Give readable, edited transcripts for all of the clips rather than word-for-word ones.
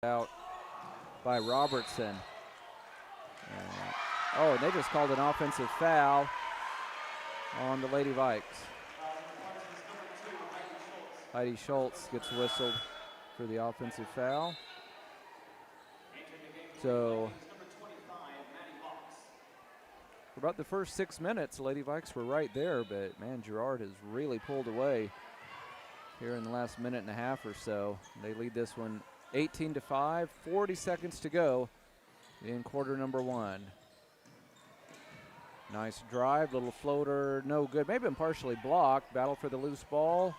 out by Robertson. And they just called an offensive foul on the Lady Vikes. Heidi Schultz gets whistled for the offensive foul. So for about the first 6 minutes, Lady Vikes were right there, but man, Girard has really pulled away here in the last minute and a half or so. They lead this one 18-5, 40 seconds to go in quarter number one. Nice drive, little floater, no good. Maybe been partially blocked. Battle for the loose ball.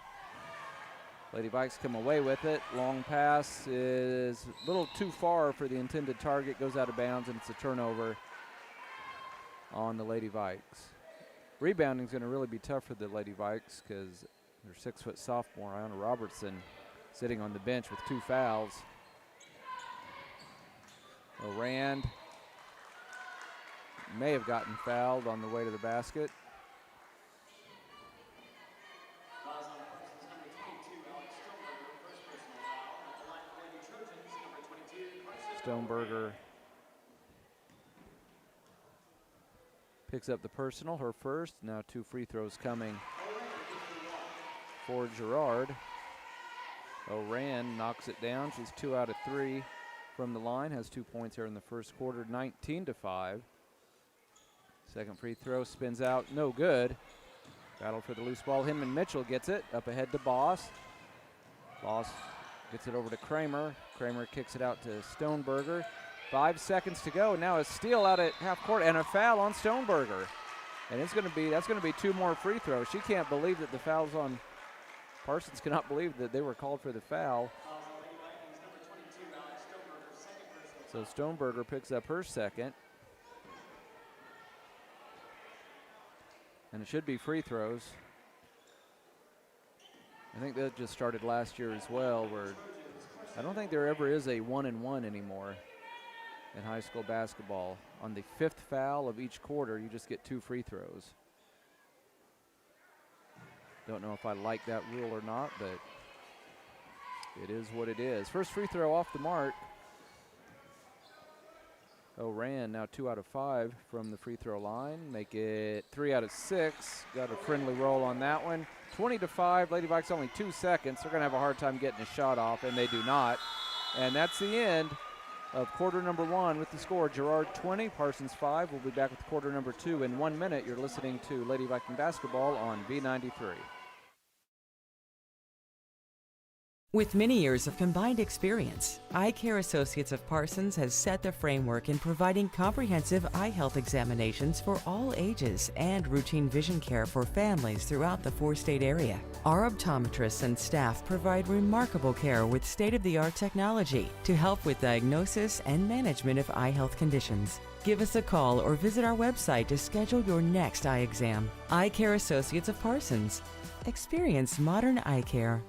Lady Vikes come away with it. Long pass is a little too far for the intended target. Goes out of bounds, and it's a turnover on the Lady Vikes. Rebounding is going to really be tough for the Lady Vikes because their 6-foot sophomore, Iona Robertson, sitting on the bench with 2 fouls. Rand may have gotten fouled on the way to the basket. Stoneberger picks up the personal, her first. Now 2 free throws coming for Girard. Rand knocks it down. She's 2 out of 3 from the line. Has 2 points here in the first quarter, 19-5. Second free throw spins out, no good. Battle for the loose ball. Hinman Mitchell gets it up ahead to Boss. Boss gets it over to Kramer. Kramer kicks it out to Stoneberger. 5 seconds to go. Now a steal out at half court and a foul on Stoneberger. And that's going to be 2 more free throws. She can't believe that the foul's on. Parsons cannot believe that they were called for the foul. So Stoneberger picks up her second. And it should be free throws. I think that just started last year as well, where I don't think there ever is a 1-and-1 anymore in high school basketball. On the 5th foul of each quarter, you just get 2 free throws. Don't know if I like that rule or not, but it is what it is. First free throw off the mark. Rand now 2 out of 5 from the free throw line. Make it 3 out of 6. Got a friendly roll on that one. 20-5. Lady Vikes only 2 seconds. They're going to have a hard time getting a shot off, and they do not. And that's the end of quarter number 1 with the score. Girard 20, Parsons 5. We'll be back with quarter number 2 in 1 minute. You're listening to Lady Viking Basketball on V93. With many years of combined experience, Eye Care Associates of Parsons has set the framework in providing comprehensive eye health examinations for all ages and routine vision care for families throughout the 4-state area. Our optometrists and staff provide remarkable care with state-of-the-art technology to help with diagnosis and management of eye health conditions. Give us a call or visit our website to schedule your next eye exam. Eye Care Associates of Parsons. Experience modern eye care.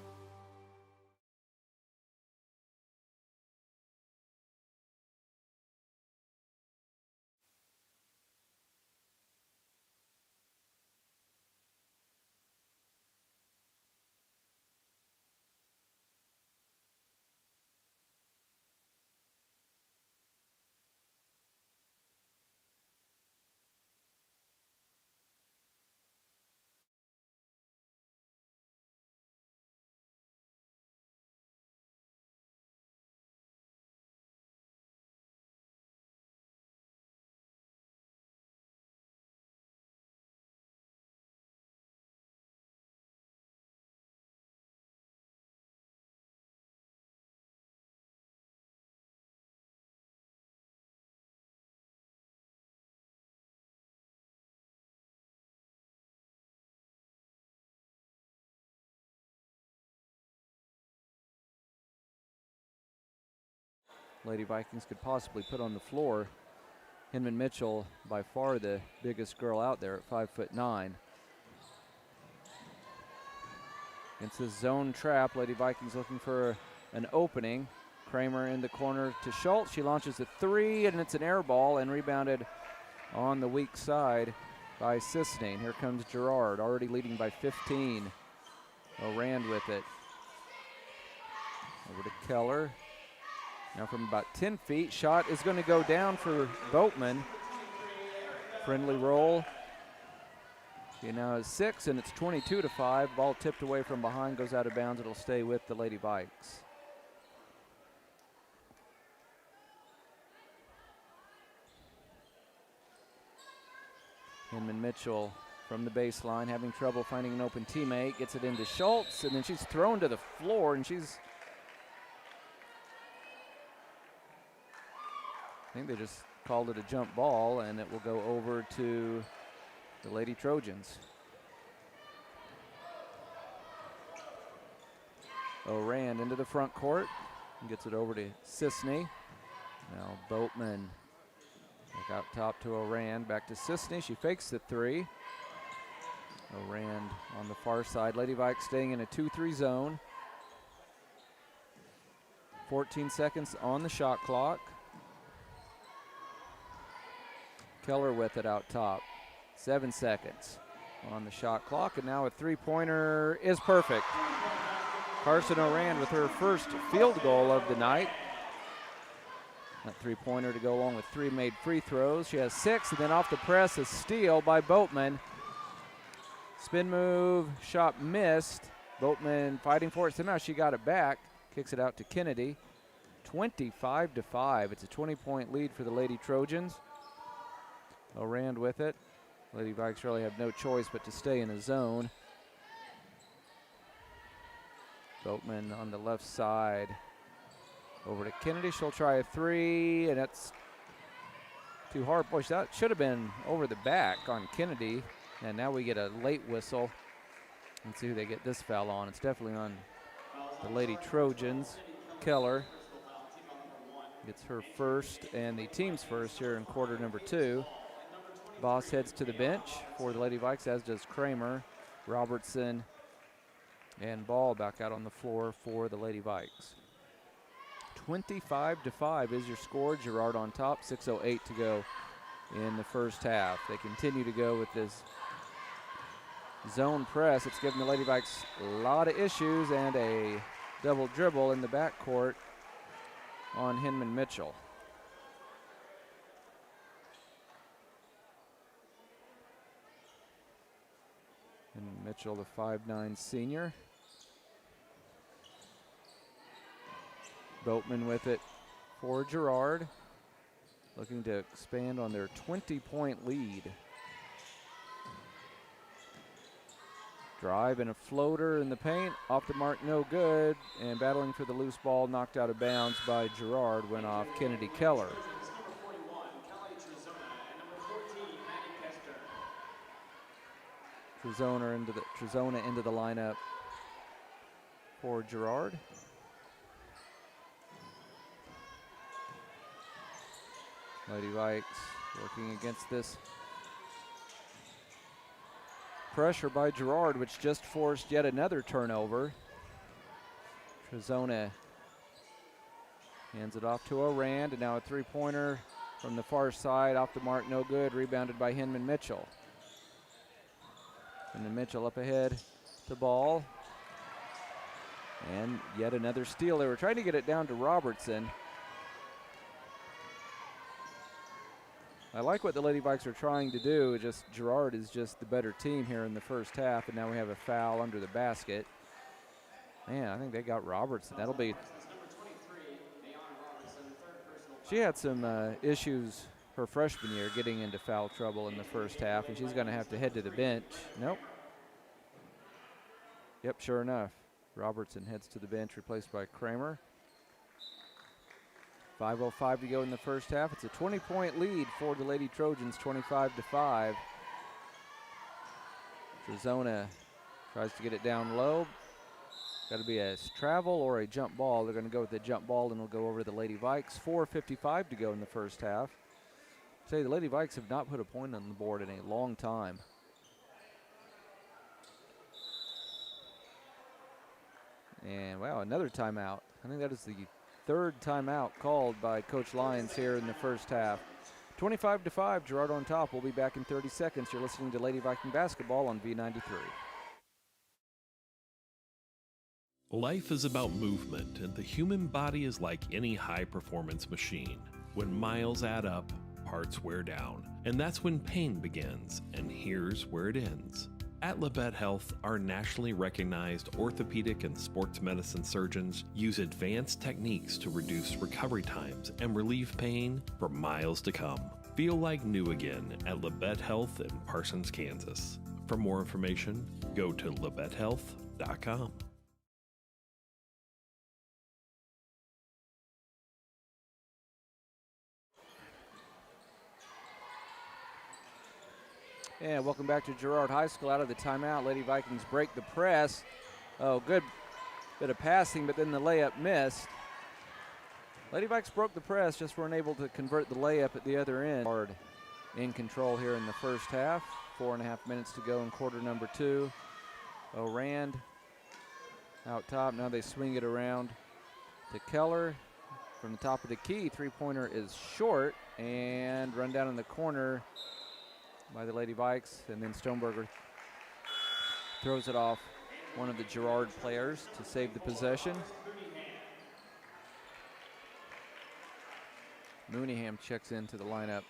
Lady Vikings could possibly put on the floor. Hinman Mitchell, by far the biggest girl out there at 5'9". Against this zone trap, Lady Vikings looking for an opening. Kramer in the corner to Schultz. She launches a 3, and it's an air ball and rebounded on the weak side by Sisnane. Here comes Girard, already leading by 15. Rand with it. Over to Keller. Now from about 10 feet, shot is going to go down for Boatman. Friendly roll. She now has 6, and it's 22-5. Ball tipped away from behind, goes out of bounds. It'll stay with the Lady Vikes. Hinman Mitchell from the baseline, having trouble finding an open teammate, gets it into Schultz, and then she's thrown to the floor, and I think they just called it a jump ball, and it will go over to the Lady Trojans. Orand into the front court and gets it over to Sisney. Now Boatman back out top to Orand, back to Sisney. She fakes the 3. Orand on the far side. Lady Vikes staying in a 2-3 zone. 14 seconds on the shot clock. Keller with it out top. 7 seconds on the shot clock, and now a 3-pointer is perfect. Carson Orand with her first field goal of the night. That 3-pointer to go along with 3 made free throws. She has 6, and then off the press, a steal by Boatman. Spin move, shot missed. Boatman fighting for it. Somehow she got it back. Kicks it out to Kennedy. 25-5. It's a 20-point lead for the Lady Trojans. Orand with it. Lady Vikes really have no choice but to stay in a zone. Boatman on the left side. Over to Kennedy. She'll try a 3, and that's too hard. Boy, that should have been over the back on Kennedy. And now we get a late whistle. Let's see who they get this foul on. It's definitely on the Lady Trojans. Keller gets her first and the team's first here in quarter number 2. Voss heads to the bench for the Lady Vikes, as does Kramer, Robertson, and Ball back out on the floor for the Lady Vikes. 25-5 is your score. Girard on top, 6:08 to go in the first half. They continue to go with this zone press. It's given the Lady Vikes a lot of issues, and a double dribble in the backcourt on Hinman Mitchell. And Mitchell, the 5'9" senior. Boatman with it for Girard, looking to expand on their 20-point lead. Drive and a floater in the paint, off the mark, no good, and battling for the loose ball, knocked out of bounds by Girard, went off Kennedy Keller. Trezona into the lineup for Girard. Lady Vikes working against this pressure by Girard, which just forced yet another turnover. Trezona hands it off to Orand, and now a 3-pointer from the far side, off the mark, no good, rebounded by Hinman Mitchell. And then Mitchell up ahead to Ball. And yet another steal. They were trying to get it down to Robertson. I like what the Lady Vikes are trying to do. Just Girard is just the better team here in the first half, and now we have a foul under the basket. Man, I think they got Robertson. That'll be. She had some issues her freshman year getting into foul trouble in the first half, and she's going to have to head to the bench. Nope. Yep, sure enough. Robertson heads to the bench, replaced by Kramer. 5:05 to go in the first half. It's a 20-point lead for the Lady Trojans, 25-5. Trezona tries to get it down low. Got to be a travel or a jump ball. They're going to go with the jump ball, and it'll go over to the Lady Vikes. 4:55 to go in the first half. Say the Lady Vikes have not put a point on the board in a long time. And wow, another timeout. I think that is the third timeout called by Coach Lyons here in the first half. 25-5, Girard on top. We'll be back in 30 seconds. You're listening to Lady Viking Basketball on V93. Life is about movement, and the human body is like any high-performance machine. When miles add up, parts wear down, and that's when pain begins, and here's where it ends. At Labette Health, our nationally recognized orthopedic and sports medicine surgeons use advanced techniques to reduce recovery times and relieve pain for miles to come. Feel like new again at Labette Health in Parsons, Kansas. For more information, go to labettehealth.com. And welcome back to Girard High School. Out of the timeout, Lady Vikings break the press. Oh, good bit of passing, but then the layup missed. Lady Vikes broke the press, just weren't able to convert the layup at the other end. Girard in control here in the first half. 4.5 minutes to go in quarter number 2. Rand out top. Now they swing it around to Keller from the top of the key. Three-pointer is short and run down in the corner by the Lady Vikes, and then Stoneberger throws it off one of the Girard players to save the possession. Mooneyham checks into the lineup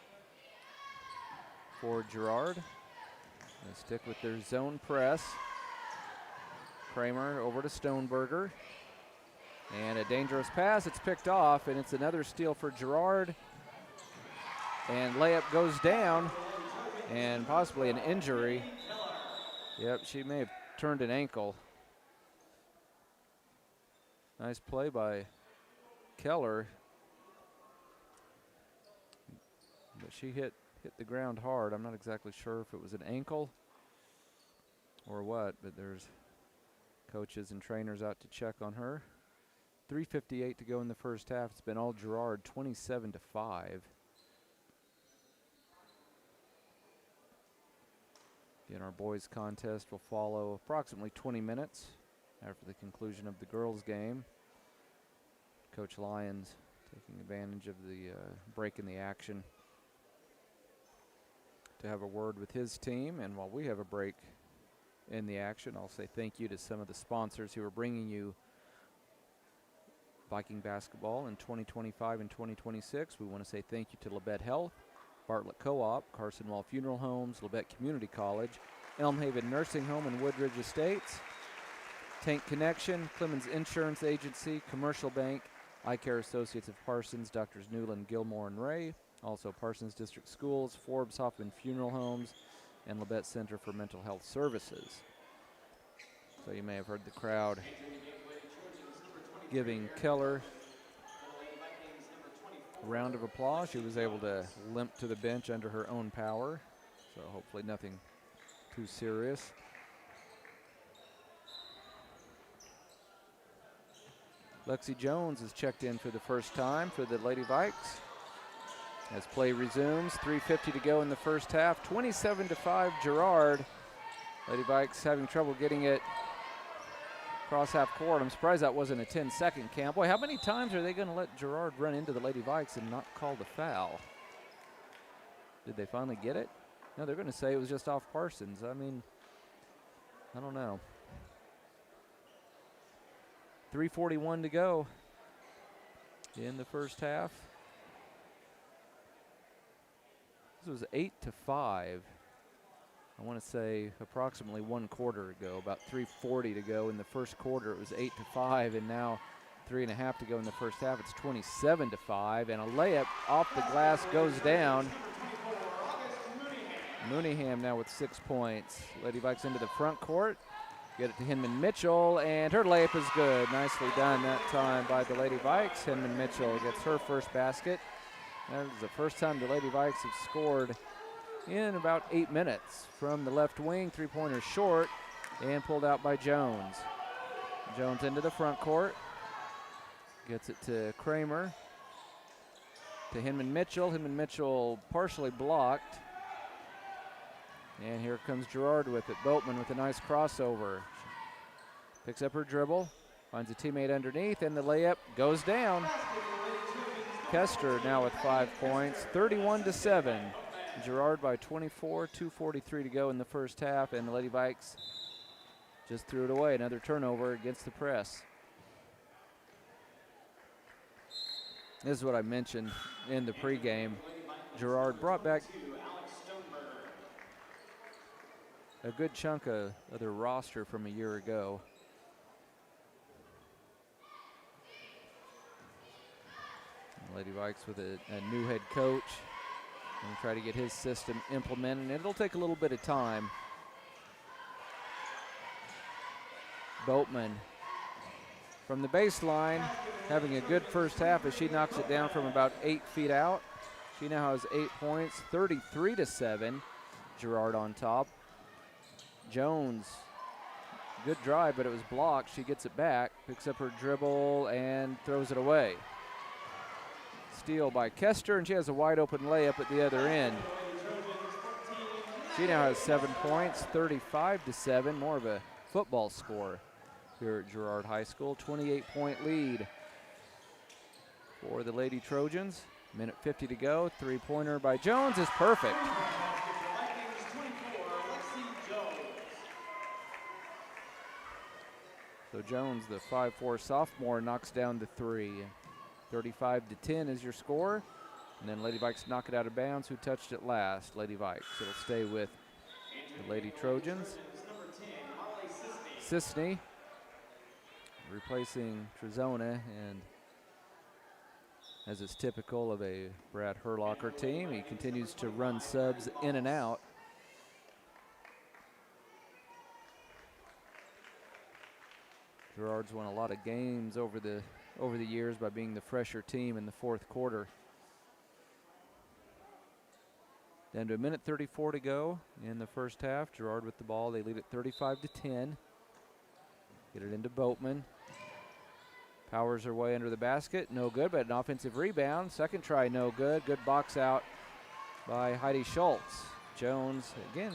for Girard. They stick with their zone press. Kramer over to Stoneberger. And a dangerous pass, it's picked off, and it's another steal for Girard. And layup goes down. And possibly an injury. Yep, she may have turned an ankle. Nice play by Keller. But she hit the ground hard. I'm not exactly sure if it was an ankle or what, but there's coaches and trainers out to check on her. 3:58 to go in the first half. It's been all Girard, 27-5. Again, our boys contest will follow approximately 20 minutes after the conclusion of the girls game. Coach Lyons taking advantage of the break in the action to have a word with his team. And while we have a break in the action, I'll say thank you to some of the sponsors who are bringing you Viking basketball in 2025 and 2026. We want to say thank you to Labette Health, Bartlett Co-op, Carson Wall Funeral Homes, Labette Community College, Elm Haven Nursing Home and Woodridge Estates, Tank Connection, Clemens Insurance Agency, Commercial Bank, Eye Care Associates of Parsons, Doctors Newland, Gilmore, and Ray, also Parsons District Schools, Forbes Hoffman Funeral Homes, and Labette Center for Mental Health Services. So you may have heard the crowd giving Keller round of applause. She was able to limp to the bench under her own power, so hopefully nothing too serious. Lexi Jones is checked in for the first time for the Lady Vikes as play resumes. 3:50 to go in the first half. 27-5 Girard. Lady Vikes having trouble getting it across half court. I'm surprised that wasn't a 10-second count. Boy, how many times are they going to let Girard run into the Lady Vikes and not call the foul? Did they finally get it? No, they're going to say it was just off Parsons. I mean, I don't know. 3:41 to go in the first half. This was 8-5. I want to say approximately 1 quarter ago, about 3:40 to go in the first quarter. It was 8-5, and now 3.5 to go in the first half. It's 27-5, and a layup off the glass goes down. Mooneyham now with 6 points. Lady Vikes into the front court. Get it to Hinman Mitchell, and her layup is good. Nicely done that time by the Lady Vikes. Hinman Mitchell gets her first basket. That is the first time the Lady Vikes have scored in about 8 minutes. From the left wing, three-pointer short, and pulled out by Jones. Jones into the front court. Gets it to Kramer. To Hinman Mitchell. Hinman Mitchell partially blocked. And here comes Girard with it. Boatman with a nice crossover. Picks up her dribble, finds a teammate underneath, and the layup goes down. Kester now with 5 points, 31-7. Girard by 24, 2:43 to go in the first half, and the Lady Vikes just threw it away. Another turnover against the press. This is what I mentioned in the pregame. Girard brought back a good chunk of their roster from a year ago. Lady Vikes with a new head coach and try to get his system implemented. It'll take a little bit of time. Boatman from the baseline, having a good first half as she knocks it down from about 8 feet out. She now has 8 points, 33-7. Girard on top. Jones, good drive, but it was blocked. She gets it back, picks up her dribble, and throws it away. Steal by Kester, and she has a wide open layup at the other end. She now has 7 points, 35-7, more of a football score here at Girard High School. 28-point lead for the Lady Trojans. Minute 50 to go. Three-pointer by Jones is perfect. So Jones, the 5'4" sophomore, knocks down the three. 35-10 is your score. And then Lady Vikes knock it out of bounds. Who touched it last? Lady Vikes. It'll stay with the Lady Trojans. Sisney replacing Trezona, and as is typical of a Brad Herlocker team, he continues to run subs in and out. Girard's won a lot of games over the years by being the fresher team in the fourth quarter. Down to a minute 34 to go in the first half. Girard with the ball. They lead it 35-10. Get it into Boatman. Powers her way under the basket. No good, but an offensive rebound. Second try, no good. Good box out by Heidi Schultz. Jones, again,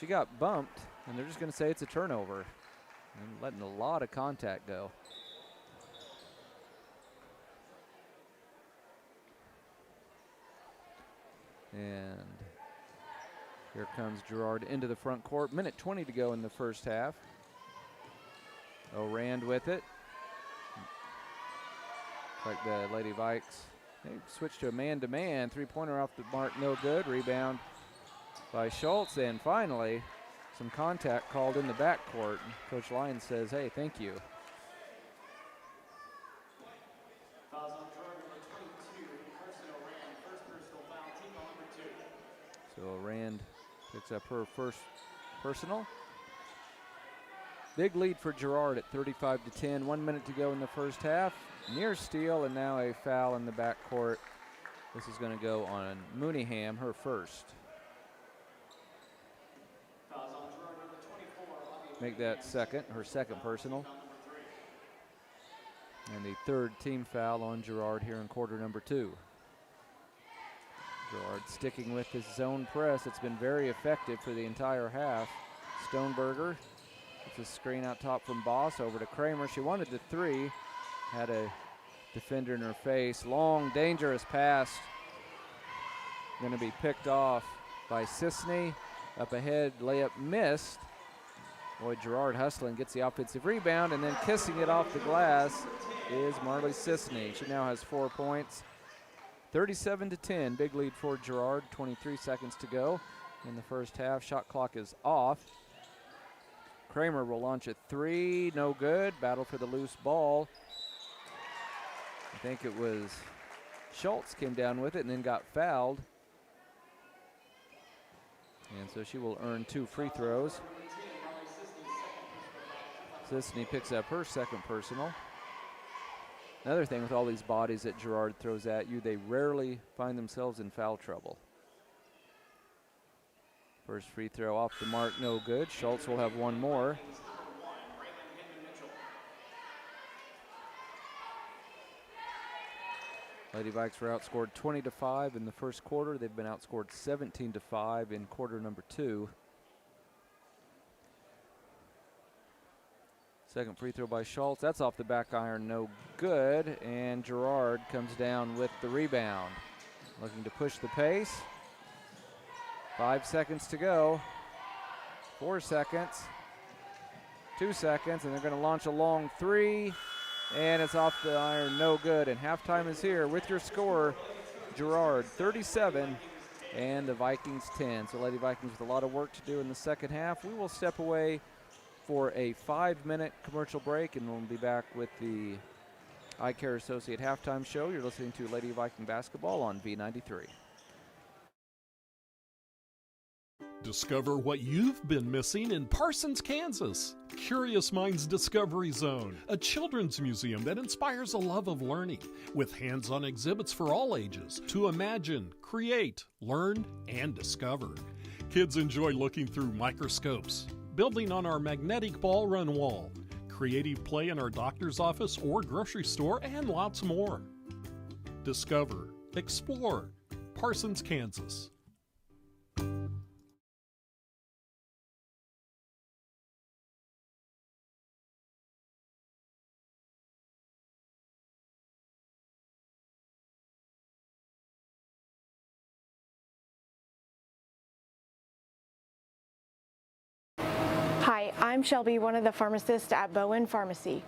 she got bumped, and they're just going to say it's a turnover. And letting a lot of contact go. And here comes Girard into the front court. Minute 20 to go in the first half. O'Rand with it. Like the Lady Vikes. They switch to a man-to-man. Three-pointer off the mark, no good. Rebound by Schultz. And finally, some contact called in the backcourt. Coach Lyons says, hey, thank you. So O'Rand picks up her first personal. Big lead for Girard at 35-10. 1 minute to go in the first half. Near steal, and now a foul in the backcourt. This is going to go on Mooneyham, her first. Make that second, her second personal. And the third team foul on Girard here in quarter number 2. Girard sticking with this zone press. It's been very effective for the entire half. Stoneberger. It's a screen out top from Boss over to Kramer. She wanted the three. Had a defender in her face. Long, dangerous pass. Going to be picked off by Sisney. Up ahead, layup missed. Boy, Girard hustling, gets the offensive rebound, and then kissing it off the glass is Marley Sisney. She now has 4 points. 37-10, big lead for Girard. 23 seconds to go in the first half. Shot clock is off. Kramer will launch a three, no good. Battle for the loose ball. I think it was Schultz came down with it and then got fouled. And so she will earn 2 free throws. Sisney picks up her second personal. Another thing with all these bodies that Girard throws at you, they rarely find themselves in foul trouble. First free throw off the mark, no good. Schultz will have one more. Lady Vikes were outscored 20-5 in the first quarter. They've been outscored 17-5 in quarter number 2. Second free throw by Schultz. That's off the back iron, no good. And Girard comes down with the rebound. Looking to push the pace. 5 seconds to go. 4 seconds. 2 seconds, and they're going to launch a long three. And it's off the iron, no good. And halftime is here with your score, Girard 37 and the Vikings 10. So Lady Vikings with a lot of work to do in the second half. We will step away for a 5-minute commercial break, and we'll be back with the Eye Care Associate halftime show. You're listening to Lady Viking Basketball on V93. Discover what you've been missing in Parsons, Kansas. Curious Minds Discovery Zone, a children's museum that inspires a love of learning, with hands-on exhibits for all ages to imagine, create, learn, and discover. Kids enjoy looking through microscopes, building on our magnetic ball run wall, creative play in our doctor's office or grocery store, and lots more. Discover, explore, Parsons, Kansas. Hi, I'm Shelby, one of the pharmacists at Bowen Pharmacy.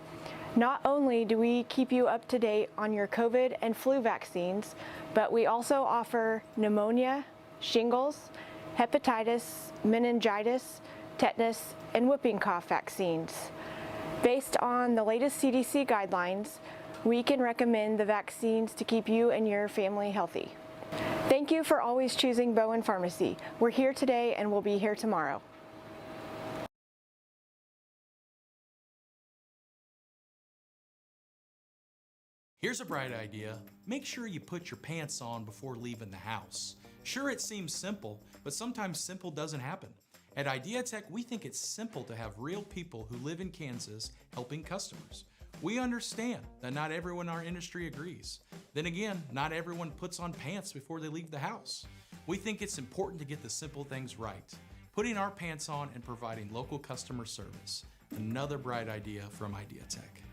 Not only do we keep you up to date on your COVID and flu vaccines, but we also offer pneumonia, shingles, hepatitis, meningitis, tetanus, and whooping cough vaccines. Based on the latest CDC guidelines, we can recommend the vaccines to keep you and your family healthy. Thank you for always choosing Bowen Pharmacy. We're here today and we'll be here tomorrow. Here's a bright idea. Make sure you put your pants on before leaving the house. Sure, it seems simple, but sometimes simple doesn't happen. At IdeaTech, we think it's simple to have real people who live in Kansas helping customers. We understand that not everyone in our industry agrees. Then again, not everyone puts on pants before they leave the house. We think it's important to get the simple things right. Putting our pants on and providing local customer service. Another bright idea from IdeaTech.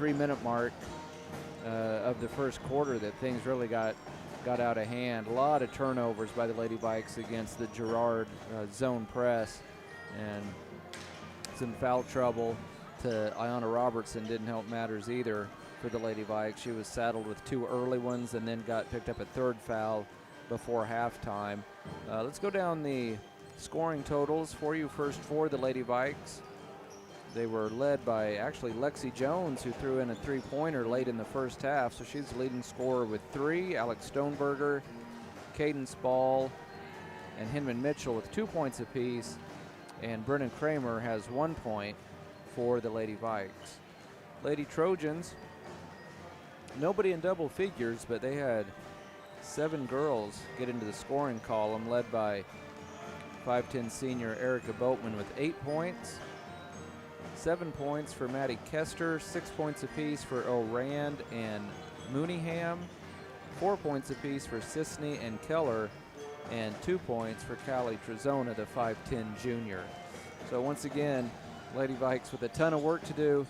3-minute mark of the first quarter that things really got out of hand. A lot of turnovers by the Lady Vikes against the Girard zone press, and some foul trouble to Ayanna Robertson didn't help matters either for the Lady Vikes. She was saddled with 2 early ones and then got picked up a 3rd foul before halftime. Let's go down the scoring totals for you. First for the Lady Vikes. They were led by actually Lexi Jones, who threw in a 3-pointer late in the first half, so she's the leading scorer with 3. Alex Stoneberger, Cadence Ball, and Hinman Mitchell with 2 points apiece, and Brennan Kramer has 1 point for the Lady Vikes. Lady Trojans, nobody in double figures, but they had 7 girls get into the scoring column, led by 5'10" senior Erica Boatman with 8 points. 7 points for Maddie Kester, 6 points apiece for O'Rand and Mooneyham, 4 points apiece for Sisney and Keller, and 2 points for Callie Trezona, the 5'10" junior. So once again, Lady Vikes with a ton of work to do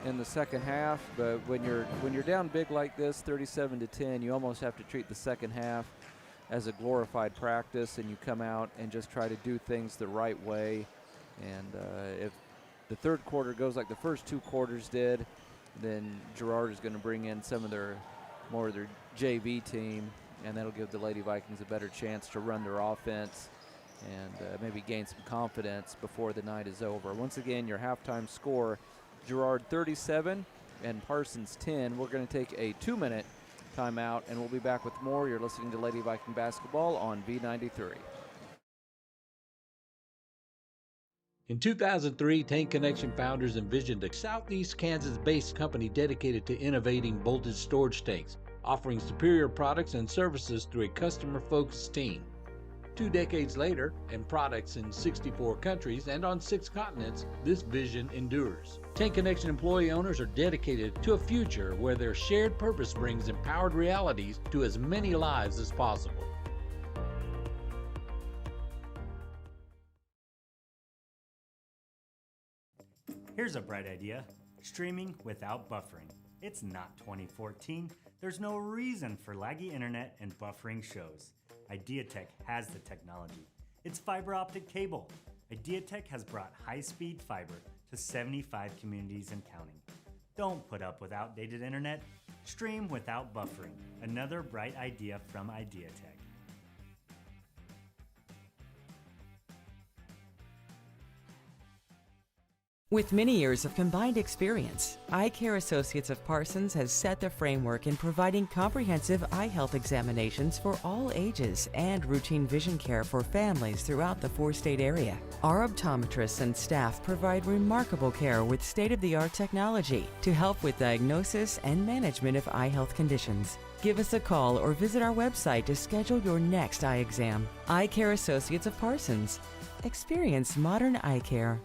in the second half, but when you're down big like this, 37-10, you almost have to treat the second half as a glorified practice, and you come out and just try to do things the right way. And if the third quarter goes like the first 2 quarters did, then Girard is going to bring in some of their JV team, and that'll give the Lady Vikings a better chance to run their offense and maybe gain some confidence before the night is over. Once again, your halftime score, Girard 37 and Parsons 10. We're going to take a 2-minute timeout, and we'll be back with more. You're listening to Lady Viking Basketball on V93. In 2003, Tank Connection founders envisioned a Southeast Kansas-based company dedicated to innovating voltage storage tanks, offering superior products and services through a customer-focused team. 2 decades later, and products in 64 countries and on 6 continents, this vision endures. Tank Connection employee owners are dedicated to a future where their shared purpose brings empowered realities to as many lives as possible. Here's a bright idea: streaming without buffering. It's not 2014. There's no reason for laggy internet and buffering shows. IdeaTek has the technology. It's fiber optic cable. IdeaTek has brought high-speed fiber to 75 communities and counting. Don't put up with outdated internet. Stream without buffering. Another bright idea from IdeaTek. With many years of combined experience, Eye Care Associates of Parsons has set the framework in providing comprehensive eye health examinations for all ages and routine vision care for families throughout the 4-state area. Our optometrists and staff provide remarkable care with state-of-the-art technology to help with diagnosis and management of eye health conditions. Give us a call or visit our website to schedule your next eye exam. Eye Care Associates of Parsons. Experience modern eye care.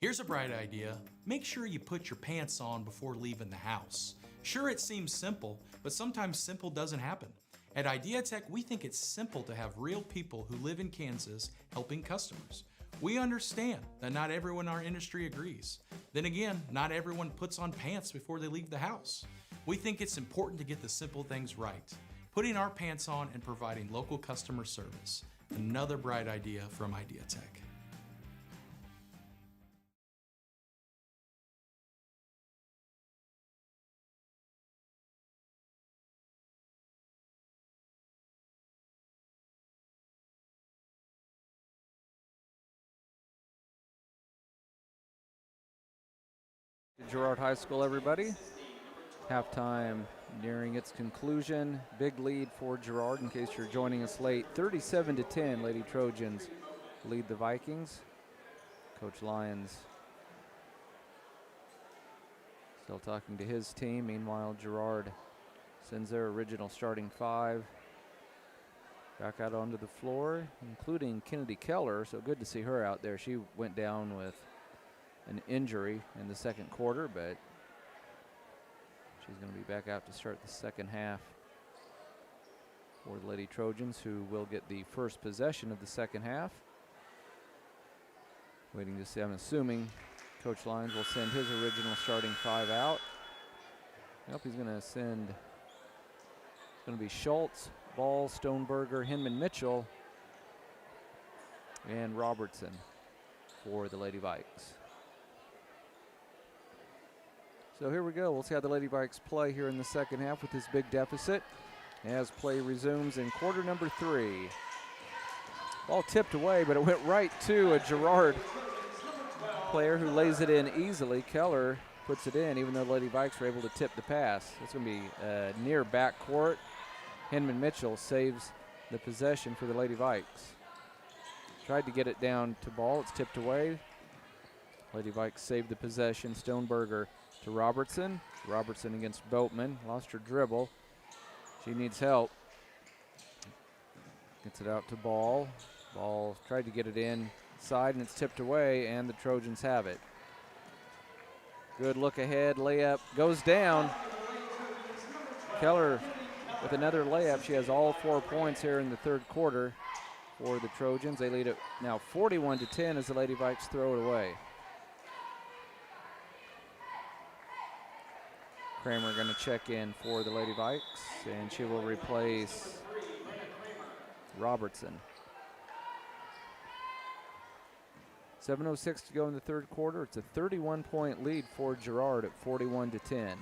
Here's a bright idea. Make sure you put your pants on before leaving the house. Sure, it seems simple, but sometimes simple doesn't happen. At IdeaTek, we think it's simple to have real people who live in Kansas helping customers. We understand that not everyone in our industry agrees. Then again, not everyone puts on pants before they leave the house. We think it's important to get the simple things right. Putting our pants on and providing local customer service. Another bright idea from IdeaTek. Girard High School, everybody. Halftime nearing its conclusion. Big lead for Girard in case you're joining us late. 37-10, Lady Trojans lead the Vikings. Coach Lyons still talking to his team. Meanwhile, Girard sends their original starting 5 back out onto the floor, including Kennedy Keller. So good to see her out there. She went down with an injury in the second quarter, but she's going to be back out to start the second half for the Lady Trojans, who will get the first possession of the second half. Waiting to see, I'm assuming Coach Lyons will send his original starting 5 out. Yep, he's going to send, it's going to be Schultz, Ball, Stoneberger, Hinman Mitchell, and Robertson for the Lady Vikes. So here we go. We'll see how the Lady Vikes play here in the second half with this big deficit as play resumes in quarter number 3. Ball tipped away, but it went right to a Girard player who lays it in easily. Keller puts it in, even though the Lady Vikes were able to tip the pass. It's going to be near backcourt. Hinman Mitchell saves the possession for the Lady Vikes. Tried to get it down to Ball. It's tipped away. Lady Vikes saved the possession. Stoneberger to Robertson. Robertson against Boatman. Lost her dribble. She needs help. Gets it out to Ball. Ball tried to get it inside, and it's tipped away, and the Trojans have it. Good look ahead. Layup goes down. Keller with another layup. She has all 4 points here in the third quarter for the Trojans. They lead it now 41-10 as the Lady Vikes throw it away. Kramer going to check in for the Lady Vikes, and she will replace Robertson. 7:06 to go in the third quarter. It's a 31-point lead for Girard at 41-10.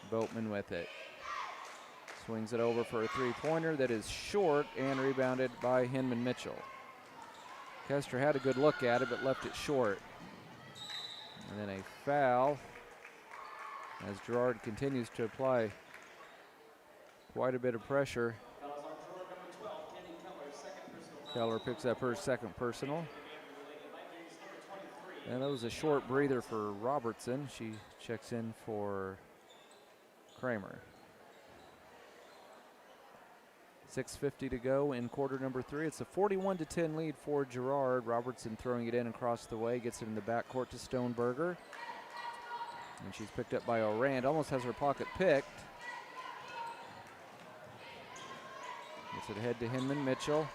Boatman with it. Swings it over for a three-pointer that is short and rebounded by Hinman Mitchell. Kester had a good look at it, but left it short. And then a foul as Girard continues to apply quite a bit of pressure. Keller picks up her second personal. And that was a short breather for Robertson. She checks in for Kramer. 6:50 to go in quarter number 3. It's a 41-10 lead for Girard. Robertson throwing it in across the way, gets it in the backcourt to Stoneberger. And she's picked up by Orand, almost has her pocket picked. Gets it ahead to Hinman Mitchell.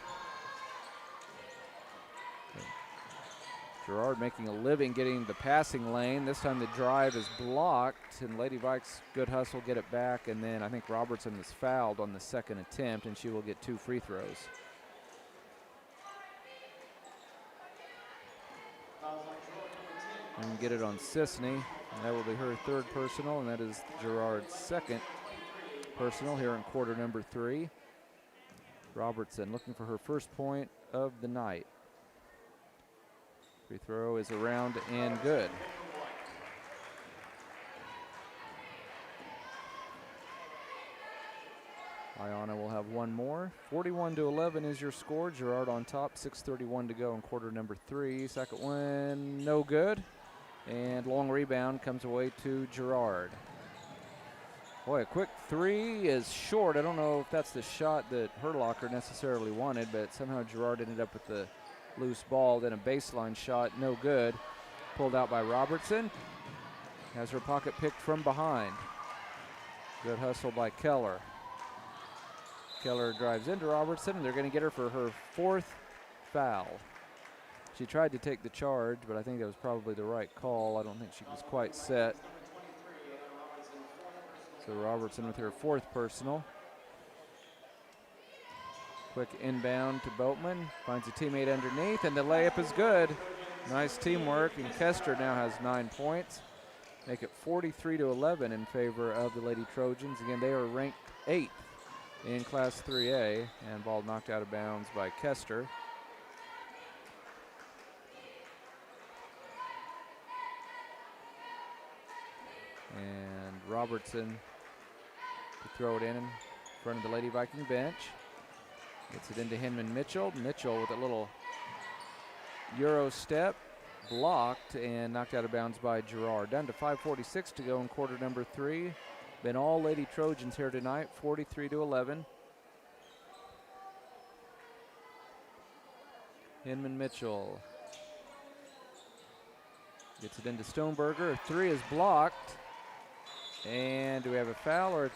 Girard making a living getting the passing lane. This time the drive is blocked, and Lady Vikes, good hustle, get it back, and then I think Robertson was fouled on the second attempt, and she will get 2 free throws. And get it on Sisney, and that will be her third personal, and that is Girard's second personal here in quarter number 3. Robertson looking for her first point of the night. Free throw is around and good. Iona will have one more. 41-11 is your score. Girard on top, 6:31 to go in quarter number 3. Second one, no good. And long rebound comes away to Girard. Boy, a quick 3 is short. I don't know if that's the shot that Herlocker necessarily wanted, but somehow Girard ended up with the loose ball, then a baseline shot, no good. Pulled out by Robertson. Has her pocket picked from behind. Good hustle by Keller. Keller drives into Robertson, and they're going to get her for her 4th foul. She tried to take the charge, but I think that was probably the right call. I don't think she was quite set. So Robertson with her 4th personal. Quick inbound to Boatman, finds a teammate underneath, and the layup is good. Nice teamwork, and Kester now has 9 points. Make it 43-11 in favor of the Lady Trojans. Again, they are ranked 8th in Class 3A, and ball knocked out of bounds by Kester. And Robertson to throw it in front of the Lady Viking bench. Gets it into Hinman Mitchell. Mitchell with a little Euro step, blocked and knocked out of bounds by Girard. Down to 5:46 to go in quarter number 3. Been all Lady Trojans here tonight, 43-11. Hinman Mitchell gets it into Stoneberger. A 3 is blocked. And do we have a foul or?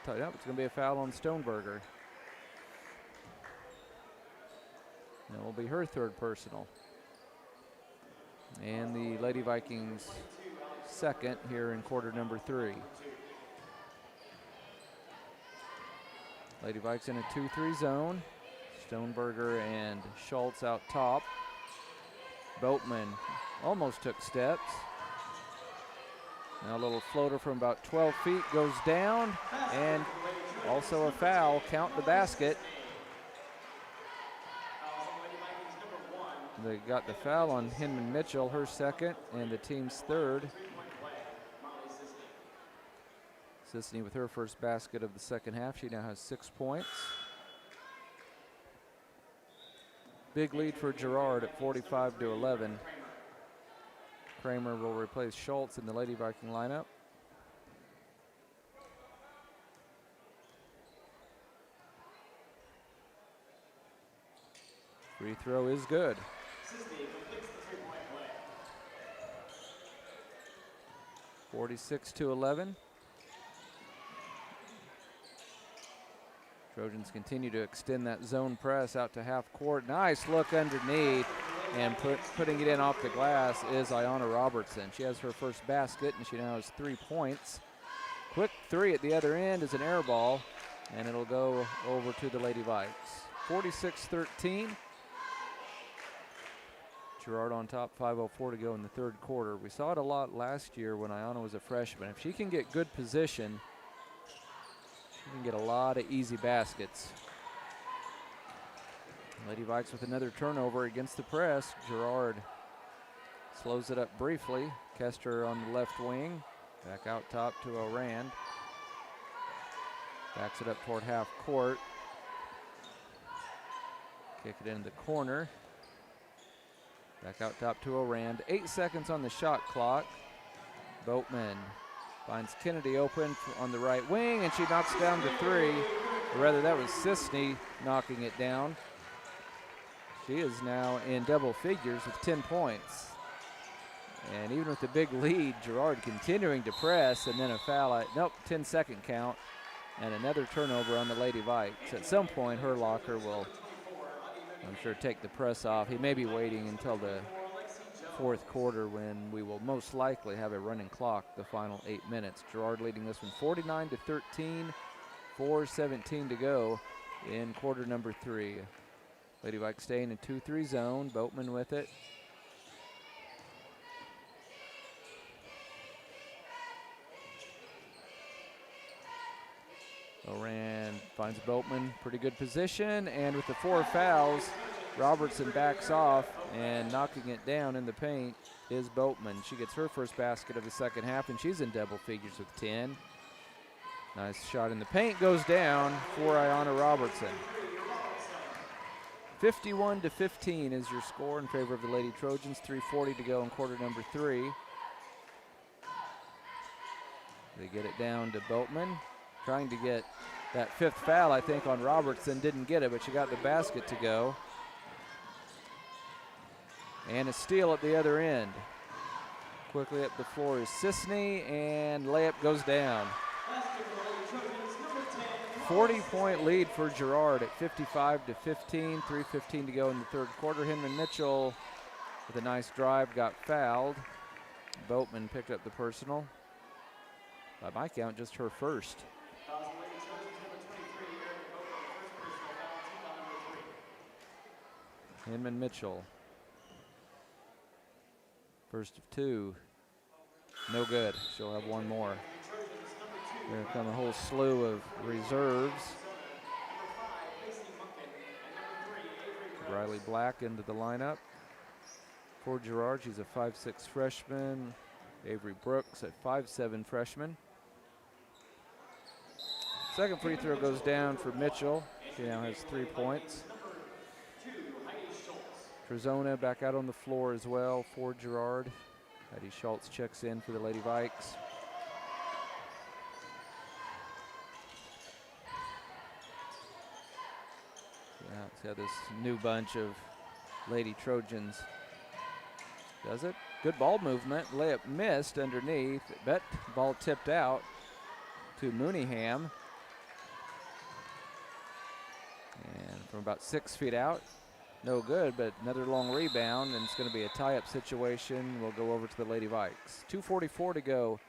Nope, it's going to be a foul on Stoneberger. That will be her 3rd personal. And the Lady Vikings second here in quarter number 3. Lady Vikes in a 2-3 zone. Stoneberger and Schultz out top. Boatman almost took steps. Now a little floater from about 12 feet goes down, and also a foul. Count the basket. They got the foul on Hinman Mitchell, her second, and the team's third. Sisney with her first basket of the second half. She now has 6 points. Big lead for Girard at 45-11. Kramer will replace Schultz in the Lady Viking lineup. Free throw is good. 46-11. Trojans continue to extend that zone press out to half court. Nice look underneath, and putting it in off the glass is Ayanna Robertson. She has her first basket, and she now has 3 points. Quick three at the other end is an air ball, and it'll go over to the Lady Vikes. 46-13. Girard on top, 5:04 to go in the third quarter. We saw it a lot last year when Ayanna was a freshman. If she can get good position, she can get a lot of easy baskets. Lady Vikes with another turnover against the press. Girard slows it up briefly. Kester on the left wing. Back out top to Orand. Backs it up toward half court. Kick it into the corner. Back out top to Orand. 8 seconds on the shot clock. Boatman finds Kennedy open on the right wing, and she knocks down the 3. Or rather, that was Sisney knocking it down. She is now in double figures with 10 points. And even with the big lead, Girard continuing to press, and then a foul at, 10-second count, and another turnover on the Lady Vikes. At some point, her locker will, I'm sure, take the press off. He may be waiting until the fourth quarter when we will most likely have a running clock the final 8 minutes. Girard leading this one 49-13, 4:17 to go in quarter number 3. Lady Vikes staying in 2-3 zone. Boatman with it. Orand finds Boatman, pretty good position, and with the 4 fouls, Robertson backs off, and knocking it down in the paint is Boatman. She gets her first basket of the second half, and she's in double figures with 10. Nice shot in the paint, goes down for Ayanna Robertson. 51-15 is your score in favor of the Lady Trojans. 3:40 to go in quarter number 3. They get it down to Boatman, trying to get that 5th foul, I think, on Robertson. Didn't get it, but she got the basket to go. And a steal at the other end. Quickly up the floor is Sisney, and layup goes down. 40-point lead for Girard at 55-15, 3:15 to go in the third quarter. Hinman Mitchell with a nice drive got fouled. Boatman picked up the personal. By my count, just her first. Hinman Mitchell. First of 2. No good. She'll have one more. Here come a whole slew of reserves. Riley Black into the lineup for Girard. She's a 5'6" freshman. Avery Brooks, a 5'7" freshman. Second free throw goes down for Mitchell. She now has 3 points. Trezona back out on the floor as well for Girard. Heidi Schultz checks in for the Lady Vikes. Yeah, see how this new bunch of Lady Trojans does it. Good ball movement. Layup missed underneath, but ball tipped out to Mooneyham. And from about 6 feet out, No good, but another long rebound, and it's going to be a tie-up situation. We'll go over to the Lady Vikes. 2:44 to go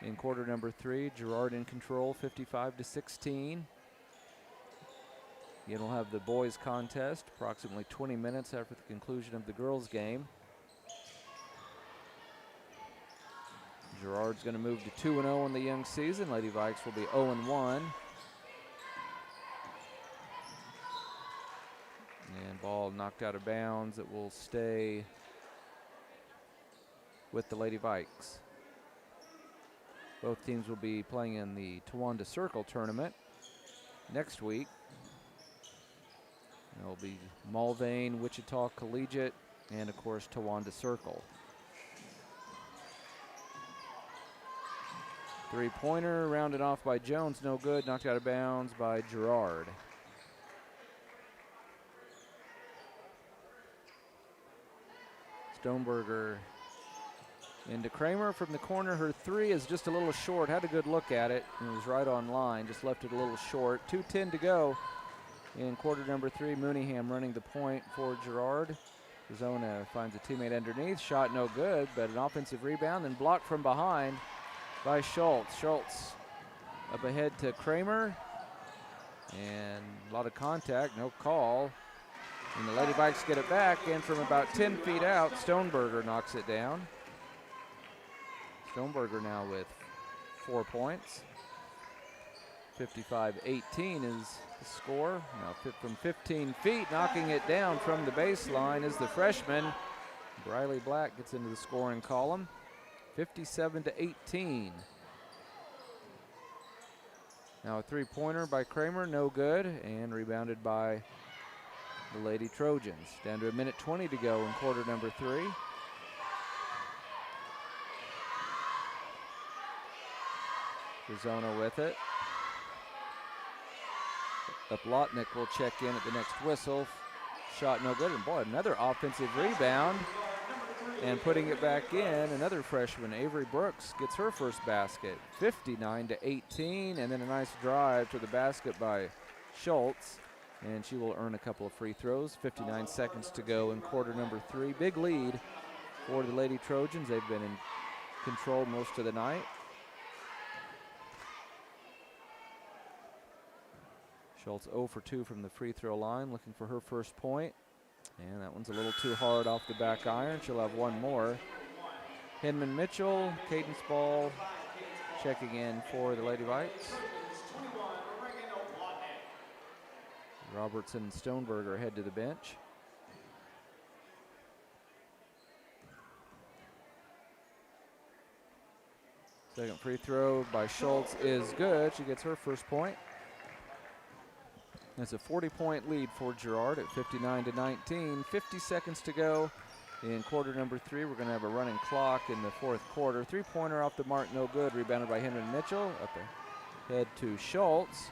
in quarter number 3. Girard in control, 55-16. Again, we'll have the boys contest approximately 20 minutes after the conclusion of the girls game. Girard's going to move to 2-0 in the young season. Lady Vikes will be 0-1. And ball knocked out of bounds. It will stay with the Lady Vikes. Both teams will be playing in the Towanda Circle tournament next week. It'll be Mulvane, Wichita Collegiate, and of course Towanda Circle. Three-pointer rounded off by Jones, no good. Knocked out of bounds by Girard. Stoneberger into Kramer from the corner. Her three is just a little short. Had a good look at it and was right on line. Just left it a little short. 2:10 to go in quarter number 3. Mooneyham running the point for Girard. Arizona finds a teammate underneath. Shot no good, but an offensive rebound and blocked from behind by Schultz. Schultz up ahead to Kramer. And a lot of contact, no call. And the Lady Vikes get it back, and from about 10 feet out, Stoneberger knocks it down. Stoneberger now with 4 points. 55-18 is the score. Now from 15 feet, knocking it down from the baseline is the freshman. Briley Black gets into the scoring column. 57-18. Now a three-pointer by Kramer, no good, and rebounded by the Lady Trojans. Down to 1:20 to go in quarter number 3. Arizona with it. Oplotnik will check in at the next whistle. Shot no good, and boy, another offensive rebound. And putting it back in, another freshman, Avery Brooks, gets her first basket. 59-18, and then a nice drive to the basket by Schultz. And she will earn a couple of free throws. 59 seconds to go in quarter number 3. Big lead for the Lady Trojans. They've been in control most of the night. Schultz 0 for 2 from the free throw line, looking for her first point. And that one's a little too hard off the back iron. She'll have one more. Hinman Mitchell, cadence ball, checking in for the Lady Vikes. Robertson and Stoneberger head to the bench. Second free throw by Schultz is good. She gets her first point. That's a 40-point lead for Girard at 59-19. 50 seconds to go in quarter number 3. We're going to have a running clock in the fourth quarter. Three-pointer off the mark, no good. Rebounded by Hinman Mitchell. Up ahead to Schultz.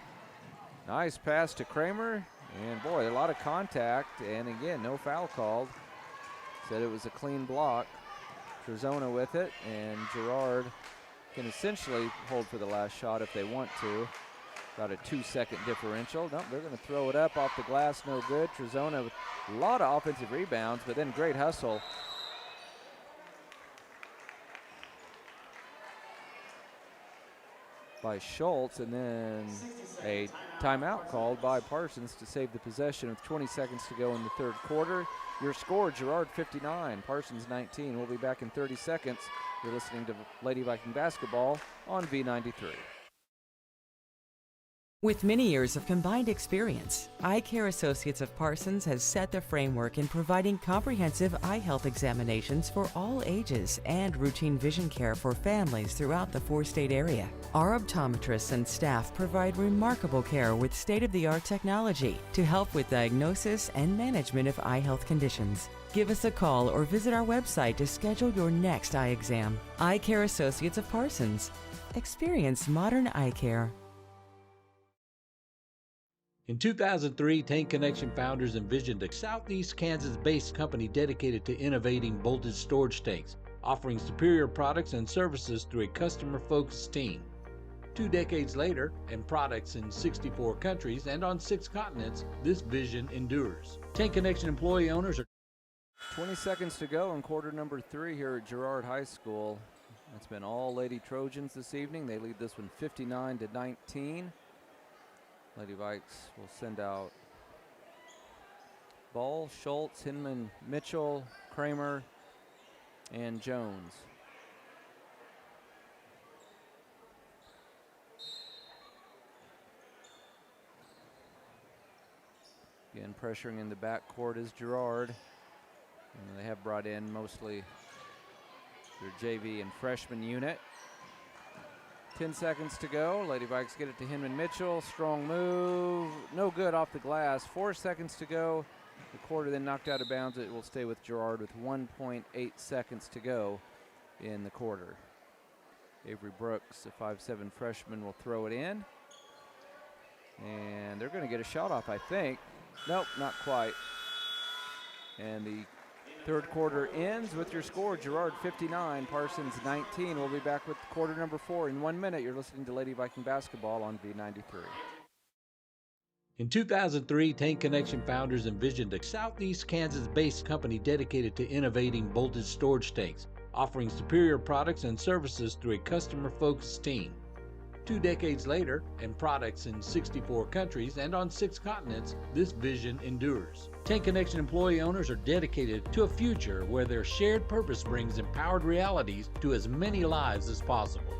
Nice pass to Kramer. And boy, a lot of contact. And again, no foul called. Said it was a clean block. Arizona with it. And Girard can essentially hold for the last shot if they want to. About a 2-second differential. Nope, they're going to throw it up off the glass, no good. Arizona with a lot of offensive rebounds, but then great hustle. By Schultz, and then a timeout called by Parsons to save the possession with 20 seconds to go in the third quarter. Your score, Girard 59, Parsons 19. We'll be back in 30 seconds. You're listening to Lady Viking Basketball on V93. With many years of combined experience, Eye Care Associates of Parsons has set the framework in providing comprehensive eye health examinations for all ages and routine vision care for families throughout the 4-state area. Our optometrists and staff provide remarkable care with state-of-the-art technology to help with diagnosis and management of eye health conditions. Give us a call or visit our website to schedule your next eye exam. Eye Care Associates of Parsons. Experience modern eye care. In 2003, Tank Connection founders envisioned a Southeast Kansas-based company dedicated to innovating bolted storage tanks, offering superior products and services through a customer-focused team. 2 decades later, and products in 64 countries and on 6 continents, this vision endures. 10 Connection employee owners are 20 seconds to go in quarter number 3 here at Girard High School. It's been all Lady Trojans this evening. They lead this one 59-19. Lady Vikes will send out Ball, Schultz, Hinman, Mitchell, Kramer, and Jones. Again, pressuring in the backcourt is Girard. And they have brought in mostly their JV and freshman unit. 10 seconds to go. Lady Vikes get it to Hinman Mitchell. Strong move. No good off the glass. 4 seconds to go. The quarter then knocked out of bounds. It will stay with Girard with 1.8 seconds to go in the quarter. Avery Brooks, a 5'7" freshman, will throw it in. And they're going to get a shot off, I think. Nope, not quite. And the third quarter ends with your score, Girard 59, Parsons 19. We'll be back with quarter number 4 in 1 minute. You're listening to Lady Viking Basketball on V93. In 2003, Tank Connection founders envisioned a Southeast Kansas-based company dedicated to innovating voltage storage tanks, offering superior products and services through a customer-focused team. 2 decades later, and products in 64 countries and on 6 continents, this vision endures. Tank Connection employee owners are dedicated to a future where their shared purpose brings empowered realities to as many lives as possible.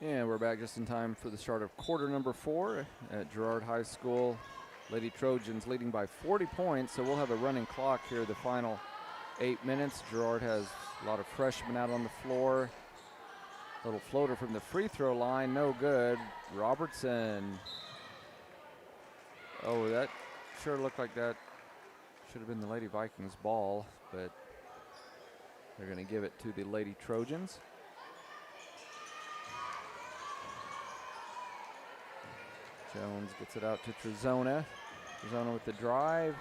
And we're back just in time for the start of quarter number 4 at Girard High School. Lady Trojans leading by 40 points, so we'll have a running clock here the final 8 minutes. Girard has a lot of freshmen out on the floor. Little floater from the free throw line, no good. Robertson. Oh, that sure looked like that should have been the Lady Vikings ball, but they're going to give it to the Lady Trojans. Jones gets it out to Trezona. Trezona with the drive.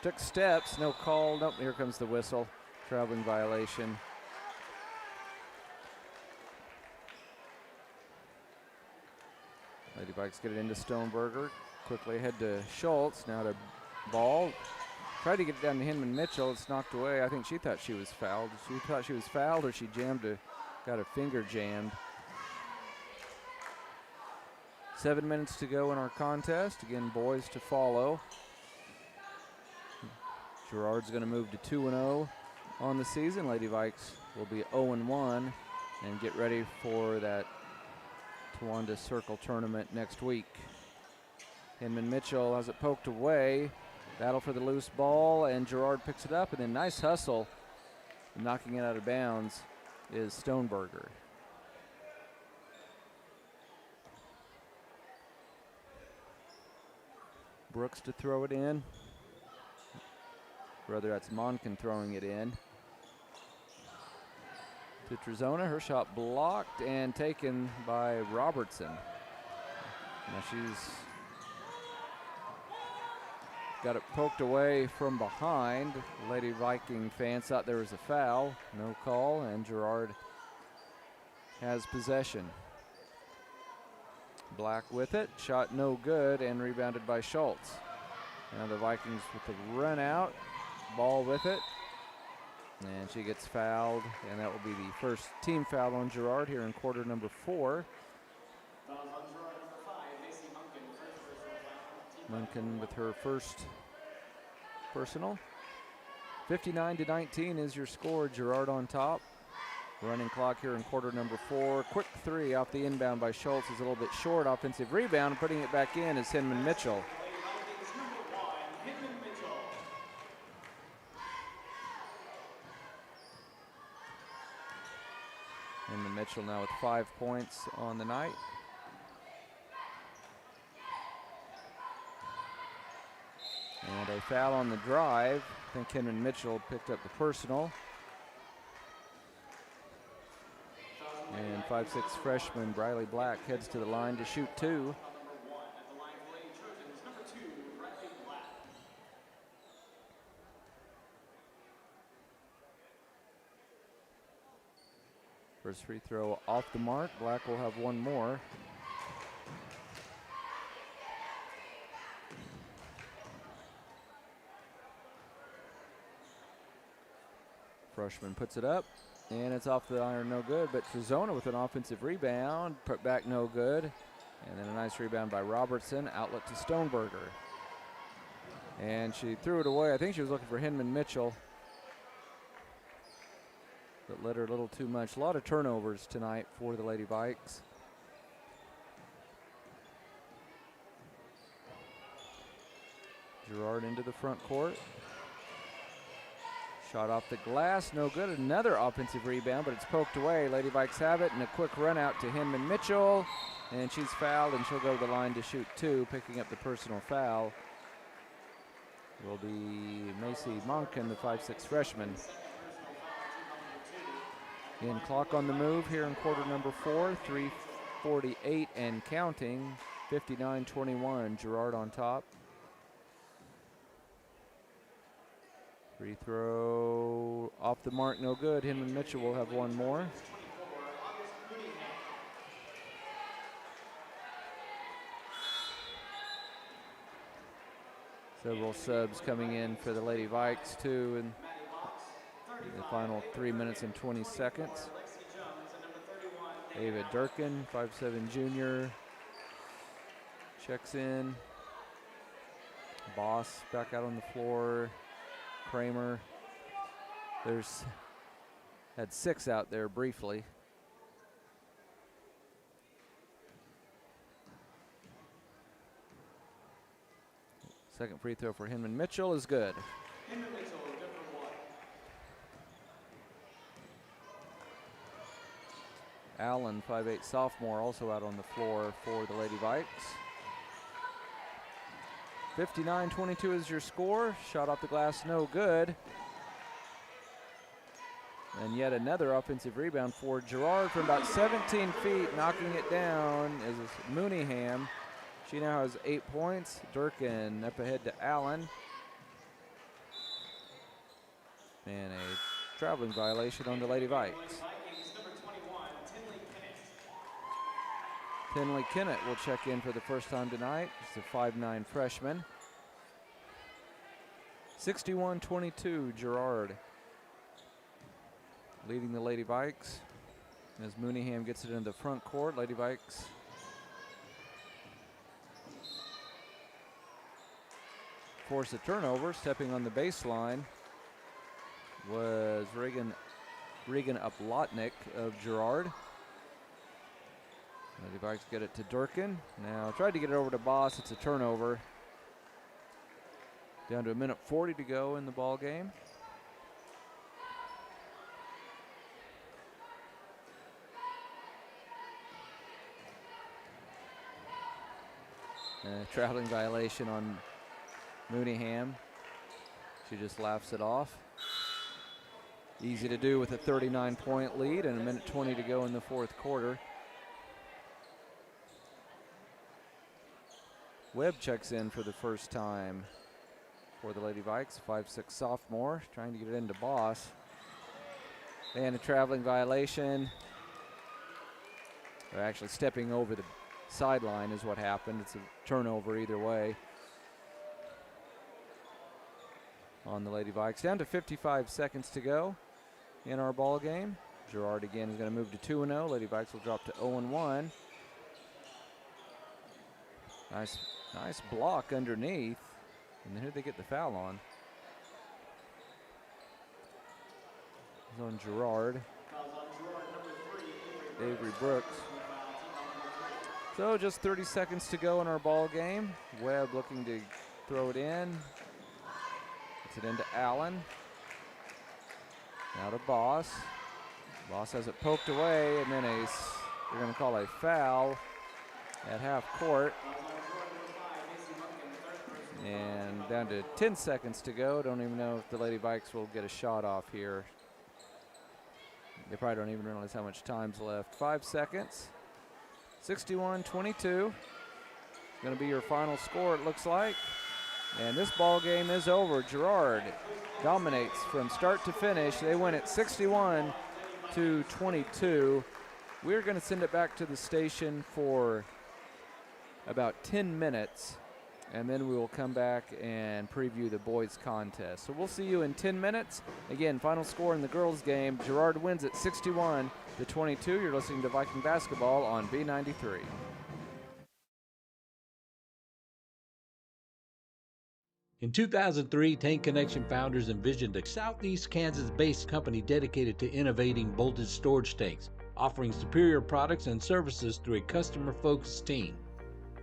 Took steps, no call. Nope, here comes the whistle. Traveling violation. Lady Vikes get it into Stoneberger. Quickly ahead to Schultz. Now to Ball. Tried to get it down to Hinman Mitchell. It's knocked away. I think she thought she was fouled. She thought she was fouled, or she got her finger jammed. 7 minutes to go in our contest. Again, boys to follow. Girard's going to move to 2-0 on the season. Lady Vikes will be 0-1 and get ready for that Towanda Circle tournament next week. Hinman Mitchell has it poked away. Battle for the loose ball, and Girard picks it up, and then nice hustle. Knocking it out of bounds is Stoneberger. Brooks to throw it in. Rather, that's Monken throwing it in. To Trezona, her shot blocked and taken by Robertson. Now she's got it poked away from behind. Lady Viking fans thought there was a foul. No call, and Girard has possession. Black with it, shot no good, and rebounded by Schultz. Now the Vikings with the run out, Ball with it, and she gets fouled, and that will be the first team foul on Girard here in quarter number 4. Monken with her first personal. 59-19 is your score. Girard on top. Running clock here in quarter number 4. Quick three off the inbound by Schultz is a little bit short. Offensive rebound, putting it back in is Hinman Mitchell. Hinman Mitchell now with 5 points on the night. And a foul on the drive. I think Hinman Mitchell picked up the personal. And 5'6" freshman Briley Black heads to the line to shoot 2. First free throw off the mark. Black will have one more. Freshman puts it up, and it's off the iron, no good. But Trezona with an offensive rebound, put back no good. And then a nice rebound by Robertson, outlet to Stoneberger. And she threw it away. I think she was looking for Hinman Mitchell, but let her a little too much. A lot of turnovers tonight for the Lady Vikes. Girard into the front court. Shot off the glass, no good. Another offensive rebound, but it's poked away. Lady Vikes have it, and a quick run out to Hinman Mitchell. And she's fouled, and she'll go to the line to shoot 2, picking up the personal foul. Will be Macy Monken, the 5'6" freshman. And clock on the move here in quarter number 4, 3:48 and counting, 59-21, Girard on top. Free throw off the mark, no good. Hinman Mitchell will have one more. Several subs coming in for the Lady Vikes too in the final 3 minutes and 20 seconds. David Durkin, 5'7" junior, checks in. Boss back out on the floor. Kramer, had 6 out there briefly. Second free throw for Hinman Mitchell is good. Hinman Mitchell, good for 1. Allen, 5'8" sophomore, also out on the floor for the Lady Vikes. 59-22 is your score. Shot off the glass, no good. And yet another offensive rebound for Girard from about 17 feet, knocking it down is Mooneyham. She now has 8 points. Durkin up ahead to Allen. And a traveling violation on the Lady Vikes. Tinley Kennett will check in for the first time tonight. She's a 5'9" freshman. 61-22, Girard leading the Lady Vikes as Mooneyham gets it into the front court. Lady Vikes force a turnover. Stepping on the baseline was Regan Uplotnik of Girard. Lady Vikes get it to Durkin. Now tried to get it over to Boss. It's a turnover. Down to 1:40 to go in the ball game. Traveling violation on Mooneyham. She just laughs it off. Easy to do with a 39-point lead and 1:20 to go in the fourth quarter. Webb checks in for the first time for the Lady Vikes, 5'6" sophomore, trying to get it into Boss. And a traveling violation. They're actually stepping over the sideline is what happened. It's a turnover either way on the Lady Vikes. Down to 55 seconds to go in our ball game. Girard again is going to move to 2-0. Lady Vikes will drop to 0-1. Nice block underneath. And then who'd they get the foul on? It's on Girard. Avery Brooks. So just 30 seconds to go in our ball game. Webb looking to throw it in. Gets it into Allen. Now to Boss. Boss has it poked away, and then they're going to call a foul at half court. And down to 10 seconds to go. Don't even know if the Lady Vikes will get a shot off here. They probably don't even realize how much time's left. 5 seconds. 61-22. Going to be your final score, it looks like. And this ball game is over. Girard dominates from start to finish. They win it 61-22. We're going to send it back to the station for about 10 minutes, and then we will come back and preview the boys contest. So we'll see you in 10 minutes. Again, final score in the girls game. Girard wins it 61-22. You're listening to Viking Basketball on B93. In 2003, Tank Connection founders envisioned a Southeast Kansas-based company dedicated to innovating bolted storage tanks, offering superior products and services through a customer-focused team.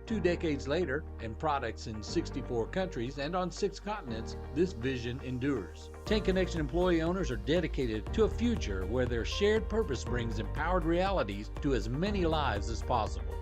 2 decades later, and products in 64 countries and on 6 continents, this vision endures. Tank Connection employee owners are dedicated to a future where their shared purpose brings empowered realities to as many lives as possible.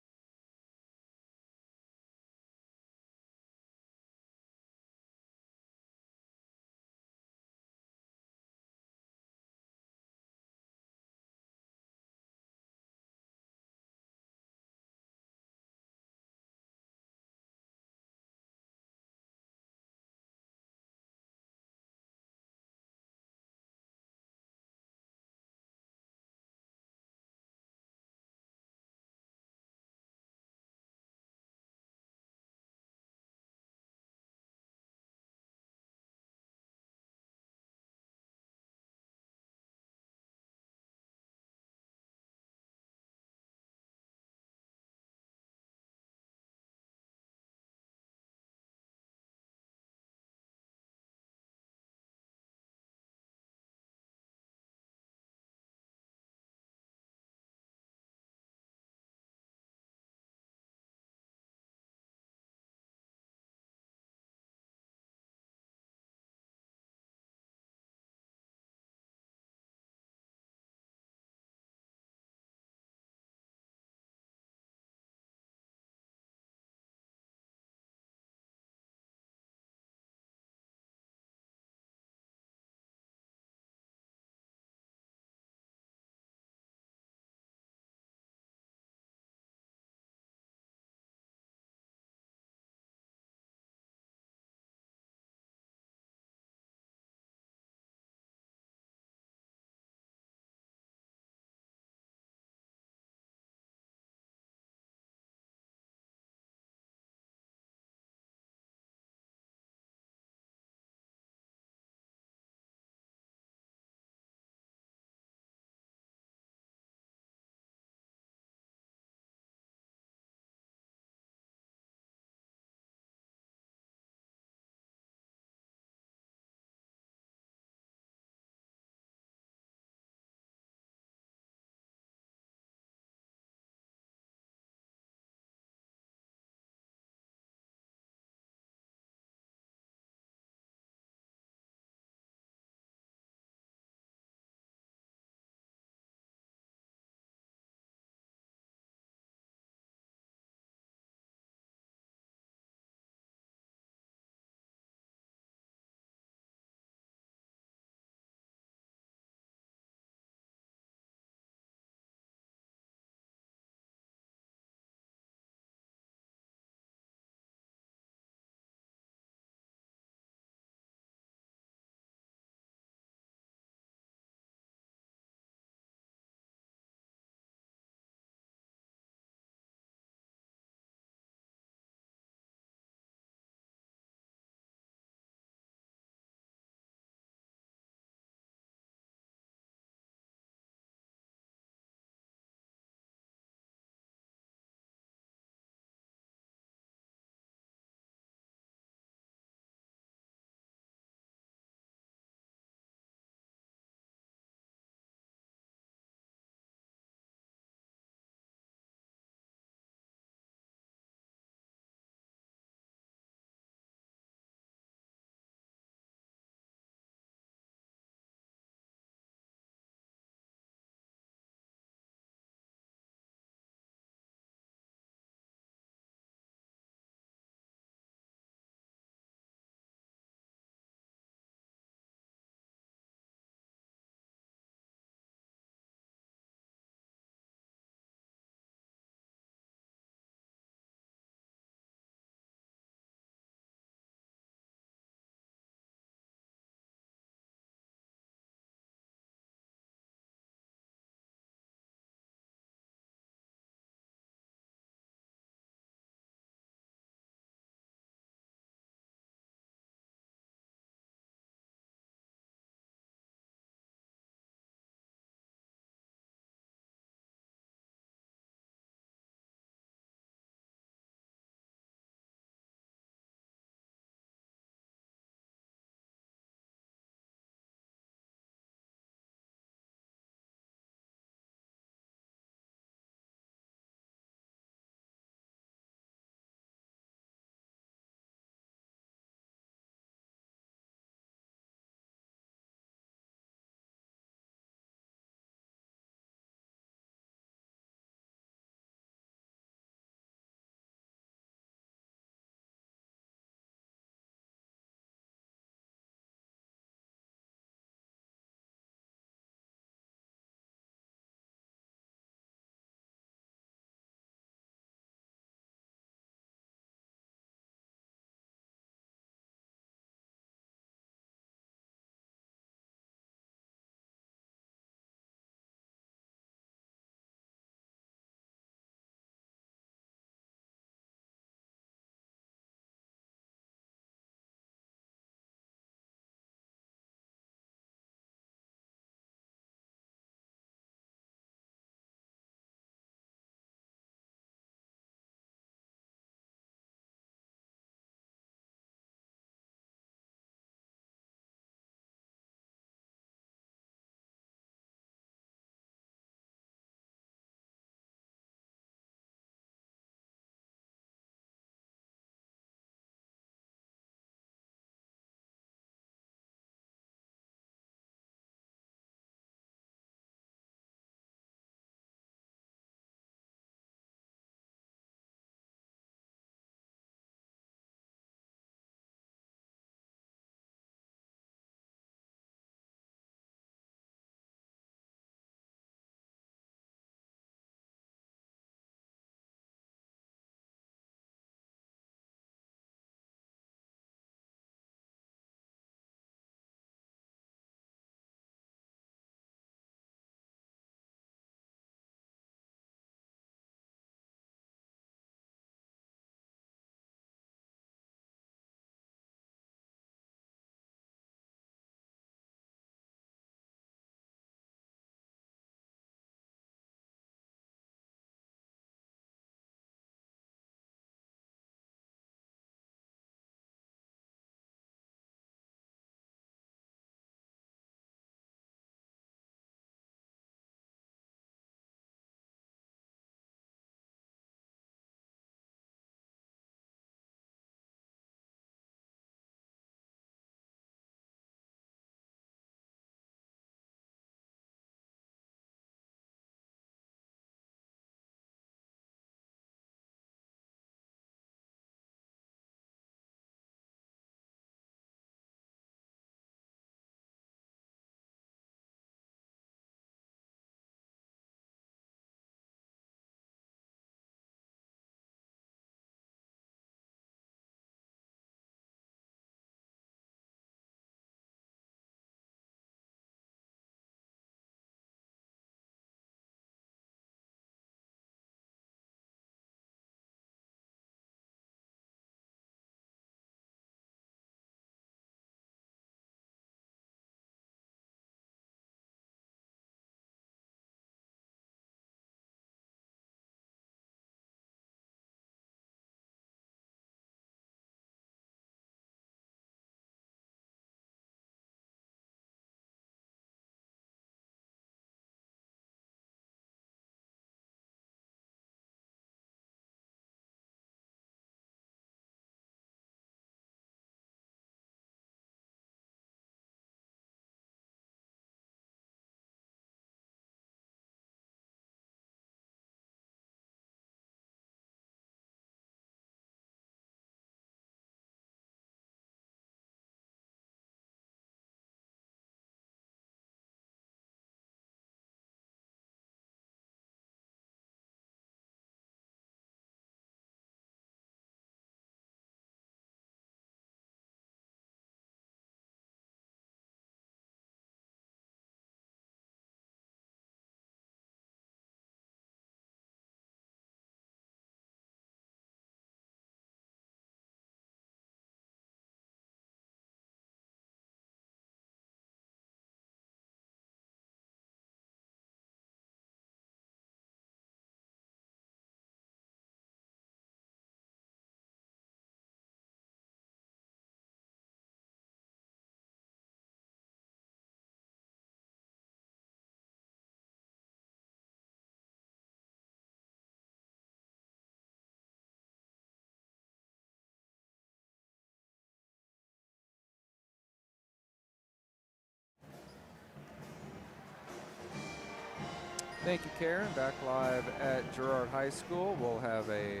Thank you, Karen. Back live at Girard High School. We'll have a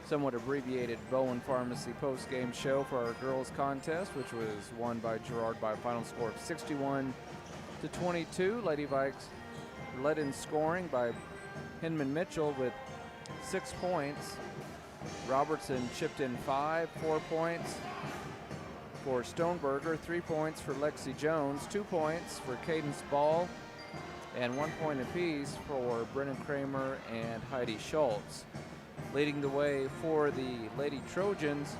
somewhat abbreviated Bowen Pharmacy post-game show for our girls contest, which was won by Girard by a final score of 61-22. Lady Vikes led in scoring by Hinman Mitchell with 6 points. Robertson chipped in 4 points for Stoneberger, 3 points for Lexi Jones, 2 points for Cadence Ball, and 1 point apiece for Brennan Kramer and Heidi Schultz. Leading the way for the Lady Trojans,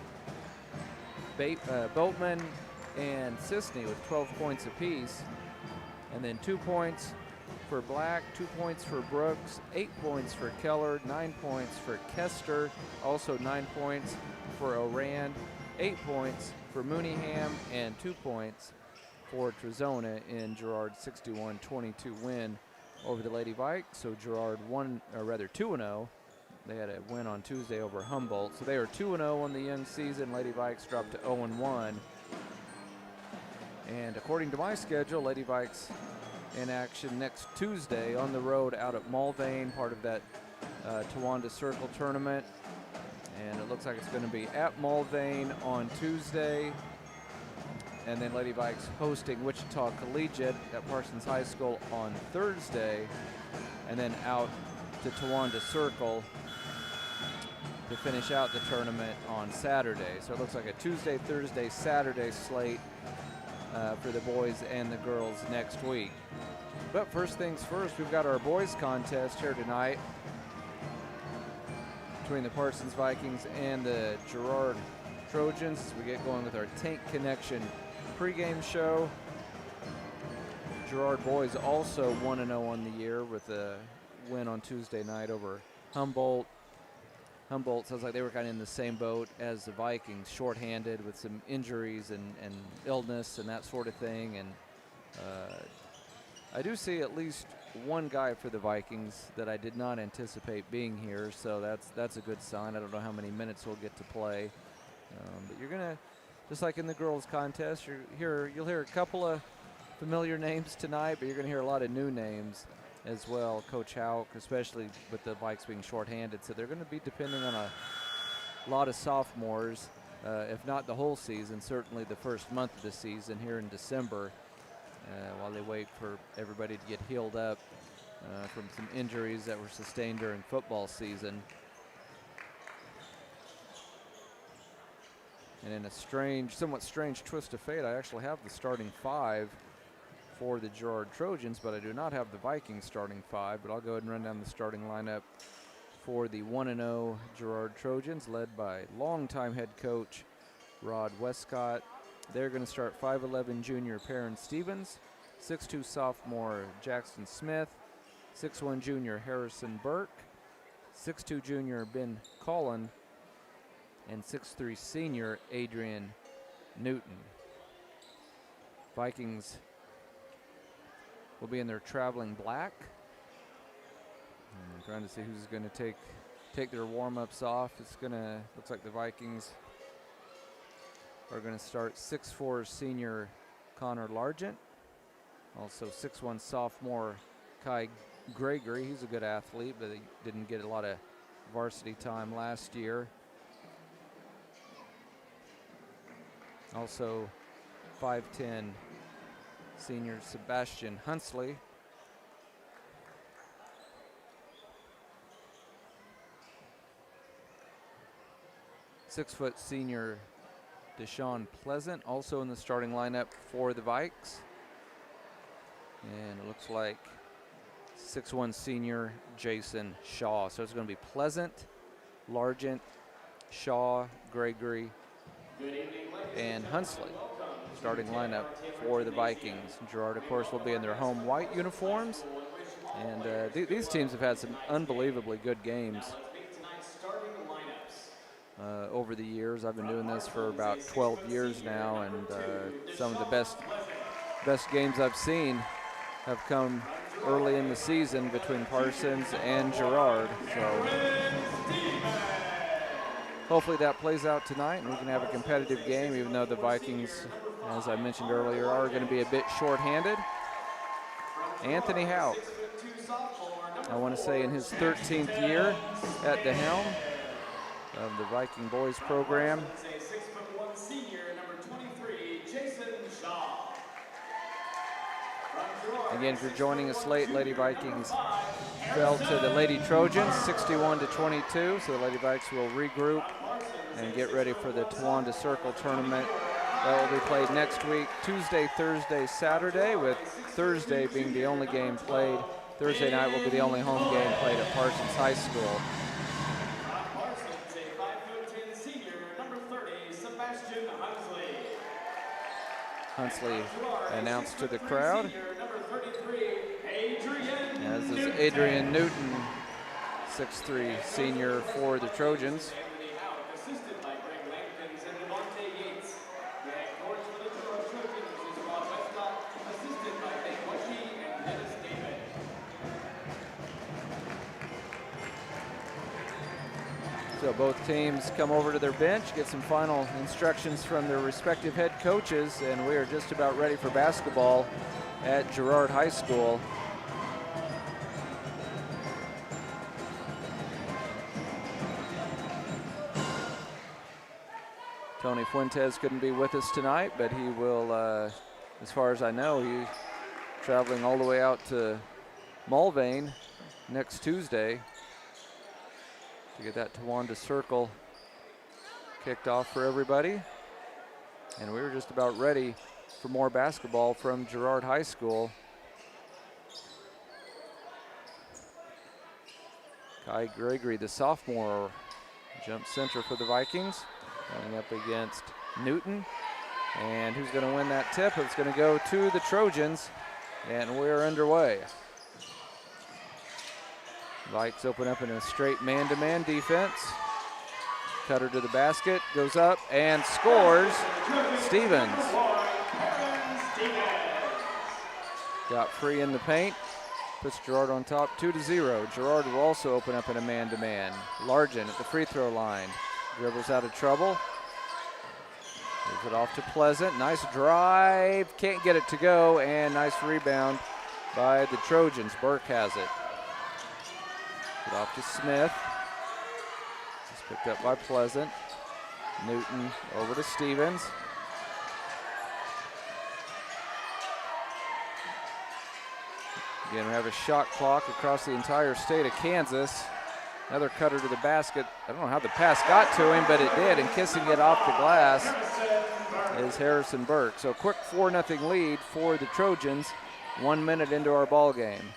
Boatman and Sisney with 12 points apiece. And then 2 points for Black, 2 points for Brooks, 8 points for Keller, 9 points for Kester, also 9 points for Orand, 8 points for Mooneyham, and 2 points for Trezona in Girard's 61-22 win over the Lady Vikes. So Girard 2-0. They had a win on Tuesday over Humboldt. So they are 2-0 on the young season. Lady Vikes dropped to 0-1. And according to my schedule, Lady Vikes in action next Tuesday on the road out at Mulvane, part of that Towanda Circle tournament. And it looks like it's going to be at Mulvane on Tuesday. And then Lady Vikes hosting Wichita Collegiate at Parsons High School on Thursday. And then out to Towanda Circle to finish out the tournament on Saturday. So it looks like a Tuesday, Thursday, Saturday slate for the boys and the girls next week. But first things first, we've got our boys contest here tonight between the Parsons Vikings and the Girard Trojans as we get going with our Tank Connection pregame show. Girard boys also 1-0 on the year with a win on Tuesday night over Humboldt. Humboldt sounds like they were kind of in the same boat as the Vikings, shorthanded with some injuries and illness and that sort of thing. And I do see at least one guy for the Vikings that I did not anticipate being here, so that's a good sign. I don't know how many minutes we'll get to play, but you're gonna, just like in the girls' contest, you'll hear a couple of familiar names tonight, but you're gonna hear a lot of new names as well. Coach Houck, especially with the Vikes being shorthanded, so they're going to be depending on a lot of sophomores, if not the whole season, certainly the first month of the season here in December, while they wait for everybody to get healed up from some injuries that were sustained during football season. And in a somewhat strange twist of fate, I actually have the starting 5 for the Girard Trojans, but I do not have the Vikings starting 5, but I'll go ahead and run down the starting lineup for the 1-0 Girard Trojans, led by longtime head coach Rod Westcott. They're going to start 5'11 junior Perrin Stevens, 6'2 sophomore Jackson Smith, 6'1 junior Harrison Burke, 6'2 junior Ben Collin, and 6'3 senior Adrian Newton. Vikings will be in their traveling black. And trying to see who's going to take their warm-ups off. Looks like the Vikings are going to start 6'4 senior Connor Largent. Also 6'1 sophomore Kai Gregory. He's a good athlete, but he didn't get a lot of varsity time last year. Also 5'10 senior Sebastian Hunsley. Six-foot senior Deshaun Pleasant also in the starting lineup for the Vikes. And it looks like 6'1 senior Jason Shaw. So it's going to be Pleasant, Largent, Shaw, Gregory, and Hunsley. Starting lineup for the Vikings. Girard, of course, will be in their home white uniforms. And these teams have had some unbelievably good games over the years. I've been doing this for about 12 years now, and some of the best games I've seen have come early in the season between Parsons and Girard. So hopefully that plays out tonight and we can have a competitive game, even though the Vikings, as I mentioned earlier, are going to be a bit shorthanded. Anthony Houck. I want to say in his 13th year at the helm of the Viking boys program. Again, if you're joining us late, Lady Vikings fell to the Lady Trojans 61-22, so the Lady Vikes will regroup and get ready for the Towanda Circle tournament. That will be played next week, Tuesday, Thursday, Saturday, with Thursday being the only game played. Thursday night will be the only home game played at Parsons High School. Hunsley announced to the crowd, as is Adrian Newton, 6'3" senior for the Trojans. So both teams come over to their bench, get some final instructions from their respective head coaches, and we are just about ready for basketball at Girard High School. Tony Fuentes couldn't be with us tonight, but he will, as far as I know, he's traveling all the way out to Mulvane next Tuesday to get that Towanda Circle kicked off for everybody. And we were just about ready for more basketball from Girard High School. Kai Gregory, the sophomore, jump center for the Vikings, going up against Newton. And who's going to win that tip? It's going to go to the Trojans, and we're underway. Vikes open up in a straight man-to-man defense. Cutter to the basket, goes up and scores. Stevens got free in the paint, puts Girard on top, 2-0. Girard will also open up in a man-to-man. Largent at the free throw line, dribbles out of trouble. Moves it off to Pleasant, nice drive, can't get it to go, and nice rebound by the Trojans. Burke has it. Get off to Smith. Just picked up by Pleasant. Newton over to Stevens. Again, we have a shot clock across the entire state of Kansas. Another cutter to the basket. I don't know how the pass got to him, but it did, and kissing it off the glass is Harrison Burke. So quick 4-0 lead for the Trojans, 1 minute into our ball game.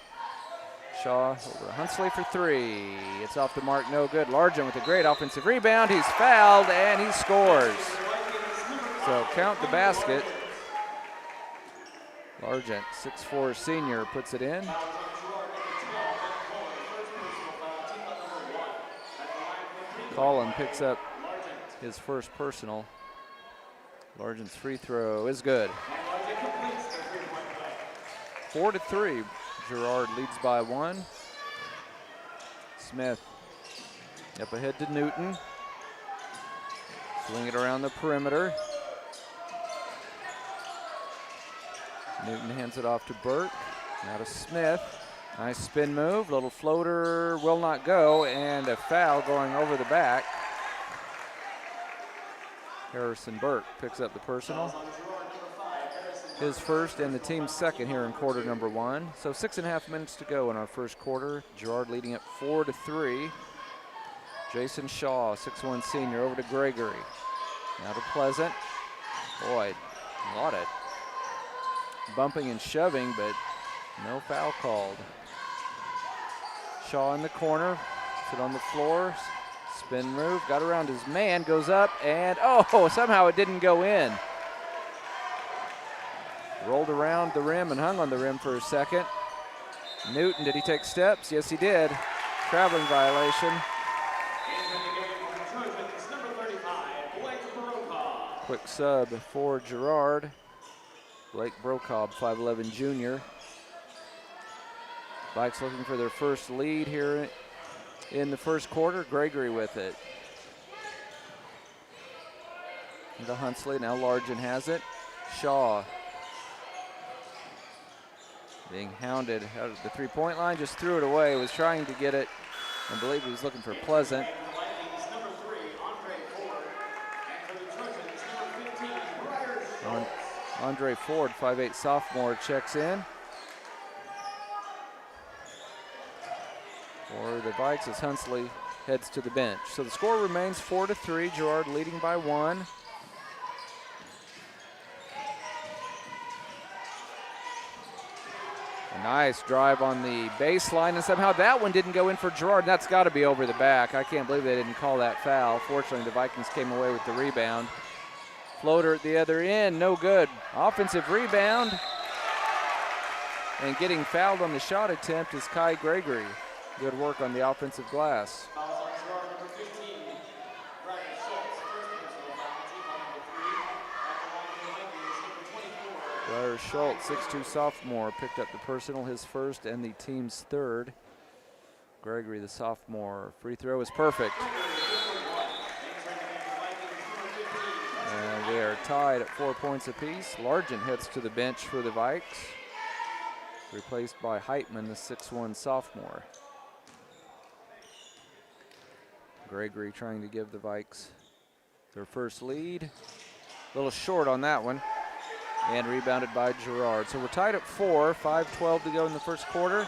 Shaw over to Hunsley for three. It's off the mark, no good. Largent with a great offensive rebound. He's fouled and he scores. So count the basket. Largent, 6'4" senior, puts it in. Collin picks up his first personal. Largent's free throw is good. 4-3. Girard leads by 1. Smith up ahead to Newton. Swing it around the perimeter. Newton hands it off to Burke. Now to Smith. Nice spin move. Little floater will not go, and a foul going over the back. Harrison Burke picks up the personal. His first and the team's second here in quarter number 1. So 6.5 minutes to go in our first quarter. Girard leading it 4-3. Jason Shaw, 6'1" senior, over to Gregory. Now to Pleasant. Boy, a lot of bumping and shoving, but no foul called. Shaw in the corner, sit on the floor, spin move, got around his man, goes up, and oh, somehow it didn't go in. Rolled around the rim and hung on the rim for a second. Newton, did he take steps? Yes, he did. Traveling violation. Quick sub for Girard. Blake Brocob, 5'11" junior. Vikes looking for their first lead here in the first quarter. Gregory with it. Into Hunsley, now Largent has it. Shaw Being hounded out of the three-point line, just threw it away, was trying to get it. I believe he was looking for Pleasant. Andre Ford, 5'8" sophomore, checks in. For the Vikes as Hunsley heads to the bench. So the score remains 4-3, Girard leading by 1. A nice drive on the baseline, and somehow that one didn't go in for Girard. That's got to be over the back. I can't believe they didn't call that foul. Fortunately, the Vikings came away with the rebound. Floater at the other end, no good. Offensive rebound. And getting fouled on the shot attempt is Kai Gregory. Good work on the offensive glass. Blair Schultz, 6'2" sophomore, picked up the personal, his first and the team's third. Gregory, the sophomore, free throw is perfect. And we are tied at 4 points apiece. Largent heads to the bench for the Vikes, replaced by Heitman, the 6'1" sophomore. Gregory trying to give the Vikes their first lead. A little short on that one. And rebounded by Girard. So we're tied at 4, 5:12 to go in the first quarter.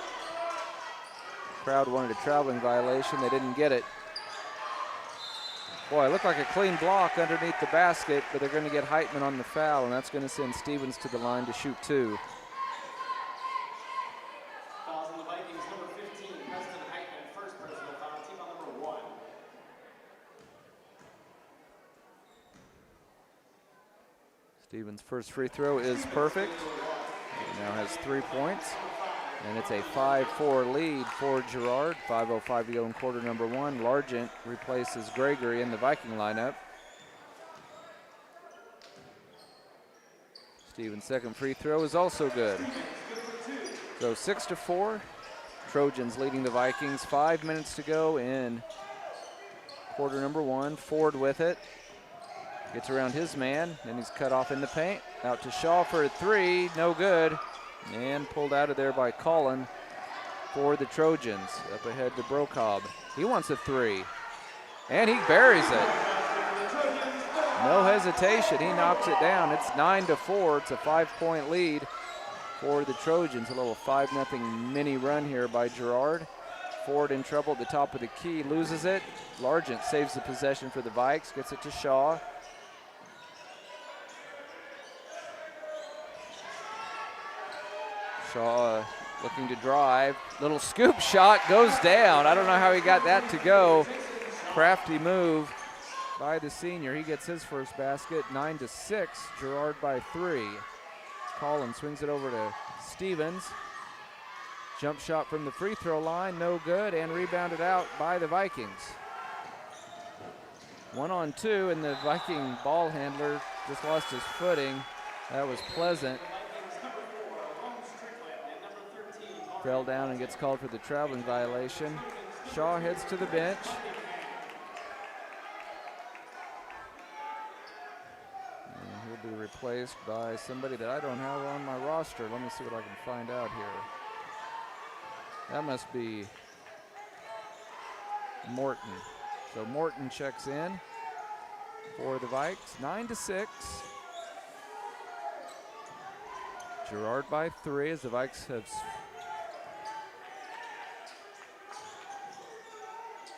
Crowd wanted a traveling violation. They didn't get it. Boy, it looked like a clean block underneath the basket, but they're going to get Heitman on the foul, and that's going to send Stevens to the line to shoot 2. Fouls on the Vikings, number 15, Preston Heitman, first personal foul, team foul number 1. Stevens' first free throw is perfect. He now has 3 points. And it's a 5-4 lead for Girard. 5:05 to go in quarter number 1. Largent replaces Gregory in the Viking lineup. Stevens' second free throw is also good. So 6-4. Trojans leading the Vikings. 5 minutes to go in quarter number 1. Ford with it. Gets around his man, and he's cut off in the paint. Out to Shaw for a 3, no good. And pulled out of there by Collin for the Trojans. Up ahead to Brocob. He wants a 3, and he buries it. No hesitation, he knocks it down. It's 9-4, it's a 5-point lead for the Trojans. A little 5-0 mini run here by Girard. Ford in trouble at the top of the key, loses it. Largent saves the possession for the Vikes, gets it to Shaw. Shaw looking to drive. Little scoop shot goes down. I don't know how he got that to go. Crafty move by the senior. He gets his first basket. 9-6. Girard by 3. Collins swings it over to Stevens. Jump shot from the free throw line, no good, and rebounded out by the Vikings. 1-on-2, and the Viking ball handler just lost his footing. That was Pleasant. Fell down and gets called for the traveling violation. Shaw heads to the bench. And he'll be replaced by somebody that I don't have on my roster. Let me see what I can find out here. That must be Morton. So Morton checks in for the Vikes. 9-6. Girard by 3 as the Vikes have.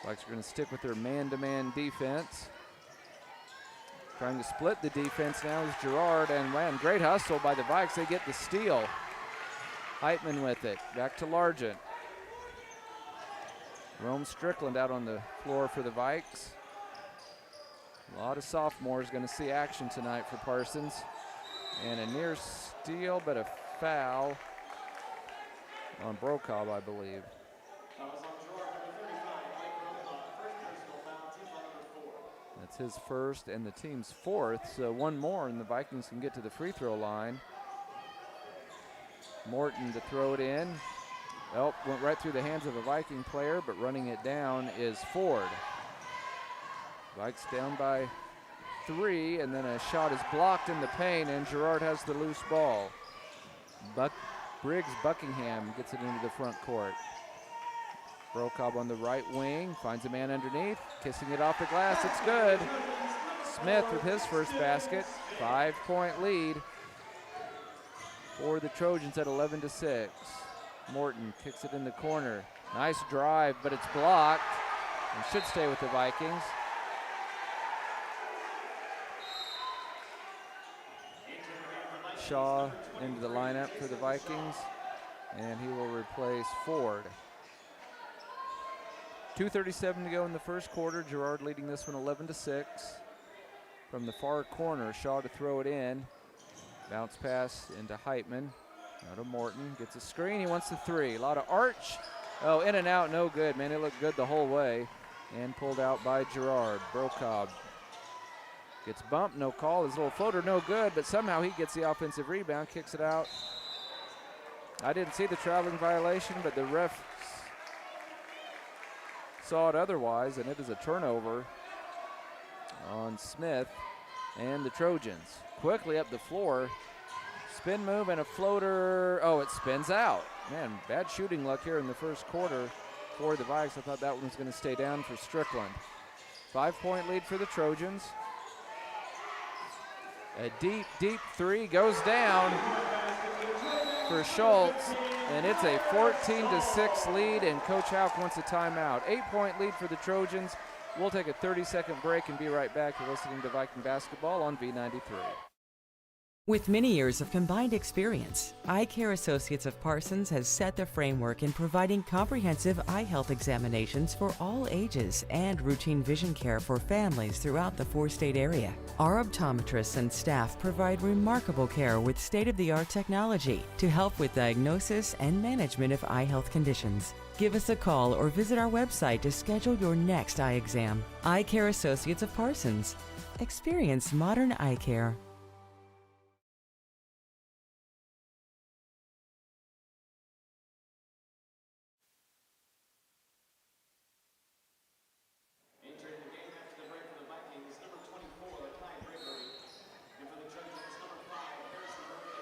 Vikes are going to stick with their man-to-man defense. Trying to split the defense now is Girard, and man, great hustle by the Vikes. They get the steal. Heitman with it. Back to Largent. Rome Strickland out on the floor for the Vikes. A lot of sophomores going to see action tonight for Parsons. And a near steal, but a foul on Brocob, I believe. That's his first and the team's fourth, so one more and the Vikings can get to the free throw line. Morton to throw it in. Oh, went right through the hands of a Viking player, but running it down is Ford. Vikes down by 3, and then a shot is blocked in the paint, and Girard has the loose ball. Briggs Buckingham gets it into the front court. Brokob on the right wing, finds a man underneath, kissing it off the glass, it's good. Smith with his first basket, 5-point lead for the Trojans at 11-6. Morton kicks it in the corner. Nice drive, but it's blocked and should stay with the Vikings. Shaw into the lineup for the Vikings, and he will replace Ford. 2:37 to go in the first quarter. Girard leading this one 11-6. From the far corner, Shaw to throw it in. Bounce pass into Heitman. Now to Morton, gets a screen, he wants the three. A lot of arch. Oh, in and out, no good, man. It looked good the whole way. And pulled out by Girard. Brokob gets bumped, no call. His little floater, no good, but somehow he gets the offensive rebound, kicks it out. I didn't see the traveling violation, but the ref saw it otherwise, and it is a turnover on Smith and the Trojans. Quickly up the floor, spin move and a floater. Oh, it spins out. Man, bad shooting luck here in the first quarter for the Vikes. I thought that one was going to stay down for Strickland. 5-point lead for the Trojans. A deep, deep three goes down for Schultz, and it's a 14-6 lead, and Coach Houck wants a timeout. 8-point lead for the Trojans. We'll take a 30-second break and be right back. You're listening to Viking Basketball on V93. With many years of combined experience, Eye Care Associates of Parsons has set the framework in providing comprehensive eye health examinations for all ages and routine vision care for families throughout the four-state area. Our optometrists and staff provide remarkable care with state-of-the-art technology to help with diagnosis and management of eye health conditions. Give us a call or visit our website to schedule your next eye exam. Eye Care Associates of Parsons. Experience modern eye care.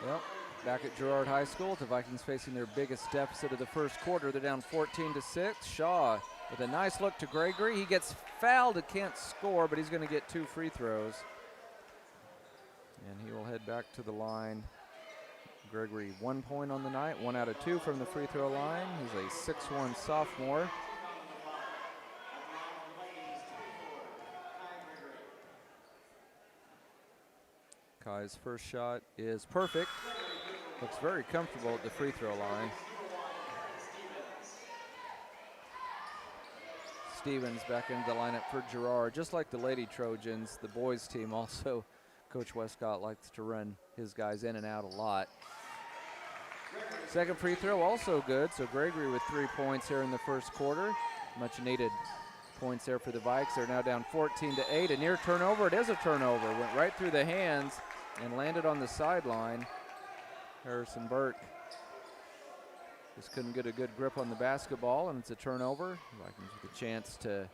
Well, back at Girard High School, the Vikings facing their biggest deficit of the first quarter. They're down 14-6. Shaw with a nice look to Gregory. He gets fouled and can't score, but he's going to get 2 free throws. And he will head back to the line. Gregory 1 point on the night, 1 out of 2 from the free throw line. He's a 6'1" sophomore. Kai's first shot is perfect. Looks very comfortable at the free throw line. Stevens back into the lineup for Girard. Just like the Lady Trojans, the boys team also, Coach Westcott likes to run his guys in and out a lot. Second free throw also good, so Gregory with 3 points here in the first quarter. Much needed points there for the Vikes. They're now down 14-8. A near turnover. It is a turnover. Went right through the hands and landed on the sideline. Harrison Burke just couldn't get a good grip on the basketball, and it's a turnover. Vikings with a chance to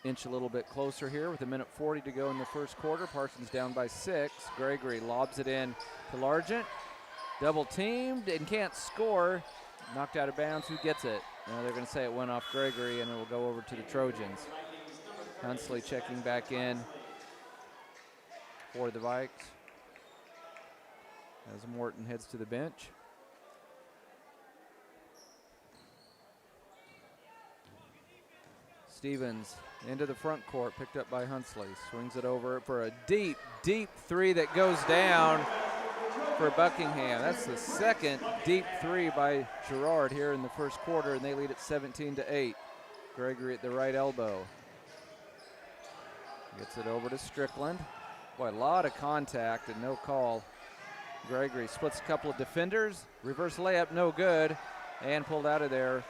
inch a little bit closer here with 1:40 to go in the first quarter. Parsons down by 6. Gregory lobs it in to Largent. Double teamed and can't score. Knocked out of bounds. Who gets it? They're going to say it went off Gregory, and it will go over to the Trojans. Hunsley checking back in for the Vikes as Morton heads to the bench. Stevens into the front court, picked up by Hunsley. Swings it over for a deep, deep three that goes down for Buckingham. That's the second deep three by Girard here in the first quarter, and they lead at 17-8. Gregory at the right elbow. Gets it over to Strickland. Boy, a lot of contact and no call. Gregory splits a couple of defenders. Reverse layup, no good. And pulled out of there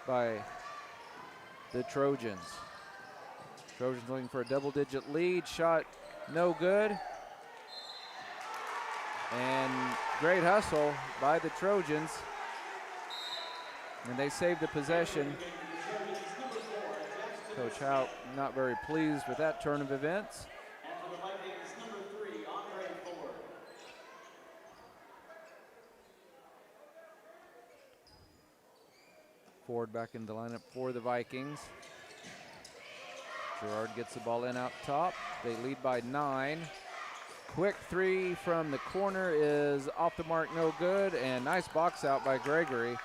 by the Trojans. Trojans looking for a double-digit lead. Shot no good. And great hustle by the Trojans. And they saved the possession. Coach Houck not very pleased with that turn of events. Ford back in the lineup for the Vikings. Girard gets the ball in out top. They lead by 9. Quick three from the corner is off the mark, no good, and nice box out by Gregory.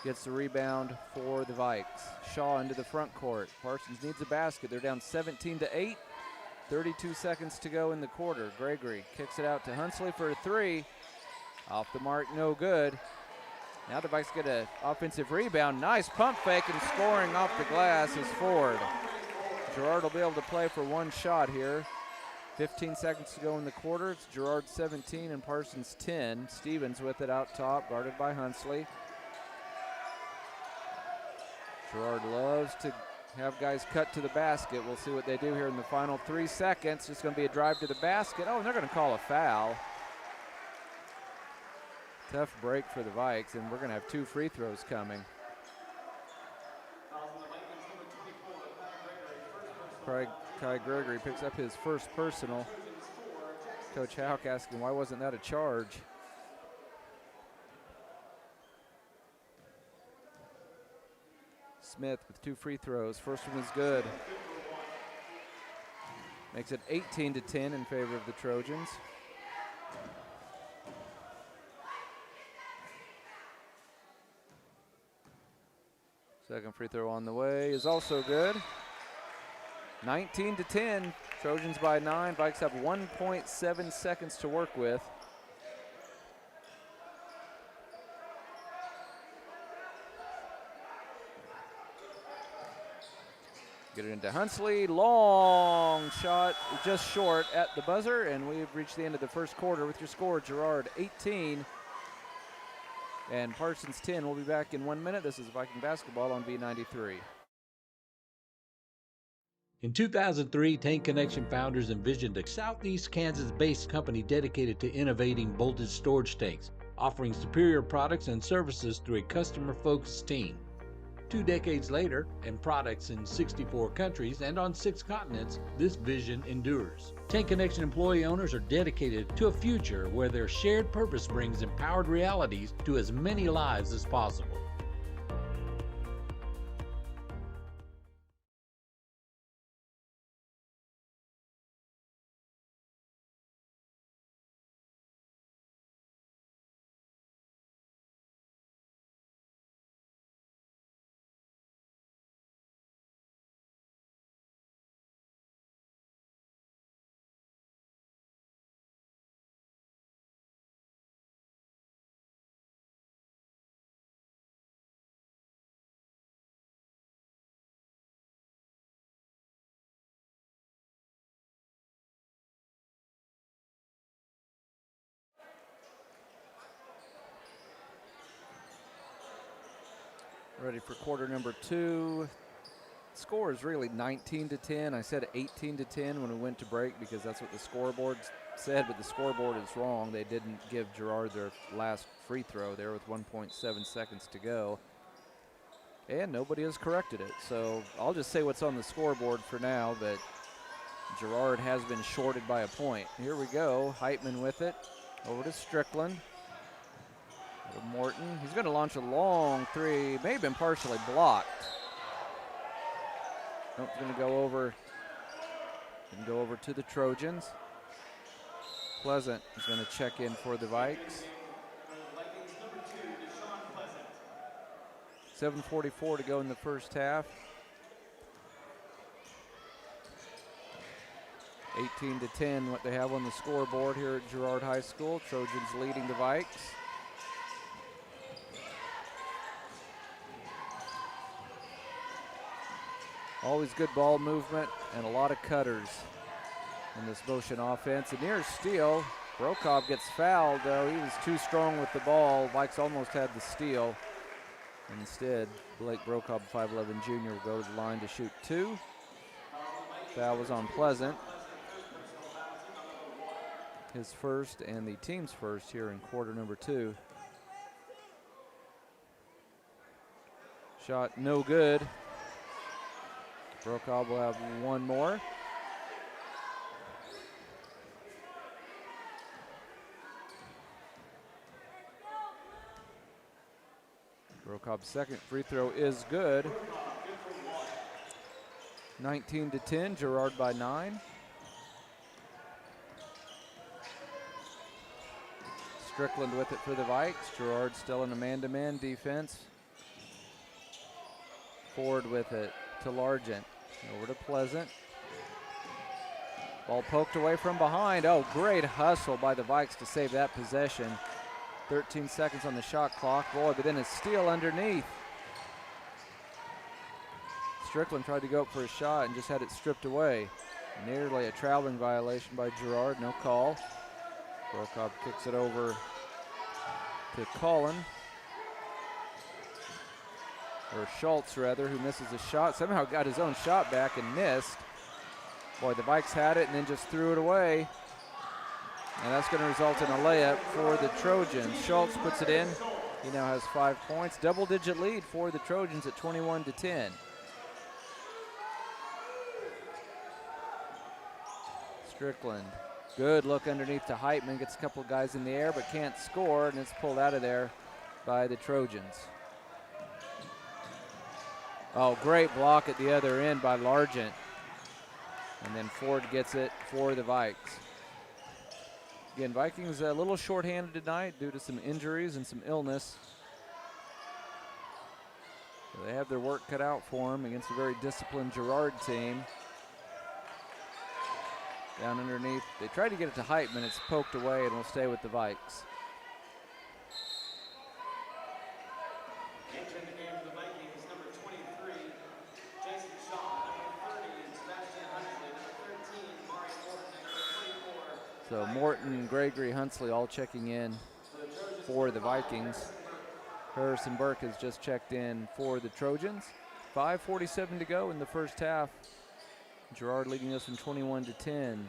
Gets the rebound for the Vikes. Shaw into the front court. Parsons needs a basket. They're down 17-8. 32 seconds to go in the quarter. Gregory kicks it out to Hunsley for a 3. Off the mark, no good. Now the Vikes get an offensive rebound. Nice pump fake, and scoring off the glass is Ford. Girard will be able to play for one shot here. 15 seconds to go in the quarter. It's Girard 17 and Parsons 10. Stevens with it out top, guarded by Hunsley. Girard loves to have guys cut to the basket. We'll see what they do here in the final 3 seconds. It's going to be a drive to the basket. Oh, and they're going to call a foul. Tough break for the Vikes, and we're going to have 2 free throws coming. Kai Gregory picks up his first personal. Coach Houck asking, why wasn't that a charge? Smith with 2 free throws. First one is good. Makes it 18-10 in favor of the Trojans. Second free throw on the way is also good. 19-10, Trojans by 9. Vikes have 1.7 seconds to work with. Get it into Hunsley, long shot, just short at the buzzer, and we've reached the end of the first quarter with your score, Girard 18 and Parsons 10. We'll be back in 1 minute. This is Viking basketball on B93. In 2003, Tank Connection founders envisioned a Southeast Kansas-based company dedicated to innovating bolted storage tanks, offering superior products and services through a customer-focused team. 2 decades later, and products in 64 countries and on 6 continents, this vision endures. Tank Connection employee owners are dedicated to a future where their shared purpose brings empowered realities to as many lives as possible. Ready for quarter number 2. Score is really 19-10. I said 18-10 when we went to break because that's what the scoreboard said, but the scoreboard is wrong. They didn't give Girard their last free throw there with 1.7 seconds to go. And nobody has corrected it. So I'll just say what's on the scoreboard for now, but Girard has been shorted by a point. Here we go. Heitman with it. Over to Strickland. Morton, he's going to launch a long 3, may have been partially blocked. Nope, going to go over to the Trojans. Pleasant is going to check in for the Vikes. 7:44 to go in the first half. 18-10 what they have on the scoreboard here at Girard High School. Trojans leading the Vikes. Always good ball movement and a lot of cutters in this motion offense. A near steal. Brokaw gets fouled, though. He was too strong with the ball. Vikes almost had the steal. Instead, Blake Brokaw, 5'11 junior, will go to the line to shoot 2. Foul was on Pleasant. His first and the team's first here in quarter number 2. Shot no good. Brokaw will have one more. Prokop's second free throw is good. 19-10, Girard by 9. Strickland with it for the Vikes. Girard still in a man-to-man defense. Ford with it to Largent. Over to Pleasant. Ball poked away from behind. Oh, great hustle by the Vikes to save that possession. 13 seconds on the shot clock. Boy, but then a steal underneath. Strickland tried to go up for a shot and just had it stripped away. Nearly a traveling violation by Girard, no call. Prokop kicks it over to Cullen. Or Schultz, rather, who misses a shot. Somehow got his own shot back and missed. Boy, the Vikes had it and then just threw it away. And that's going to result in a layup for the Trojans. Schultz puts it in. He now has 5 points. Double-digit lead for the Trojans at 21-10. Strickland, good look underneath to Heitman. Gets a couple of guys in the air but can't score, and it's pulled out of there by the Trojans. Oh, great block at the other end by Largent. And then Ford gets it for the Vikes. Again, Vikings a little shorthanded tonight due to some injuries and some illness. So they have their work cut out for them against a very disciplined Girard team. Down underneath. They tried to get it to Heitman. It's poked away and will stay with the Vikes. Entering the game for the Vikings, number 23, Jason Shaw, number 30, Sebastian Huntley, number 13, Mari Morton, number 24. So Morton, Gregory, Hunsley all checking in for the Vikings. Harrison Burke has just checked in for the Trojans. 5:47 to go in the first half. Girard leading us from 21-10.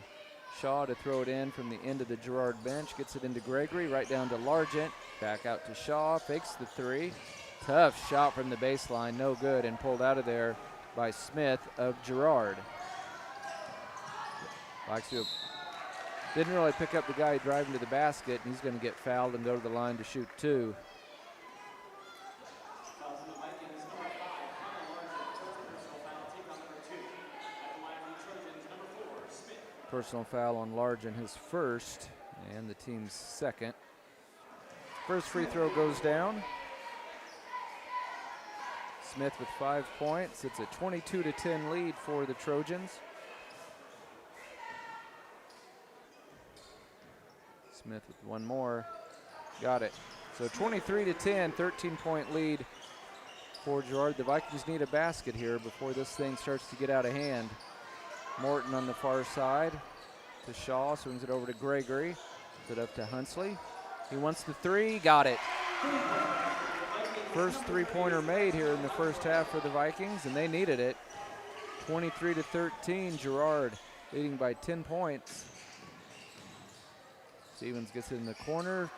Shaw to throw it in from the end of the Girard bench. Gets it into Gregory, right down to Largent. Back out to Shaw, fakes the three. Tough shot from the baseline, no good, and pulled out of there by Smith of Girard. Didn't really pick up the guy driving to the basket, and he's going to get fouled and go to the line to shoot 2. Personal foul on Largent, his first, and the team's second. First free throw goes down. Smith with 5 points. It's a 22-10 lead for the Trojans. Smith with one more. Got it. So 23-10, 13-point lead for Girard. The Vikings need a basket here before this thing starts to get out of hand. Morton on the far side to Shaw, swings it over to Gregory. Put it up to Hunsley. He wants the three, got it. First three-pointer made here in the first half for the Vikings, and they needed it. 23-13, Girard leading by 10 points. Stevens gets it in the corner.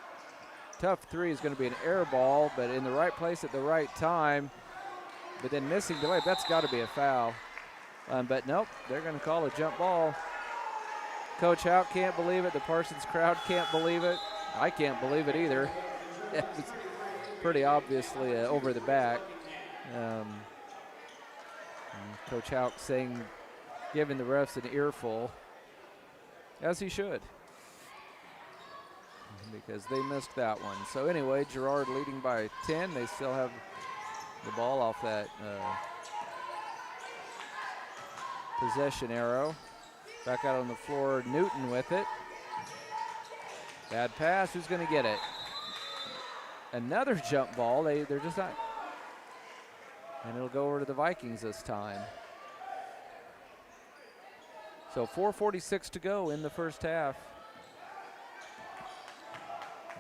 Tough three is going to be an air ball, but in the right place at the right time. But then missing the layup, that's got to be a foul. But nope, they're going to call a jump ball. Coach Houck can't believe it. The Parsons crowd can't believe it. I can't believe it either. It's pretty obviously over the back. Coach Houck saying, giving the refs an earful, as he should, because they missed that one. So anyway, Girard leading by 10. They still have the ball off that possession arrow. Back out on the floor, Newton with it. Bad pass, who's going to get it? Another jump ball, they're just not. And it'll go over to the Vikings this time. So 4:46 to go in the first half.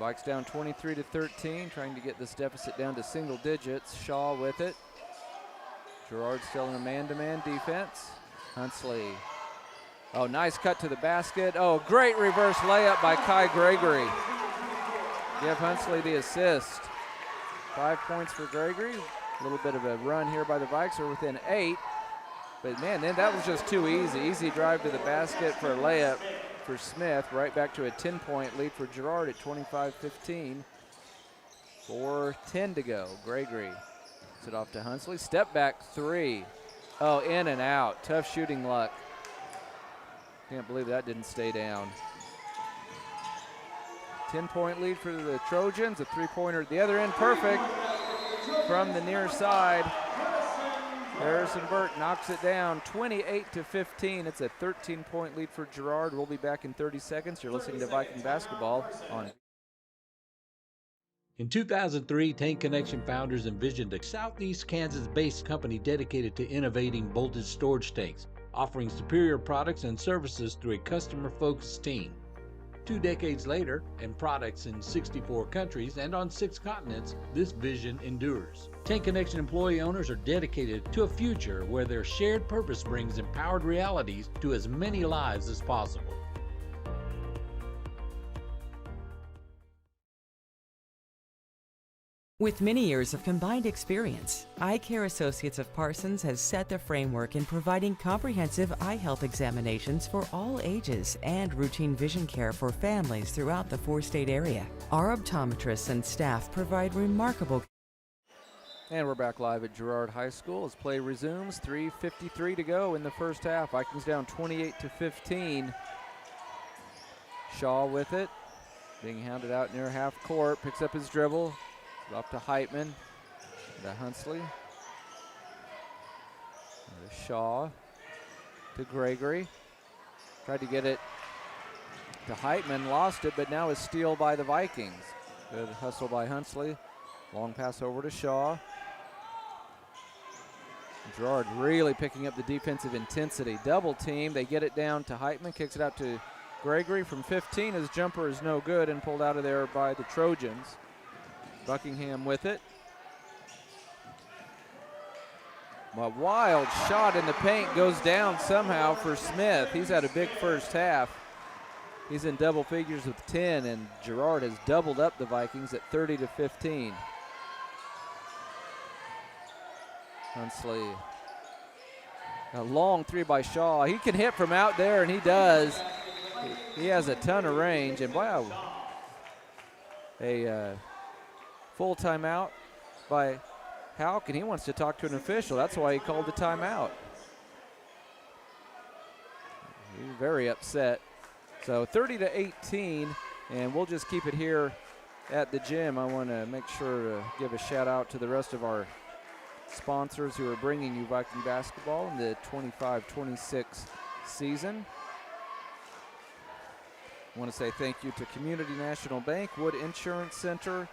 Vikes down 23-13, trying to get this deficit down to single digits. Shaw with it. Girard still in a man-to-man defense. Hunsley. Oh, nice cut to the basket. Oh, great reverse layup by Kai Gregory. Give Hunsley the assist. 5 points for Gregory. A little bit of a run here by the Vikes. Are within 8. But man, then that was just too easy. Easy drive to the basket for a layup for Smith. Right back to a 10-point lead for Girard at 25-15. 4:10 to go. Gregory puts it off to Hunsley. Step back three. Oh, in and out. Tough shooting luck. Can't believe that didn't stay down. 10-point lead for the Trojans. A three-pointer at the other end. Perfect from the near side. Harrison Burke knocks it down, 28-15. It's a 13-point lead for Girard. We'll be back in 30 seconds. You're listening to Viking Basketball on. In 2003, Tank Connection founders envisioned a Southeast Kansas-based company dedicated to innovating bolted storage tanks, offering superior products and services through a customer-focused team. 2 decades later, and products in 64 countries and on 6 continents, this vision endures. Tank Connection employee owners are dedicated to a future where their shared purpose brings empowered realities to as many lives as possible. With many years of combined experience, Eye Care Associates of Parsons has set the framework in providing comprehensive eye health examinations for all ages and routine vision care for families throughout the 4-state area. Our optometrists and staff provide remarkable. And we're back live at Girard High School as play resumes. 3:53 to go in the first half. Vikings down 28-15. Shaw with it, being hounded out near half court, picks up his dribble. Up to Heitman, to Hunsley, to Shaw, to Gregory. Tried to get it to Heitman, lost it, but now a steal by the Vikings. Good hustle by Hunsley. Long pass over to Shaw. Girard really picking up the defensive intensity. Double team, they get it down to Heitman, kicks it out to Gregory from 15. His jumper is no good and pulled out of there by the Trojans. Buckingham with it. A wild shot in the paint goes down somehow for Smith. He's had a big first half. He's in double figures with 10, and Girard has doubled up the Vikings at 30-15. Hunsley. A long three by Shaw. He can hit from out there, and he does. He has a ton of range, and wow. A full timeout by Houck, and he wants to talk to an official. That's why he called the timeout. He's very upset. So 30-18, and we'll just keep it here at the gym. I want to make sure to give a shout out to the rest of our sponsors who are bringing you Viking basketball in the 25-26 season. I want to say thank you to Community National Bank, Wood Insurance Center,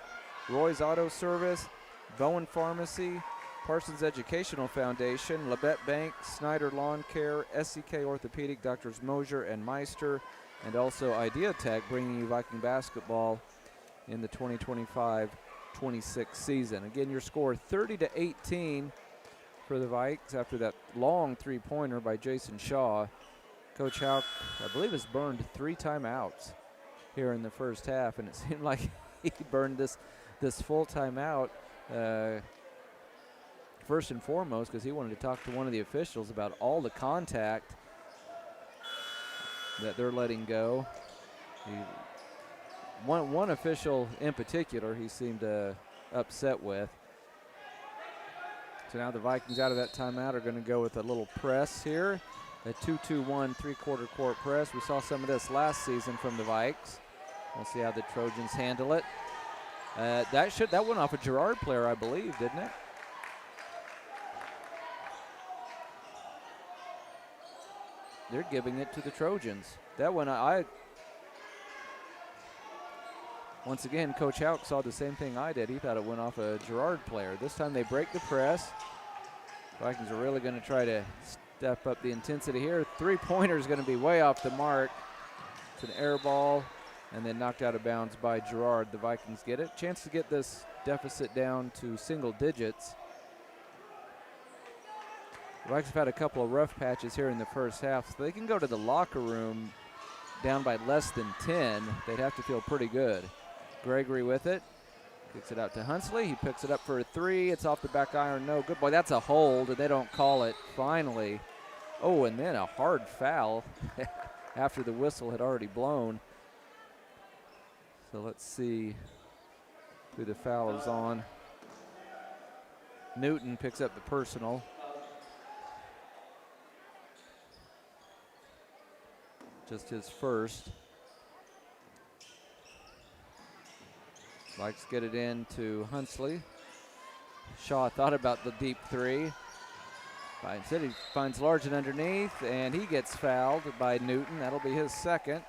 Roy's Auto Service, Bowen Pharmacy, Parsons Educational Foundation, Labette Bank, Snyder Lawn Care, SCK Orthopedic, Doctors Mosier and Meister, and also Idea Tech, bringing you Viking basketball in the 2025-26 season. Again, your score 30-18 for the Vikes after that long three-pointer by Jason Shaw. Coach Houck, I believe, has burned 3 timeouts here in the first half, and it seemed like he burned this full timeout first and foremost because he wanted to talk to one of the officials about all the contact that they're letting go. One official in particular he seemed upset with. So now the Vikings out of that timeout are going to go with a little press here. A 2-2-1 three-quarter court press. We saw some of this last season from the Vikes. We'll see how the Trojans handle it. That went off a Girard player, I believe, didn't it? They're giving it to the Trojans. That one, once again, Coach Houck saw the same thing I did. He thought it went off a Girard player. This time they break the press. Vikings are really going to try to step up the intensity here. Three-pointer is going to be way off the mark. It's an air ball. And then knocked out of bounds by Girard. The Vikings get it. Chance to get this deficit down to single digits. The Vikings have had a couple of rough patches here in the first half, so they can go to the locker room down by less than 10. They'd have to feel pretty good. Gregory with it. Kicks it out to Hunsley. He picks it up for a 3. It's off the back iron. No good. Boy, that's a hold, and they don't call it finally. Oh, and then a hard foul after the whistle had already blown. So let's see. who the foul is on. Newton picks up the personal. Just his first. Vikes get it in to Hunsley. Shaw thought about the deep three. Instead he finds Largent underneath, and he gets fouled by Newton. That'll be his second.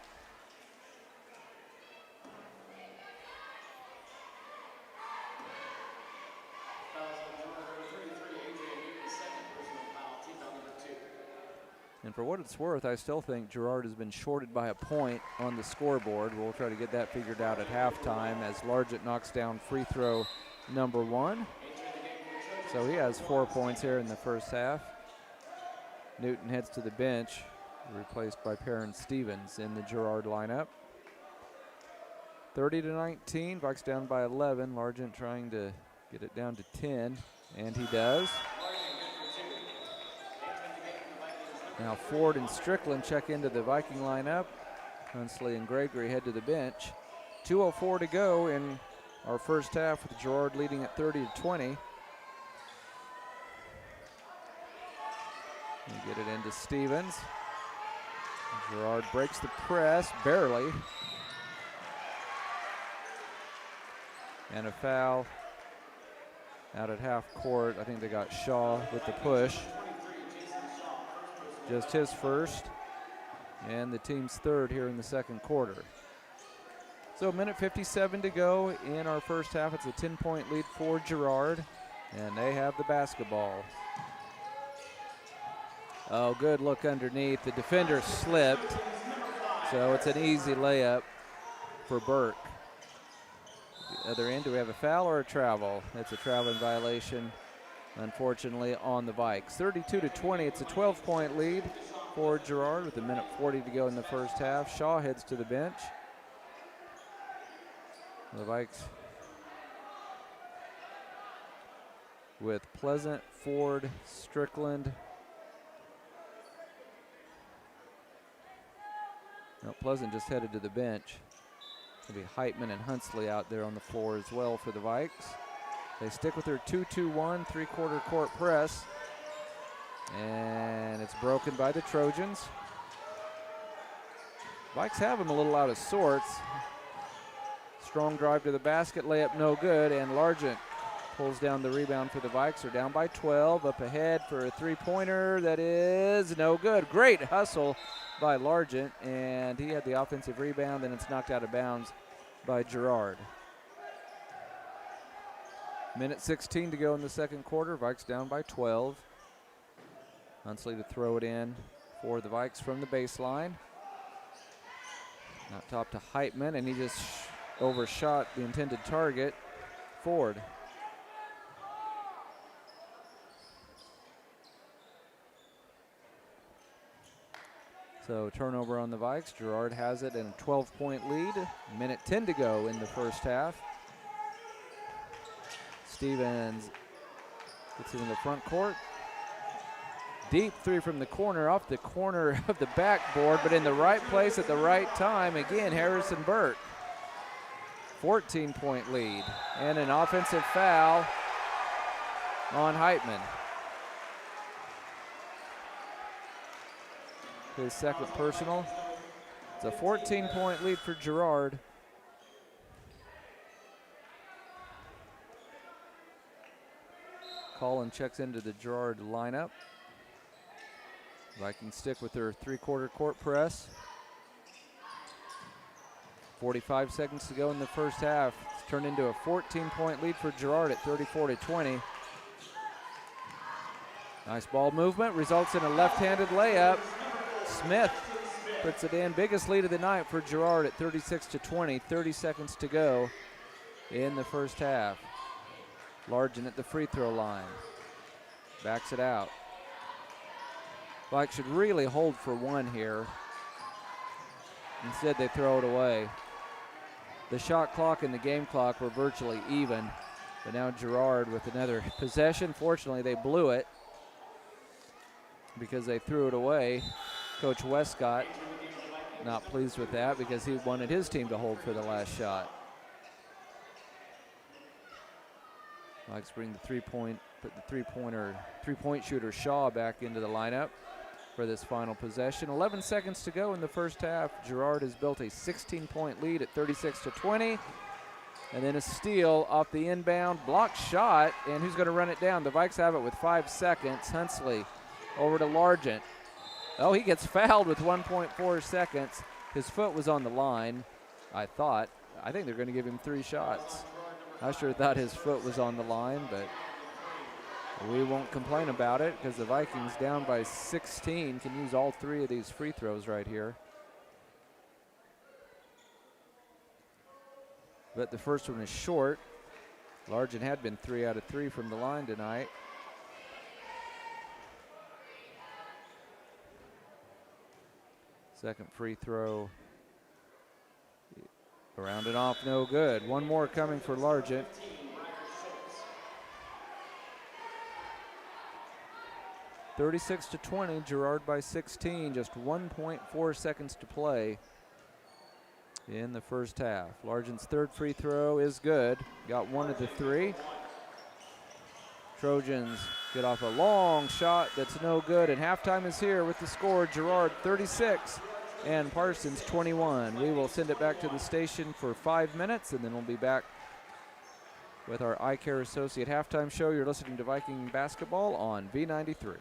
And for what it's worth, I still think Girard has been shorted by a point on the scoreboard. We'll try to get that figured out at halftime as Largent knocks down free throw number 1. So he has 4 points here in the first half. Newton heads to the bench, replaced by Perrin Stevens in the Girard lineup. 30-19, Vikes down by 11. Largent trying to get it down to 10, and he does. Now Ford and Strickland check into the Viking lineup. Hunsley and Gregory head to the bench. 2:04 to go in our first half with Girard leading at 30-20. We get it into Stevens. Girard breaks the press, barely. And a foul out at half court. I think they got Shaw with the push. Just his first, and the team's third here in the second quarter. So 1:57 to go in our first half. It's a 10-point lead for Girard, and they have the basketball. Oh, good look underneath. The defender slipped, so it's an easy layup for Burke. The other end, do we have a foul or a travel? It's a traveling violation, unfortunately, on the Vikes. 32-20, it's a 12-point lead for Girard with 1:40 to go in the first half. Shaw heads to the bench. The Vikes with Pleasant, Ford, Strickland. No, Pleasant just headed to the bench. It'll be Heitman and Hunsley out there on the floor as well for the Vikes. They stick with their 2-2-1 three-quarter court press, and it's broken by the Trojans. Vikes have them a little out of sorts. Strong drive to the basket, layup no good, and Largent pulls down the rebound for the Vikes. They're down by 12, up ahead for a three-pointer that is no good. Great hustle by Largent, and he had the offensive rebound, and it's knocked out of bounds by Girard. 1:16 to go in the second quarter. Vikes down by 12. Hunsley to throw it in for the Vikes from the baseline. Out top to Heitman, and he just overshot the intended target, Ford. So turnover on the Vikes. Girard has it in a 12-point lead. 1:10 to go in the first half. Stevens gets it in the front court. Deep three from the corner, off the corner of the backboard, but in the right place at the right time. Again, Harrison Burke. 14-point lead. And an offensive foul on Heitman. His second personal. It's a 14-point lead for Girard. Collin checks into the Girard lineup. Vikings stick with their three-quarter court press. 45 seconds to go in the first half. It's turned into a 14-point lead for Girard at 34-20. Nice ball movement, results in a left-handed layup. Smith puts it in. Biggest lead of the night for Girard at 36-20. 30 seconds to go in the first half. Largent at the free throw line. Backs it out. Vikes should really hold for one here. Instead, they throw it away. The shot clock and the game clock were virtually even, but now Girard with another possession. Fortunately, they blew it because they threw it away. Coach Westcott not pleased with that because he wanted his team to hold for the last shot. Likes to bring the put the three-point shooter Shaw back into the lineup for this final possession. 11 seconds to go in the first half. Girard has built a 16-point lead at 36-20. And then a steal off the inbound, blocked shot, and who's going to run it down? The Vikes have it with 5 seconds. Hunsley over to Largent. Oh, he gets fouled with 1.4 seconds. His foot was on the line, I thought. I think they're going to give him 3 shots. I sure thought his foot was on the line, but we won't complain about it because the Vikings down by 16 can use all 3 of these free throws right here. But the first one is short. Largent had been 3 out of 3 from the line tonight. Second free throw. Around and off, no good. One more coming for Largent. (36-20). Girard by 16. Just 1.4 seconds to play in the first half. Largent's third free throw is good. Got 1 of the 3. Trojans get off a long shot that's no good, and halftime is here with the score. Girard 36 and Parsons 21. We will send it back to the station for 5 minutes, and then we'll be back with our Eye Care Associate halftime show. You're listening to Viking Basketball on V93.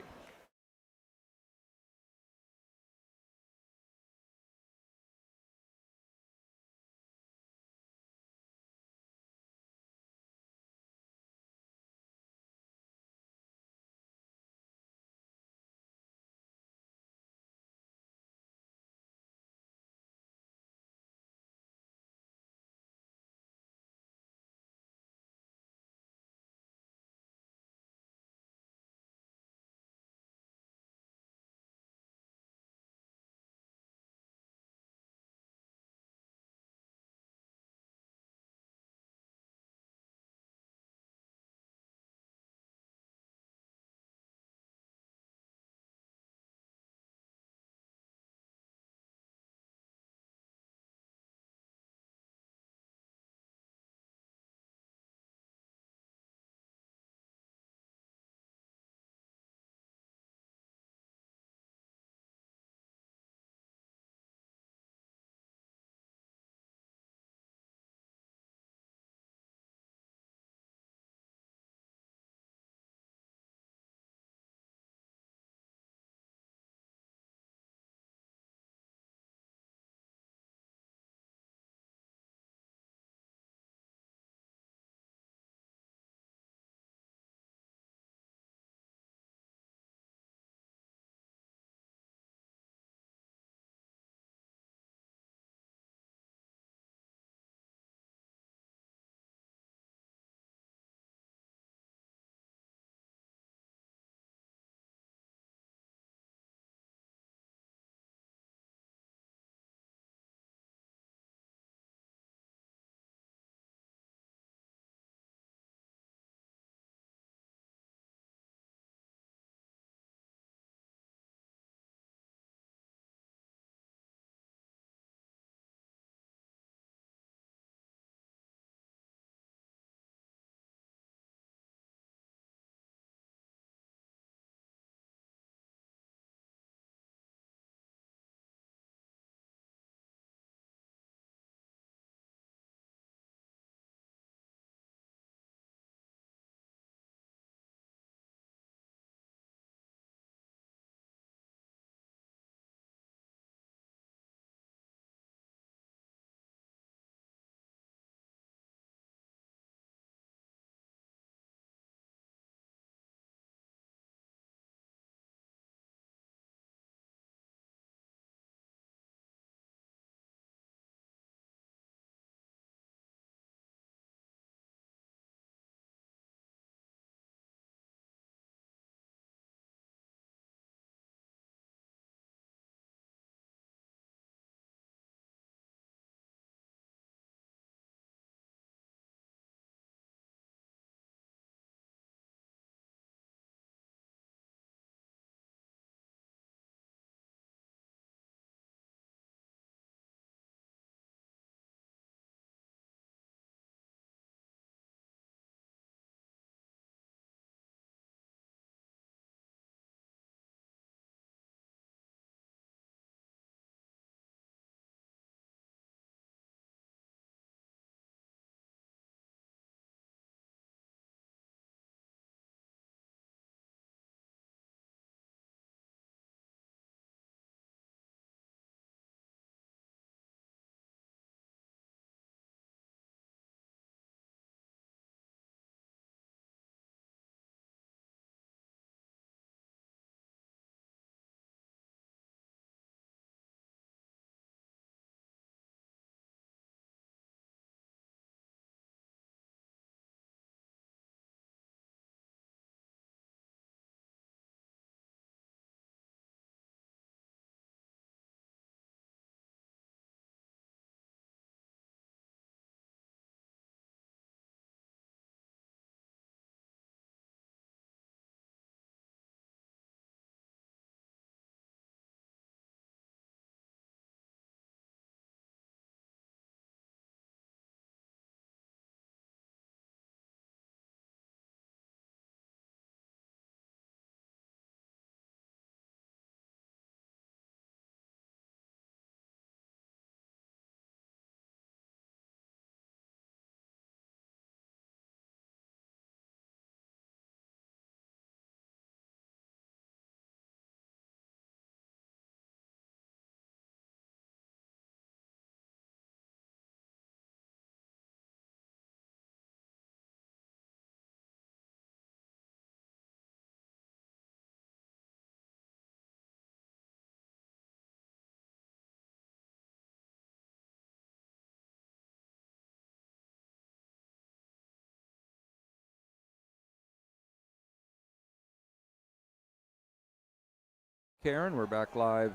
Karen, we're back live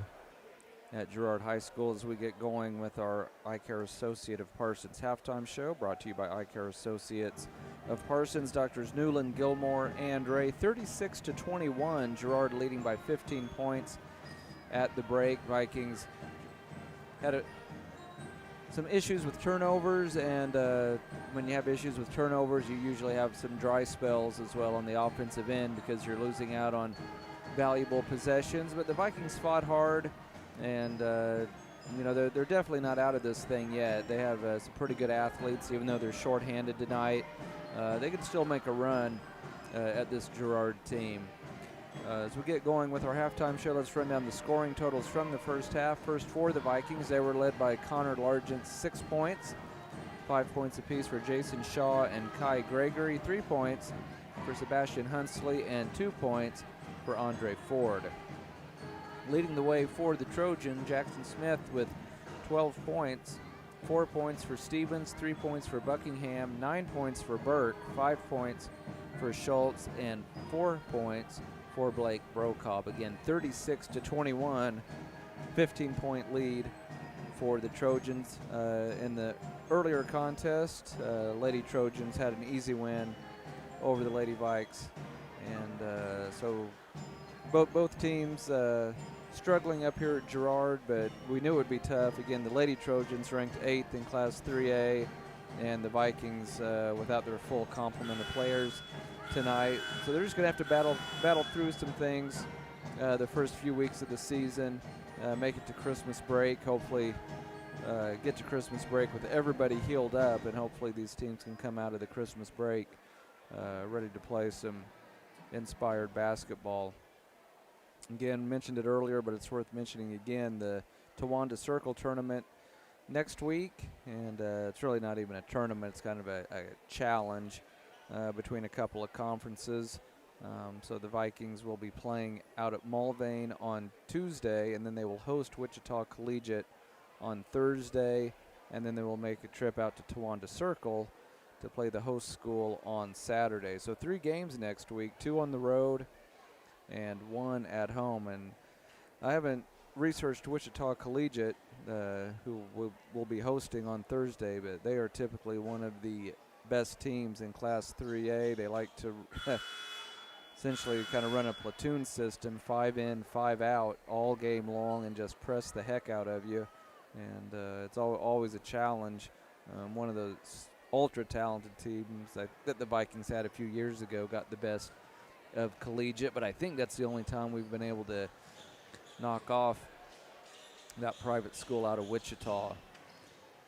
at Girard High School as we get going with our Eye Care Associate of Parsons halftime show, brought to you by Eye Care Associates of Parsons, Doctors Newland, Gilmore, and Ray. 36-21, Girard leading by 15 points at the break. Vikings had some issues with turnovers, and when you have issues with turnovers, you usually have some dry spells as well on the offensive end because you're losing out on valuable possessions. But the Vikings fought hard, and they're definitely not out of this thing yet. They have some pretty good athletes, even though they're shorthanded tonight. They can still make a run at this Girard team. As we get going with our halftime show, let's run down the scoring totals from the first half. First for the Vikings, they were led by Connor Largent, 6 points, 5 points apiece for Jason Shaw and Kai Gregory, 3 points for Sebastian Hunsley, and 2 points for Andre Ford. Leading the way for the Trojan, Jackson Smith with 12 points, 4 points for Stevens, 3 points for Buckingham, 9 points for Burke, 5 points for Schultz, and 4 points for Blake Brokaw. Again, 36-21, 15-point lead for the Trojans. In the earlier contest, Lady Trojans had an easy win over the Lady Vikes, and so both teams struggling up here at Girard, but we knew it would be tough. Again, the Lady Trojans ranked 8th in Class 3A, and the Vikings without their full complement of players tonight. So they're just going to have to battle through some things the first few weeks of the season, make it to Christmas break, hopefully get to Christmas break with everybody healed up, and hopefully these teams can come out of the Christmas break ready to play some inspired basketball. Again, mentioned it earlier, but it's worth mentioning again, the Towanda Circle tournament next week, and it's really not even a tournament, it's kind of a challenge between a couple of conferences. So the Vikings will be playing out at Mulvane on Tuesday, and then they will host Wichita Collegiate on Thursday, and then they will make a trip out to Towanda Circle to play the host school on Saturday. So 3 games next week, 2 on the road and 1 at home. And I haven't researched Wichita Collegiate, who will be hosting on Thursday, but they are typically one of the best teams in Class 3A. They like to essentially kind of run a platoon system, 5 in, 5 out, all game long, and just press the heck out of you. And it's always a challenge. One of those ultra-talented teams that the Vikings had a few years ago got the best of Collegiate, but I think that's the only time we've been able to knock off that private school out of Wichita.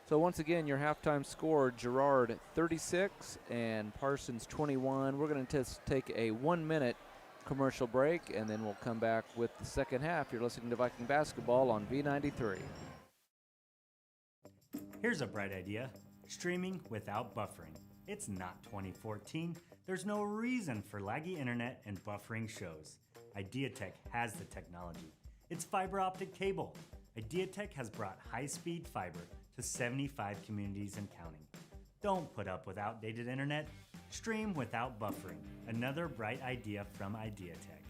So once again, your halftime score, Girard 36 and Parsons 21. We're going to just take a 1-minute commercial break, and then we'll come back with the second half. You're listening to Viking Basketball on V93. Here's a bright idea: streaming without buffering. It's not 2014. There's no reason for laggy internet and buffering shows. IdeaTek has the technology. It's fiber optic cable. IdeaTek has brought high-speed fiber to 75 communities and counting. Don't put up with outdated internet. Stream without buffering. Another bright idea from IdeaTek.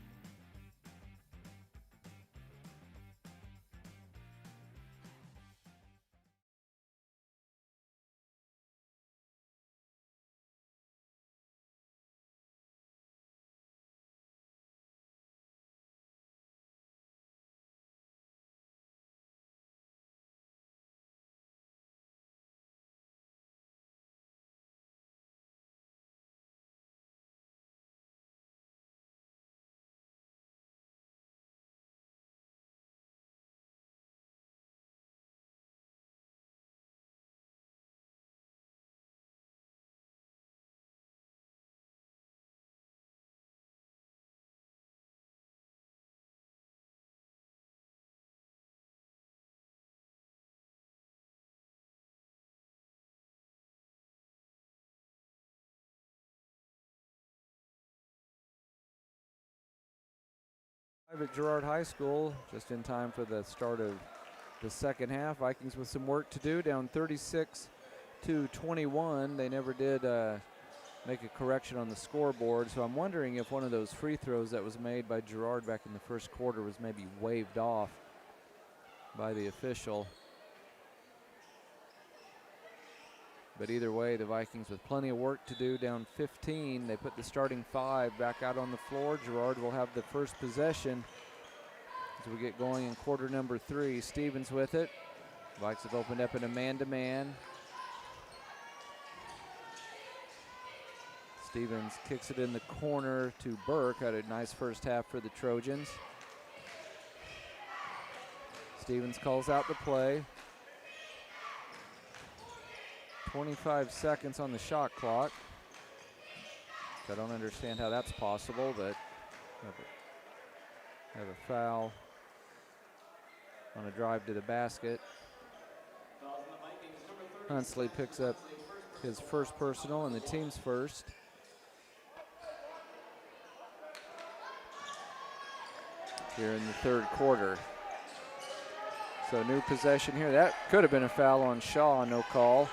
At Girard High School, just in time for the start of the second half. Vikings with some work to do, down 36-21. They never did make a correction on the scoreboard. So I'm wondering if one of those free throws that was made by Girard back in the first quarter was maybe waved off by the official. But either way, the Vikings with plenty of work to do, down 15. They put the starting 5 back out on the floor. Girard will have the first possession as we get going in quarter number 3. Stevens with it. Vikes have opened up in a man-to-man. Stevens kicks it in the corner to Burke. Had a nice first half for the Trojans. Stevens calls out the play. 25 seconds on the shot clock. I don't understand how that's possible, but have a foul on a drive to the basket. Hunsley picks up his first personal and the team's first. Here in the third quarter. So new possession here. That could have been a foul on Shaw, no call.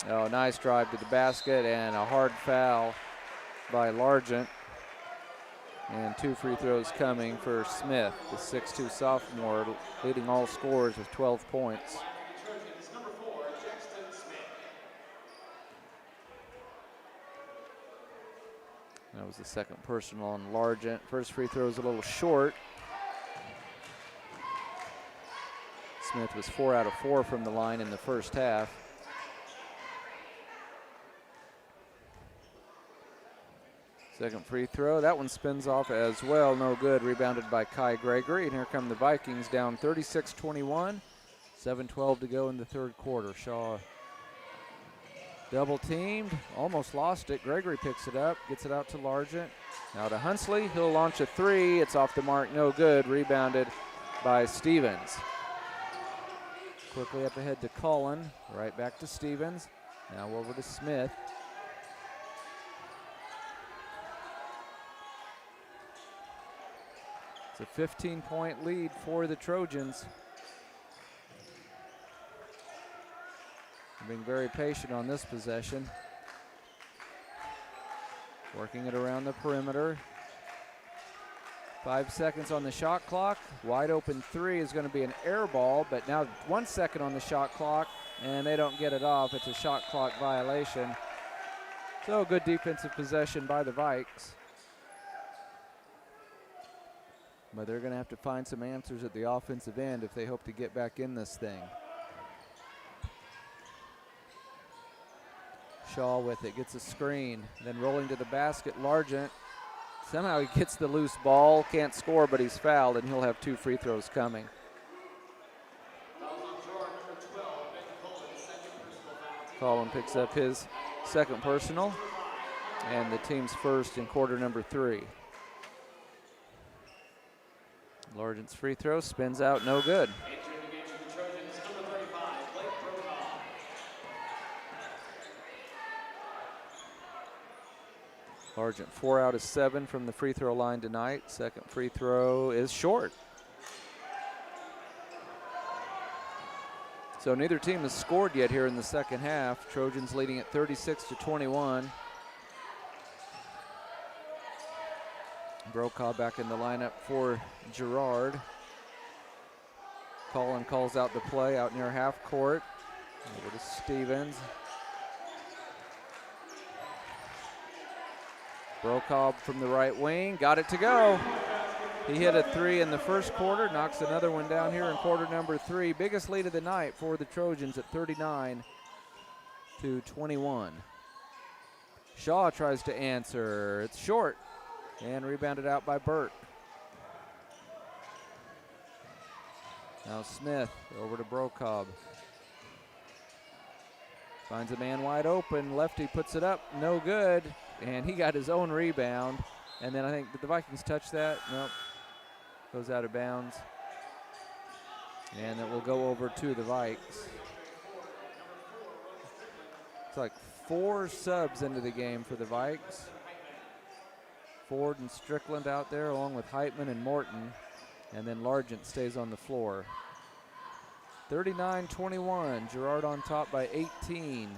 Oh, nice drive to the basket and a hard foul by Largent. And 2 free throws coming for Smith, the 6'2 sophomore, leading all scorers with 12 points. That was the second personal on Largent. First free throw is a little short. Smith was 4 out of 4 from the line in the first half. Second free throw, that one spins off as well, no good, rebounded by Kai Gregory, and here come the Vikings down 36-21, 7:12 to go in the third quarter. Shaw double teamed, almost lost it. Gregory picks it up, gets it out to Largent. Now to Hunsley, he'll launch a 3, it's off the mark, no good, rebounded by Stevens. Quickly up ahead to Cullen, right back to Stevens, now over to Smith. It's a 15-point lead for the Trojans. Being very patient on this possession. Working it around the perimeter. 5 seconds on the shot clock. Wide open 3 is going to be an air ball, but now 1 second on the shot clock, and they don't get it off. It's a shot clock violation. So good defensive possession by the Vikes. But they're going to have to find some answers at the offensive end if they hope to get back in this thing. Shaw with it, gets a screen, then rolling to the basket, Largent. Somehow he gets the loose ball, can't score, but he's fouled, and he'll have 2 free throws coming. Cullen picks up his second personal, and the team's first in quarter number 3. Largent's free throw spins out, no good. Largent 4 out of 7 from the free throw line tonight. Second free throw is short. So neither team has scored yet here in the second half. Trojans leading at 36-21. Brokaw back in the lineup for Girard. Cullen calls out the play out near half court. Over to Stevens. Brokaw from the right wing, got it to go. He hit a 3 in the first quarter, knocks another one down here in quarter number 3. Biggest lead of the night for the Trojans at 39-21. Shaw tries to answer, it's short. And rebounded out by Burke. Now Smith over to Brokaw. Finds a man wide open. Lefty puts it up, no good. And he got his own rebound. And then I think, did the Vikings touch that? Nope. Goes out of bounds. And it will go over to the Vikes. It's like 4 subs into the game for the Vikes. Ford and Strickland out there along with Heitman and Morton, and then Largent stays on the floor. 39-21, Girard on top by 18.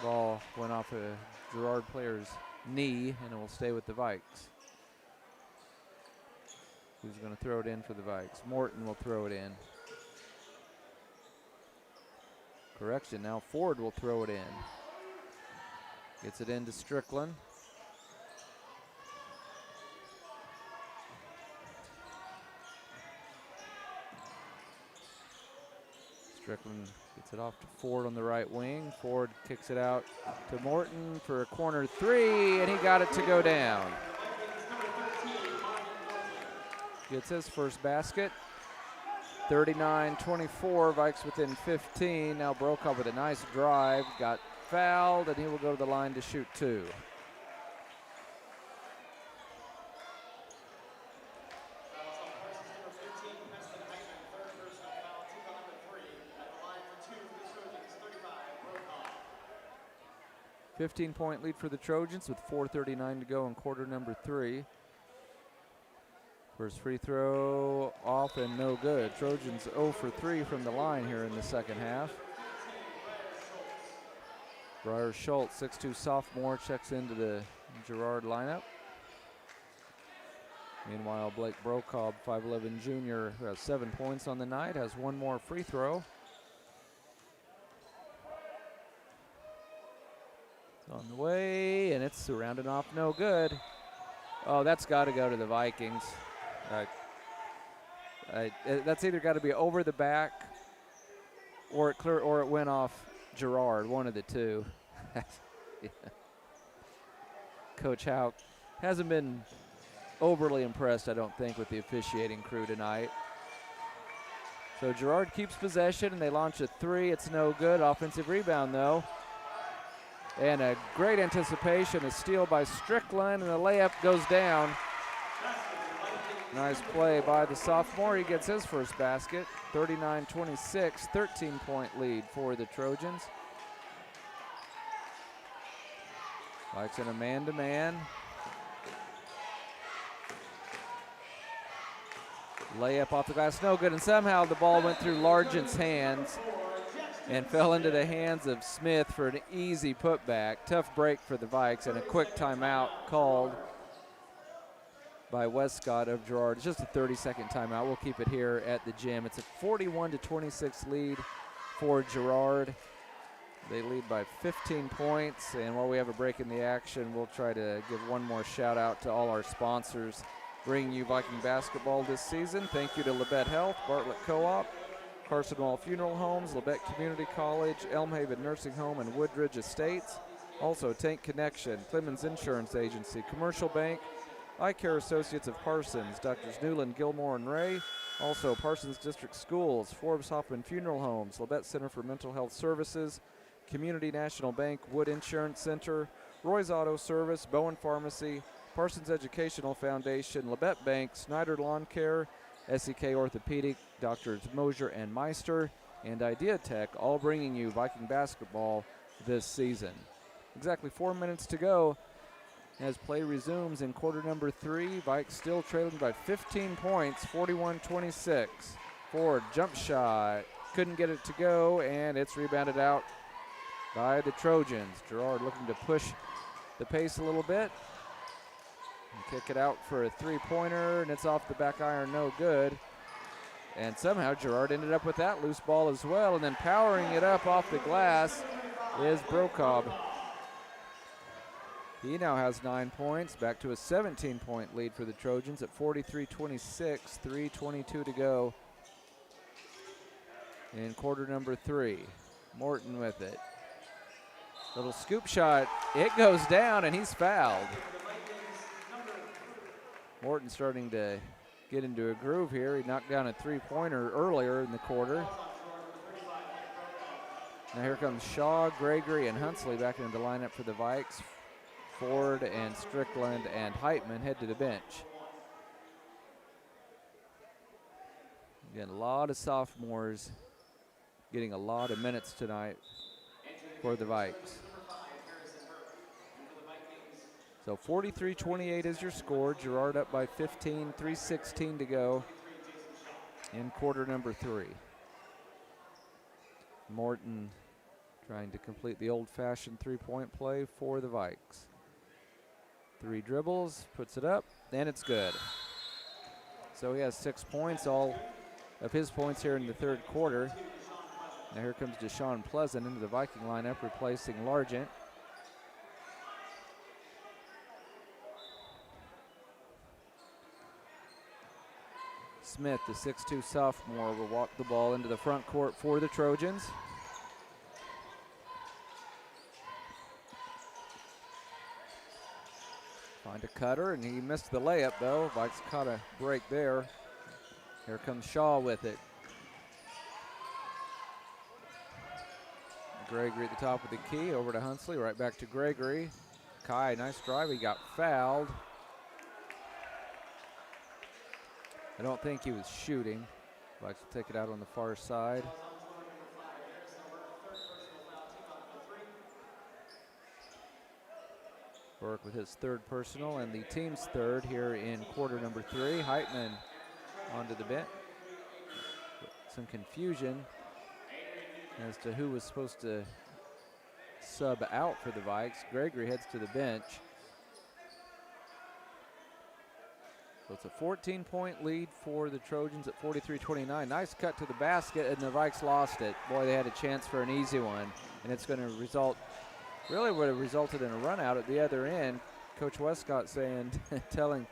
Ball went off a Girard player's knee, and it will stay with the Vikes. Who's going to throw it in for the Vikes? Morton will throw it in. Correction, now Ford will throw it in. Gets it into Strickland. Strickland gets it off to Ford on the right wing. Ford kicks it out to Morton for a corner three, and he got it to go down. Gets his first basket. 39-24, Vikes within 15. Now Brokaw with a nice drive, got fouled, and he will go to the line to shoot two. .15 lead for the Trojans with 4:39 to go in quarter number 3. First free throw off and no good. Trojans 0 for 3 from the line here in the second half. Briar Schultz, 6'2" sophomore, checks into the Girard lineup. Meanwhile, Blake Brokaw, 5'11" junior, who has 7 points on the night, has one more free throw. It's on the way, and it's surrounded off, no good. Oh, that's got to go to the Vikings. That's either got to be over the back, or it went off Girard, one of the two. Yeah. Coach Houck hasn't been overly impressed, I don't think, with the officiating crew tonight. So Girard keeps possession, and they launch a three. It's no good. Offensive rebound, though. And a great anticipation, a steal by Strickland, and the layup goes down. Nice play by the sophomore. He gets his first basket. 39-26, 13-point lead for the Trojans. Vikes in a man-to-man. Layup off the glass, no good, and somehow the ball went through Largent's hands and fell into the hands of Smith for an easy putback. Tough break for the Vikes, and a quick timeout called by Westcott of Girard. It's just a 30-second timeout. We'll keep it here at the gym. It's a 41-26 lead for Girard. They lead by 15 points, and while we have a break in the action, we'll try to give one more shout out to all our sponsors bringing you Viking basketball this season. Thank you to Labette Health, Bartlett Co-op, Carson Wall Funeral Homes, Labette Community College, Elmhaven Nursing Home, and Woodridge Estates. Also Tank Connection, Clemens Insurance Agency, Commercial Bank, Eye Care Associates of Parsons, Doctors Newland, Gilmore, and Ray. Also Parsons District Schools, Forbes Hoffman Funeral Homes, Labette Center for Mental Health Services, Community National Bank, Wood Insurance Center, Roy's Auto Service, Bowen Pharmacy, Parsons Educational Foundation, Labette Bank, Snyder Lawn Care, SEK Orthopedic, Doctors Mosier and Meister, and Idea Tech, all bringing you Viking basketball this season. Exactly 4 minutes to go as play resumes in quarter number 3. Vikes still trailing by 15 points, 41-26. Ford jump shot, couldn't get it to go, and it's rebounded out by the Trojans. Girard looking to push the pace a little bit. And kick it out for a three-pointer, and it's off the back iron, no good. And somehow Girard ended up with that loose ball as well, and then powering it up off the glass is Brokaw. He now has 9 points, back to a 17-point lead for the Trojans at 43-26, 3:22 to go in quarter number 3. Morton with it. Little scoop shot, it goes down, and he's fouled. Morton starting to get into a groove here. He knocked down a three-pointer earlier in the quarter. Now here comes Shaw, Gregory, and Huntsley back into the lineup for the Vikes. Ford and Strickland and Heitman head to the bench. Again, a lot of sophomores getting a lot of minutes tonight for the Vikes. So 43-28 is your score. Girard up by 15, 3:16 to go in quarter number 3. Morton Trying to complete the old-fashioned three-point play for the Vikes. 3 dribbles, puts it up, and it's good. So he has 6 points, all of his points here in the third quarter. Now here comes Deshaun Pleasant into the Viking lineup, replacing Largent. Smith, the 6'2 sophomore, will walk the ball into the front court for the Trojans. Find a cutter, and he missed the layup, though. Vikes caught a break there. Here comes Shaw with it. Gregory at the top of the key, over to Hunsley, right back to Gregory. Kai, nice drive, he got fouled. I don't think he was shooting. Vikes will take it out on the far side. Burke with his third personal and the team's third here in quarter number 3. Heitman onto the bench. Some confusion as to who was supposed to sub out for the Vikes. Gregory heads to the bench. So it's a 14-point lead for the Trojans at 43-29. Nice cut to the basket, and the Vikes lost it. Boy, they had a chance for an easy one, and it's going to result, really would have resulted in a run out at the other end. Coach Westcott saying, telling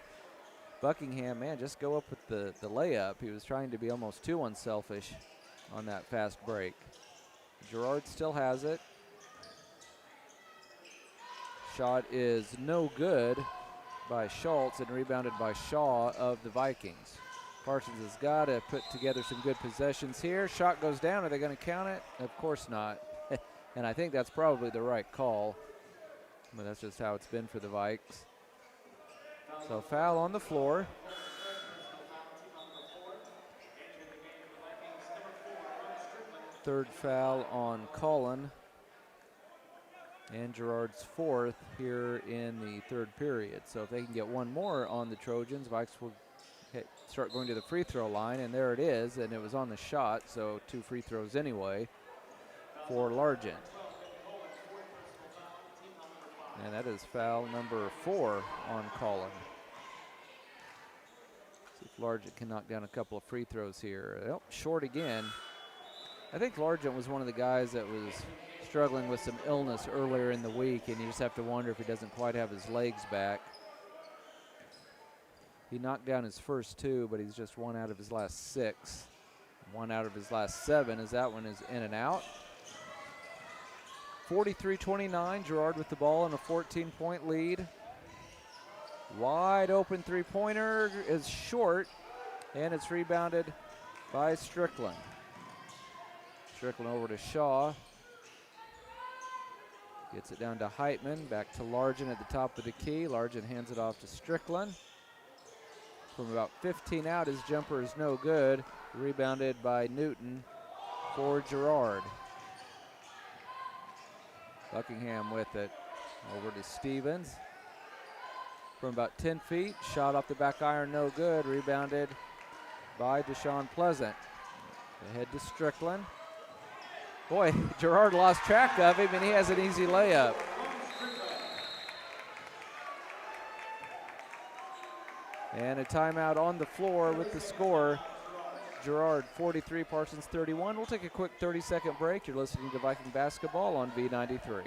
Buckingham, man, just go up with the layup. He was trying to be almost too unselfish on that fast break. Girard still has it. Shot is no good by Schultz and rebounded by Shaw of the Vikings. Parsons has got to put together some good possessions here. Shot goes down. Are they going to count it? Of course not. And I think that's probably the right call. But that's just how it's been for the Vikes. So foul on the floor. Third foul on Cullen. And Girard's fourth here in the third period. So if they can get one more on the Trojans, Vikes will start going to the free throw line, and there it is, and it was on the shot, so 2 free throws anyway for Largent. And that is foul number 4 on Cullen. See if Largent can knock down a couple of free throws here. Oh, short again. I think Largent was one of the guys that was struggling with some illness earlier in the week, and you just have to wonder if he doesn't quite have his legs back. He knocked down his first 2, but he's just 1 out of his last 6. 1 out of his last 7 as that one is in and out. 43-29, Girard with the ball in a 14-point lead. Wide open three-pointer is short, and it's rebounded by Strickland. Strickland over to Shaw. Gets it down to Heitman, back to Largent at the top of the key. Largent hands it off to Strickland. From about 15 out, his jumper is no good. Rebounded by Newton for Girard. Buckingham with it. Over to Stevens. From about 10 feet, shot off the back iron, no good. Rebounded by Deshaun Pleasant. Ahead to Strickland. Boy, Girard lost track of him, and he has an easy layup. And a timeout on the floor with the score. Girard 43, Parsons 31. We'll take a quick 30-second break. You're listening to Viking Basketball on B93.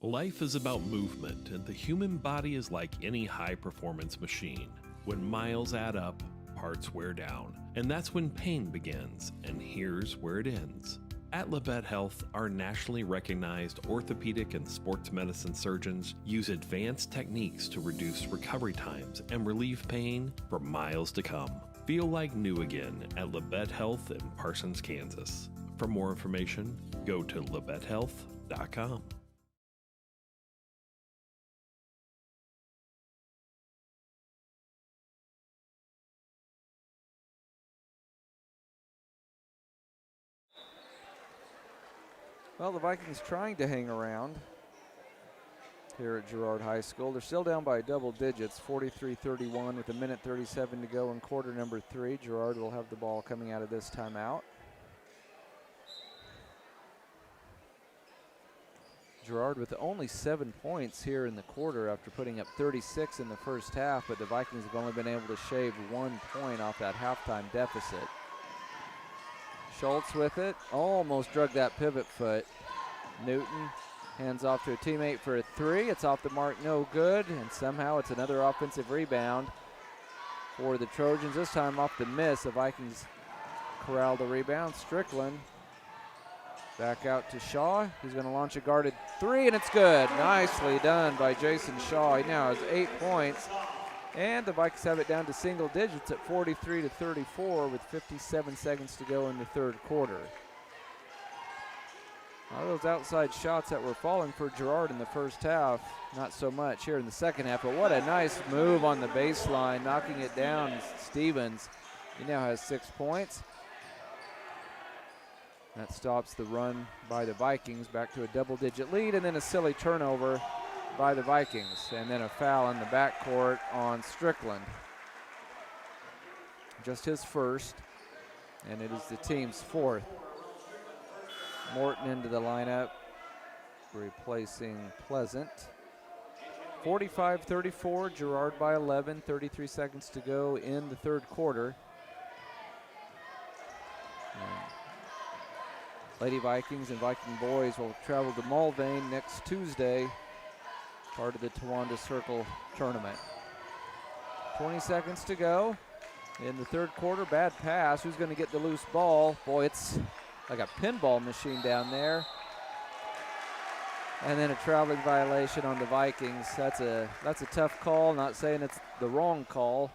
Life is about movement, and the human body is like any high-performance machine. When miles add up, parts wear down, and that's when pain begins, and here's where it ends. At Labette Health, our nationally recognized orthopedic and sports medicine surgeons use advanced techniques to reduce recovery times and relieve pain for miles to come. Feel like new again at Labette Health in Parsons, Kansas. For more information, go to labettehealth.com. Well, the Vikings trying to hang around here at Girard High School. They're still down by double digits, 43-31 with 1:37 to go in quarter number 3. Girard will have the ball coming out of this timeout. Girard with only 7 points here in the quarter after putting up 36 in the first half, but the Vikings have only been able to shave 1 point off that halftime deficit. Schultz with it, almost drug that pivot foot. Newton hands off to a teammate for a three. It's off the mark, no good, and somehow it's another offensive rebound for the Trojans, this time off the miss. The Vikings corral the rebound. Strickland back out to Shaw. He's going to launch a guarded three, and it's good. Nicely done by Jason Shaw. He now has 8 points, and the Vikings have it down to single digits at 43-34 with 57 seconds to go in the third quarter. All those outside shots that were falling for Girard in the first half, not so much here in the second half, but what a nice move on the baseline, knocking it down. Stevens, he now has 6 points. That stops the run by the Vikings back to a double-digit lead, and then a silly turnover by the Vikings, and then a foul in the backcourt on Strickland. Just his first, and it is the team's fourth. Morton into the lineup, replacing Pleasant. 45-34, Girard by 11, 33 seconds to go in the third quarter. Lady Vikings and Viking boys will travel to Mulvane next Tuesday, part of the Towanda Circle tournament. 20 seconds to go in the third quarter. Bad pass. Who's going to get the loose ball? Boy, it's like a pinball machine down there. And then a traveling violation on the Vikings. That's a tough call. Not saying it's the wrong call.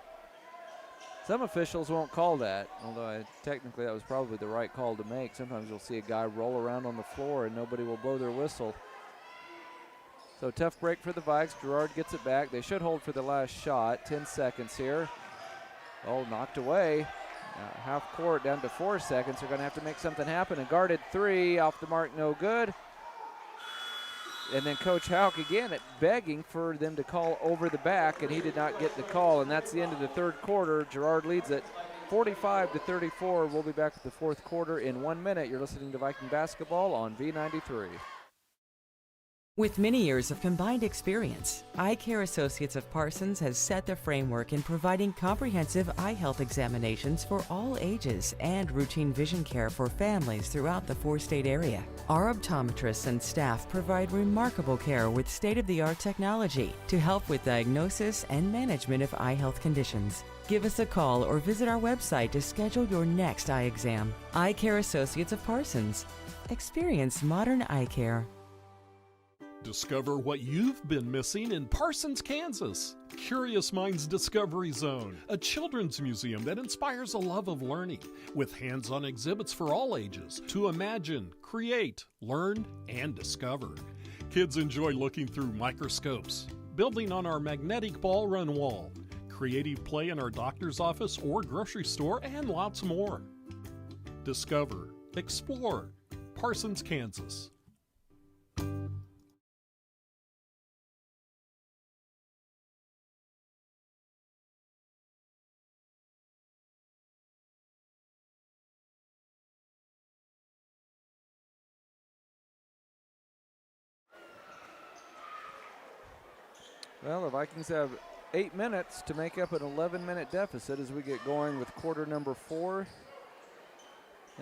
Some officials won't call that, although technically that was probably the right call to make. Sometimes you'll see a guy roll around on the floor and nobody will blow their whistle. So tough break for the Vikes. Girard gets it back. They should hold for the last shot. 10 seconds here. Oh, knocked away. Half court down to 4 seconds. They're going to have to make something happen. A guarded three off the mark, no good. And then Coach Houck again begging for them to call over the back, and he did not get the call. And that's the end of the third quarter. Girard leads it 45-34. We'll be back with the fourth quarter in 1 minute. You're listening to Viking Basketball on V93. With many years of combined experience, Eye Care Associates of Parsons has set the framework in providing comprehensive eye health examinations for all ages and routine vision care for families throughout the four-state area. Our optometrists and staff provide remarkable care with state-of-the-art technology to help with diagnosis and management of eye health conditions. Give us a call or visit our website to schedule your next eye exam. Eye Care Associates of Parsons. Experience modern eye care. Discover what you've been missing in Parsons, Kansas. Curious Minds Discovery Zone, a children's museum that inspires a love of learning, with hands-on exhibits for all ages to imagine, create, learn, and discover. Kids enjoy looking through microscopes, building on our magnetic ball run wall, creative play in our doctor's office or grocery store, and lots more. Discover, explore, Parsons, Kansas. Well, the Vikings have 8 minutes to make up an 11-minute deficit as we get going with quarter number 4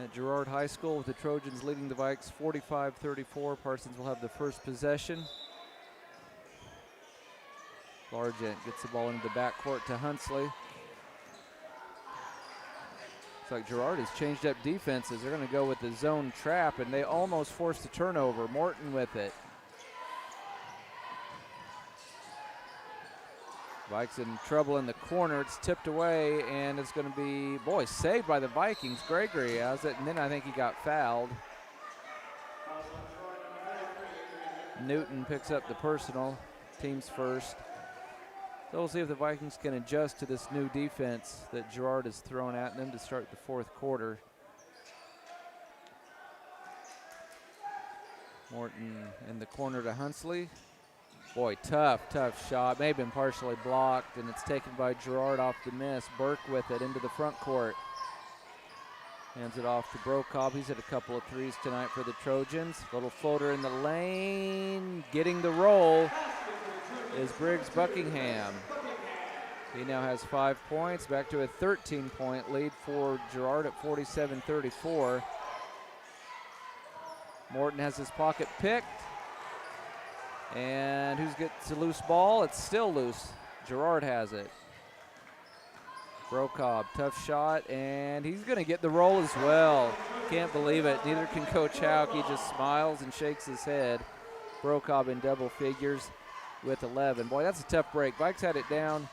at Girard High School, with the Trojans leading the Vikes 45-34. Parsons will have the first possession. Largent gets the ball into the backcourt to Hunsley. Looks like Girard has changed up defenses. They're going to go with the zone trap, and they almost forced a turnover. Morton with it. Vikes in trouble in the corner. It's tipped away, and it's going to be, boy, saved by the Vikings. Gregory has it, and then I think he got fouled. Newton picks up the personal, team's first. So we'll see if the Vikings can adjust to this new defense that Girard has thrown at them to start the fourth quarter. Morton in the corner to Hunsley. Boy, tough shot. May have been partially blocked, and it's taken by Girard off the miss. Burke with it into the front court. Hands it off to Brokob. He's hit a couple of threes tonight for the Trojans. Little floater in the lane. Getting the roll is Briggs Buckingham. He now has 5 points, back to a 13-point lead for Girard at 47-34. Morton has his pocket picked. And who gets a loose ball? It's still loose. Girard has it. Brokob, tough shot, and he's going to get the roll as well. Can't believe it. Neither can Coach Hauk. He just smiles and shakes his head. Brokob in double figures with 11. Boy, that's a tough break. Vikes had it down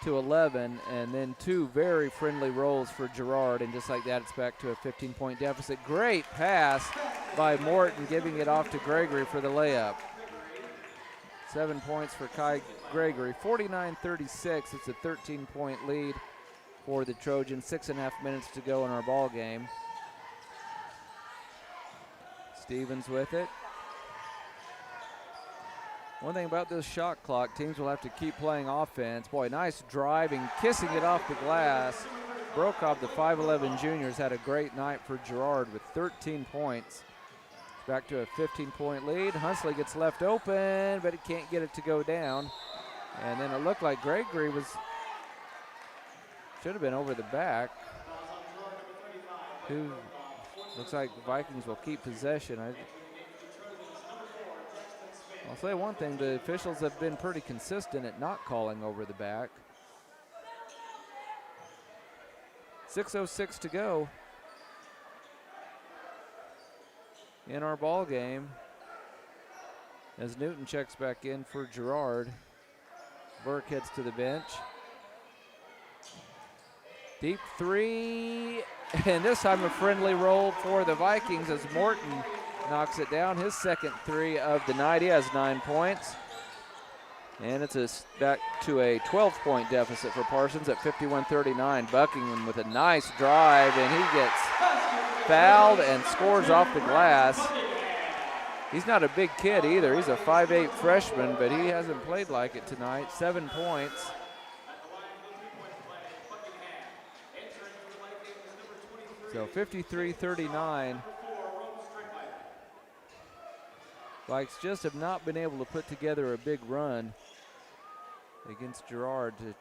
to 11, and then 2 very friendly rolls for Girard, and just like that, it's back to a 15-point deficit. Great pass by Morton, giving it off to Gregory for the layup. 7 points for Kai Gregory. 49-36. It's a 13-point lead for the Trojans. 6.5 minutes to go in our ball game. Stevens with it. One thing about this shot clock, teams will have to keep playing offense. Boy, nice driving, kissing it off the glass. Brokob, the 5'11 junior, has had a great night for Girard with 13 points. Back to a 15-point lead. Hunsley gets left open, but he can't get it to go down. And then it looked like Gregory should have been over the back. Looks like the Vikings will keep possession. I'll say one thing, the officials have been pretty consistent at not calling over the back. 6:06 to go in our ball game as Newton checks back in for Girard. Burke heads to the bench. Deep three, and this time a friendly roll for the Vikings as Morton knocks it down. His second 3 of the night. He has 9 points. And it's back to a 12-point deficit for Parsons at 51-39. Buckingham with a nice drive, and he gets fouled and scores off the glass. He's not a big kid either. He's a 5'8 freshman, but he hasn't played like it tonight. 7 points. So 53-39. Vikes just have not been able to put together a big run against Girard to,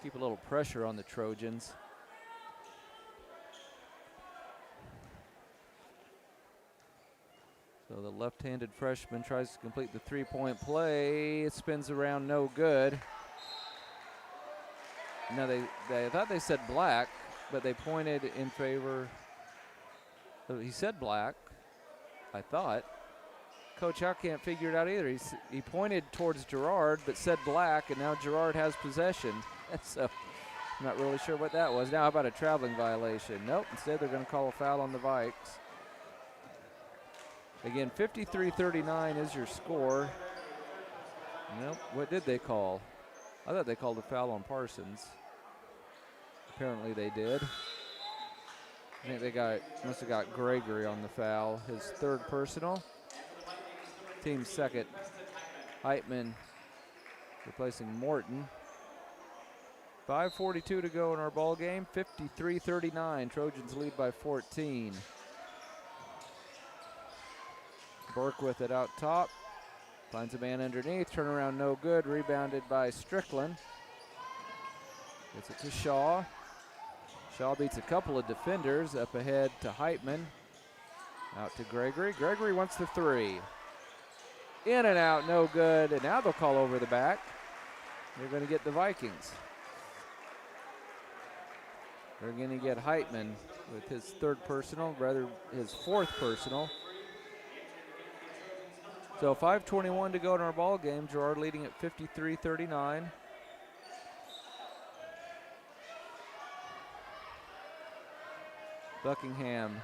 keep a little pressure on the Trojans. So the left-handed freshman tries to complete the three-point play. It spins around, no good. Now they thought they said black, but they pointed in favor. He said black, I thought. Coach Hauk can't figure it out either. He pointed towards Girard, but said black, and now Girard has possession. So I'm not really sure what that was. Now how about a traveling violation? Nope, instead they're going to call a foul on the Vikes. Again, 53-39 is your score. Nope, what did they call? I thought they called a foul on Parsons. Apparently they did. I think they must have got Gregory on the foul, his third personal. Team second. Heitman replacing Morton. 5:42 to go in our ball game. 53-39. Trojans lead by 14. Burke with it out top. Finds a man underneath. Turnaround no good. Rebounded by Strickland. Gets it to Shaw. Shaw beats a couple of defenders. Up ahead to Heitman. Out to Gregory. Gregory wants the 3. In and out, no good. And now they'll call over the back. They're going to get the Vikings. They're going to get Heitman with his third personal, rather his fourth personal. So 5:21 to go in our ball game. Girard leading at 53-39. Buckingham.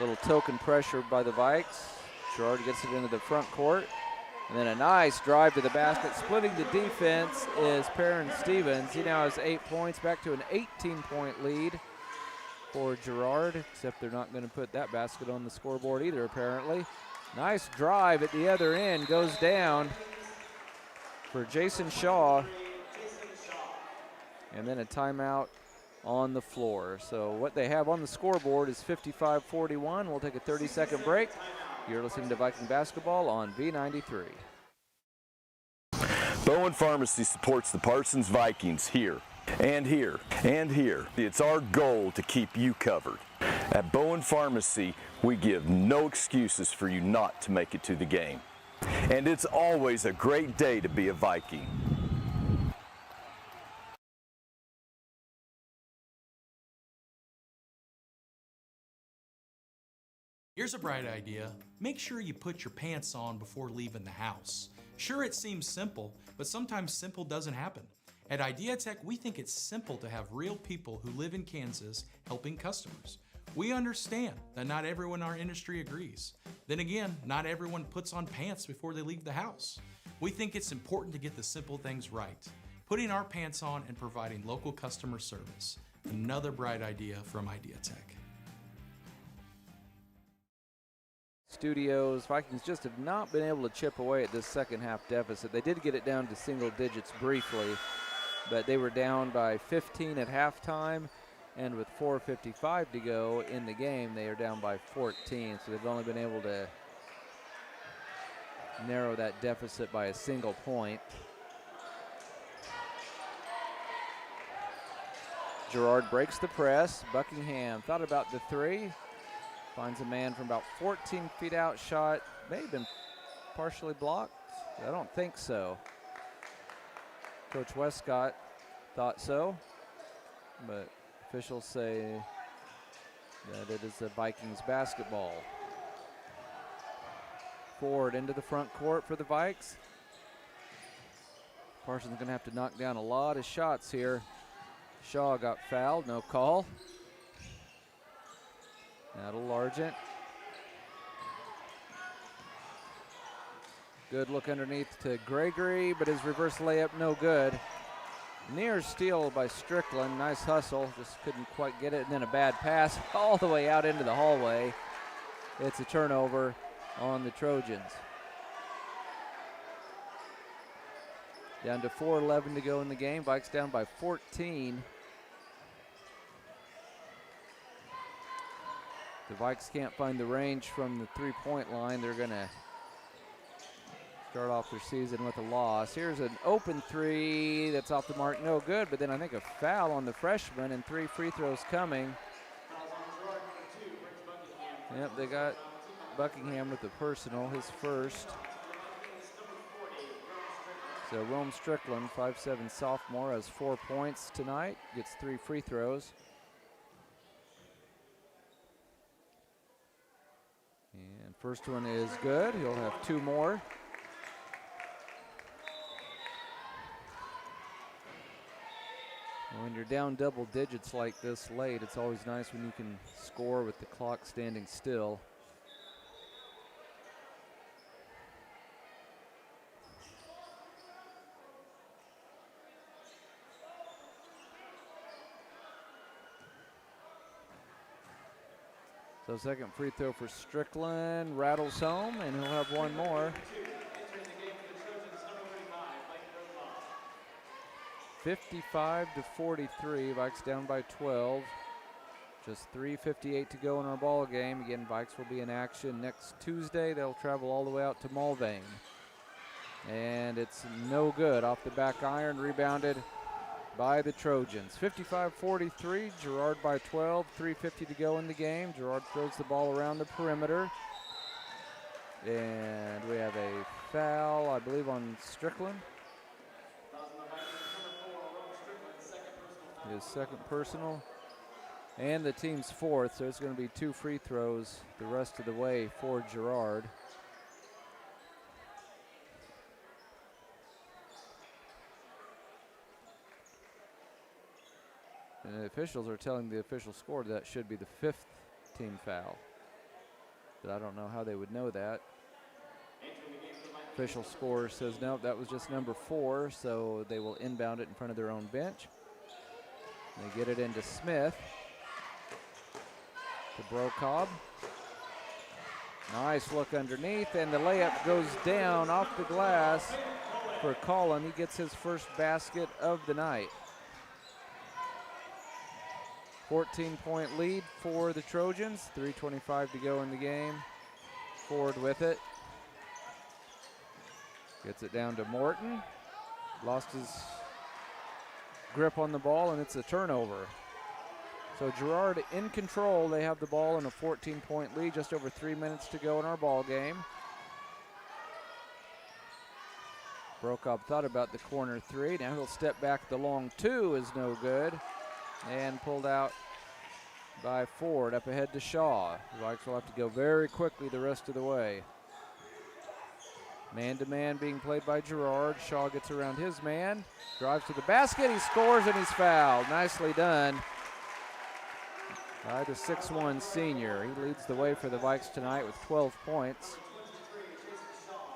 Little token pressure by the Vikes. Girard gets it into the front court. And then a nice drive to the basket. Splitting the defense is Perrin Stevens. He now has 8 points, back to an 18-point lead for Girard, except they're not going to put that basket on the scoreboard either, apparently. Nice drive at the other end. Goes down for Jason Shaw. and then a timeout on the floor. So what they have on the scoreboard is 55-41. We'll take a 30-second break. You're listening to Viking Basketball on V93. Bowen Pharmacy supports the Parsons Vikings here, and here, and here. It's our goal to keep you covered. At Bowen Pharmacy, we give no excuses for you not to make it to the game. And it's always a great day to be a Viking. Here's a bright idea. Make sure you put your pants on before leaving the house. Sure, it seems simple, but sometimes simple doesn't happen. At IdeaTech, we think it's simple to have real people who live in Kansas helping customers. We understand that not everyone in our industry agrees. Then again, not everyone puts on pants before they leave the house. We think it's important to get the simple things right. Putting our pants on and providing local customer service. Another bright idea from IdeaTech. Studios, Vikings just have not been able to chip away at this second half deficit. They did get it down to single digits briefly, but they were down by 15 at halftime, and with 4:55 to go in the game, they are down by 14. So they've only been able to narrow that deficit by a single point. Girard breaks the press. Buckingham thought about the three. Finds a man from about 14 feet out. Shot may have been partially blocked. I don't think so. Coach Westcott thought so, but officials say that it is the Vikings basketball. Forward into the front court for the Vikes. Parsons going to have to knock down a lot of shots here. Shaw got fouled, no call. Now to Largent. Good look underneath to Gregory, but his reverse layup no good. Near steal by Strickland, nice hustle, just couldn't quite get it, and then a bad pass all the way out into the hallway. It's a turnover on the Trojans. Down to 4:11 to go in the game, Vikes down by 14. The Vikes can't find the range from the three-point line. They're going to start off their season with a loss. Here's an open three that's off the mark, no good, but then I think a foul on the freshman and 3 free throws coming. Yep, they got Buckingham with the personal, his first. So Rome Strickland, 5'7" sophomore, has 4 points tonight, gets 3 free throws. And first one is good. He'll have 2 more. When you're down double digits like this late, it's always nice when you can score with the clock standing still. So second free throw for Strickland, rattles home, and he'll have 1 more. 55-43, Vikes down by 12. Just 3:58 to go in our ball game. Again, Vikes will be in action next Tuesday. They'll travel all the way out to Mulvane. And it's no good. Off the back iron, rebounded by the Trojans. 55-43, Girard by 12, 3:50 to go in the game. Girard throws the ball around the perimeter. And we have a foul, I believe, on Strickland. His second personal. And the team's 4th, so it's going to be 2 free throws the rest of the way for Girard. And the officials are telling the official score that should be the 5th team foul. But I don't know how they would know that. Official score says no, that was just number 4, so they will inbound it in front of their own bench. They get it into Smith. To Brocobb. Nice look underneath, and the layup goes down off the glass for Collin. He gets his first basket of the night. 14-point lead for the Trojans. 3:25 to go in the game. Ford with it. Gets it down to Morton. Lost his grip on the ball, and it's a turnover. So Girard in control. They have the ball in a 14-point lead. Just over 3 minutes to go in our ball game. Brokop thought about the corner three. Now he'll step back. The long two is no good. And pulled out by Ford. Up ahead to Shaw. The Vikes will have to go very quickly the rest of the way. Man-to-man being played by Girard. Shaw gets around his man. Drives to the basket. He scores and he's fouled. Nicely done by the 6'1 senior. He leads the way for the Vikes tonight with 12 points.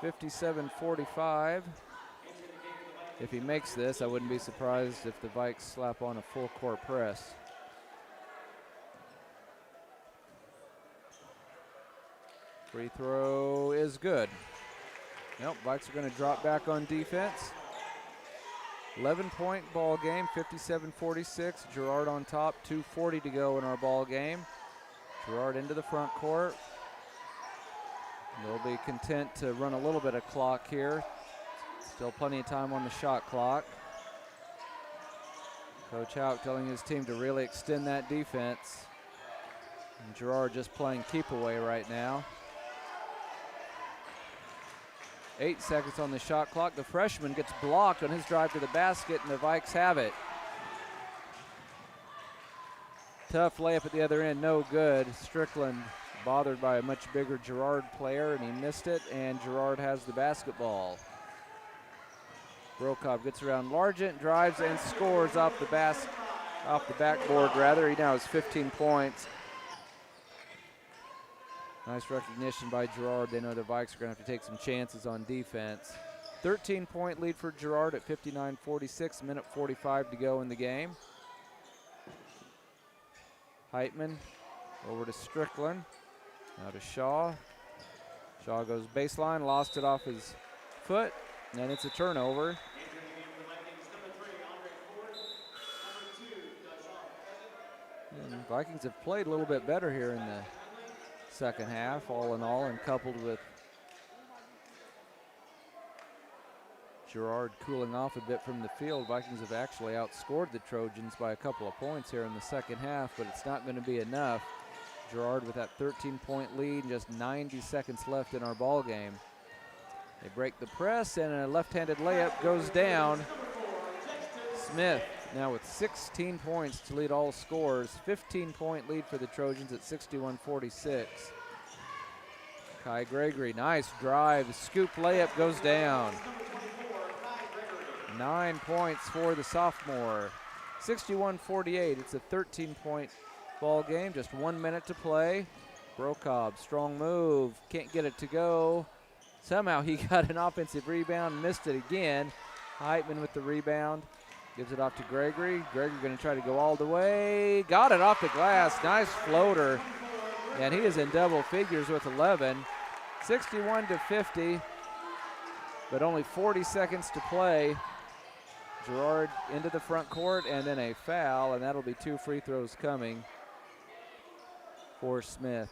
57-45. If he makes this, I wouldn't be surprised if the Vikes slap on a full court press. Free throw is good. Nope, Vikes are going to drop back on defense. 11-point ball game, 57-46. Girard on top, 2:40 to go in our ball game. Girard into the front court. They'll be content to run a little bit of clock here. Still plenty of time on the shot clock. Coach Houck telling his team to really extend that defense. And Girard just playing keep away right now. 8 seconds on the shot clock. The freshman gets blocked on his drive to the basket, and the Vikes have it. Tough layup at the other end, no good. Strickland bothered by a much bigger Girard player, and he missed it, and Girard has the basketball. Brokop gets around Largent, drives and scores off the backboard rather. He now has 15 points. Nice recognition by Girard. They know the Vikes are going to have to take some chances on defense. 13-point lead for Girard at 59-46, minute 45 to go in the game. Heitman over to Strickland. Now to Shaw. Shaw goes baseline, lost it off his foot, and it's a turnover. And Vikings have played a little bit better here in the second half, all in all, and coupled with Girard cooling off a bit from the field, Vikings have actually outscored the Trojans by a couple of points here in the second half, but it's not going to be enough. Girard with that 13-point lead, just 90 seconds left in our ball game. They break the press, and a left-handed layup goes down. Smith now with 16 points to lead all scores. 15-point lead for the Trojans at 61-46. Kai Gregory, nice drive. Scoop layup goes down. 9 points for the sophomore. 61-48. It's a 13-point ball game. Just 1 minute to play. Brokop, strong move. Can't get it to go. Somehow he got an offensive rebound, missed it again. Heitman with the rebound. Gives it off to Gregory. Gregory going to try to go all the way. Got it off the glass. Nice floater. And he is in double figures with 11. 61-50, but only 40 seconds to play. Girard into the front court, and then a foul, and that'll be 2 free throws coming for Smith.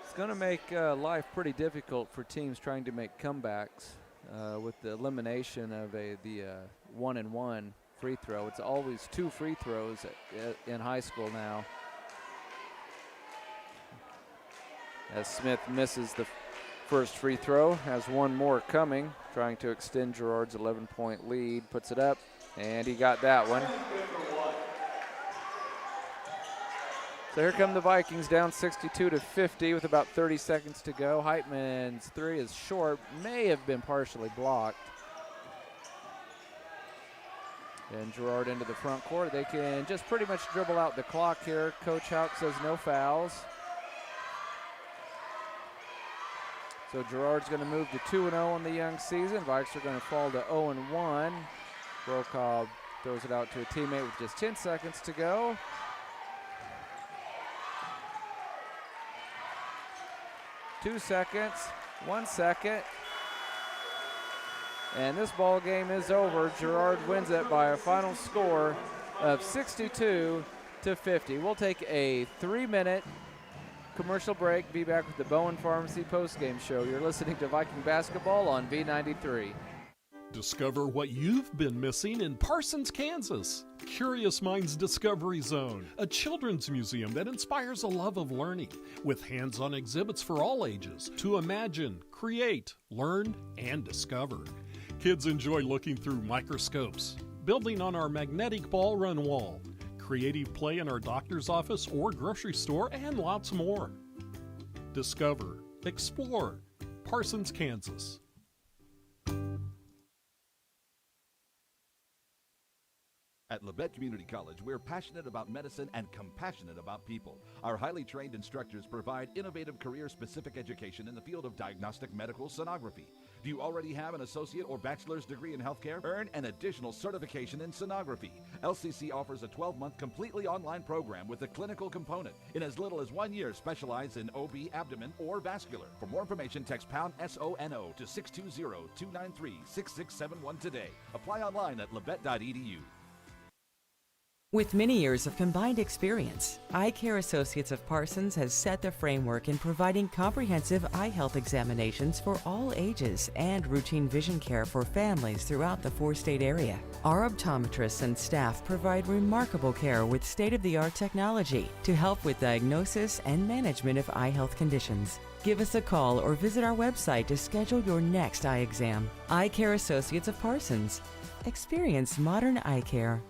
It's going to make life pretty difficult for teams trying to make comebacks with the elimination of the 1-and-1 free throw. It's always 2 free throws in high school now. As Smith misses the first free throw, has one more coming, trying to extend Girard's 11-point lead. Puts it up, and he got that one. So here come the Vikings, down 62-50 with about 30 seconds to go. Heitman's three is short, may have been partially blocked. And Girard into the front court. They can just pretty much dribble out the clock here. Coach Houck says no fouls. So Girard's going to move to 2-0 on the young season. Vikes are going to fall to 0-1. Brokop throws it out to a teammate with just 10 seconds to go. 2 seconds, 1 second. And this ball game is over. Girard wins it by a final score of 62-50. We'll take a 3-minute commercial break. Be back with the Bowen Pharmacy postgame show. You're listening to Viking basketball on V93. Discover what you've been missing in Parsons, Kansas. Curious Minds Discovery Zone, a children's museum that inspires a love of learning, with hands-on exhibits for all ages to imagine, create, learn, and discover. Kids enjoy looking through microscopes, building on our magnetic ball run wall, creative play in our doctor's office or grocery store, and lots more. Discover, explore, Parsons, Kansas. At Labette Community College, we're passionate about medicine and compassionate about people. Our highly trained instructors provide innovative career-specific education in the field of diagnostic medical sonography. Do you already have an associate or bachelor's degree in healthcare? Earn an additional certification in sonography. LCC offers a 12-month completely online program with a clinical component. In as little as 1 year, specialize in OB, abdomen, or vascular. For more information, text pound SONO to 620-293-6671 today. Apply online at labette.edu. With many years of combined experience, Eye Care Associates of Parsons has set the framework in providing comprehensive eye health examinations for all ages and routine vision care for families throughout the 4-state area. Our optometrists and staff provide remarkable care with state-of-the-art technology to help with diagnosis and management of eye health conditions. Give us a call or visit our website to schedule your next eye exam. Eye Care Associates of Parsons. Experience modern eye care.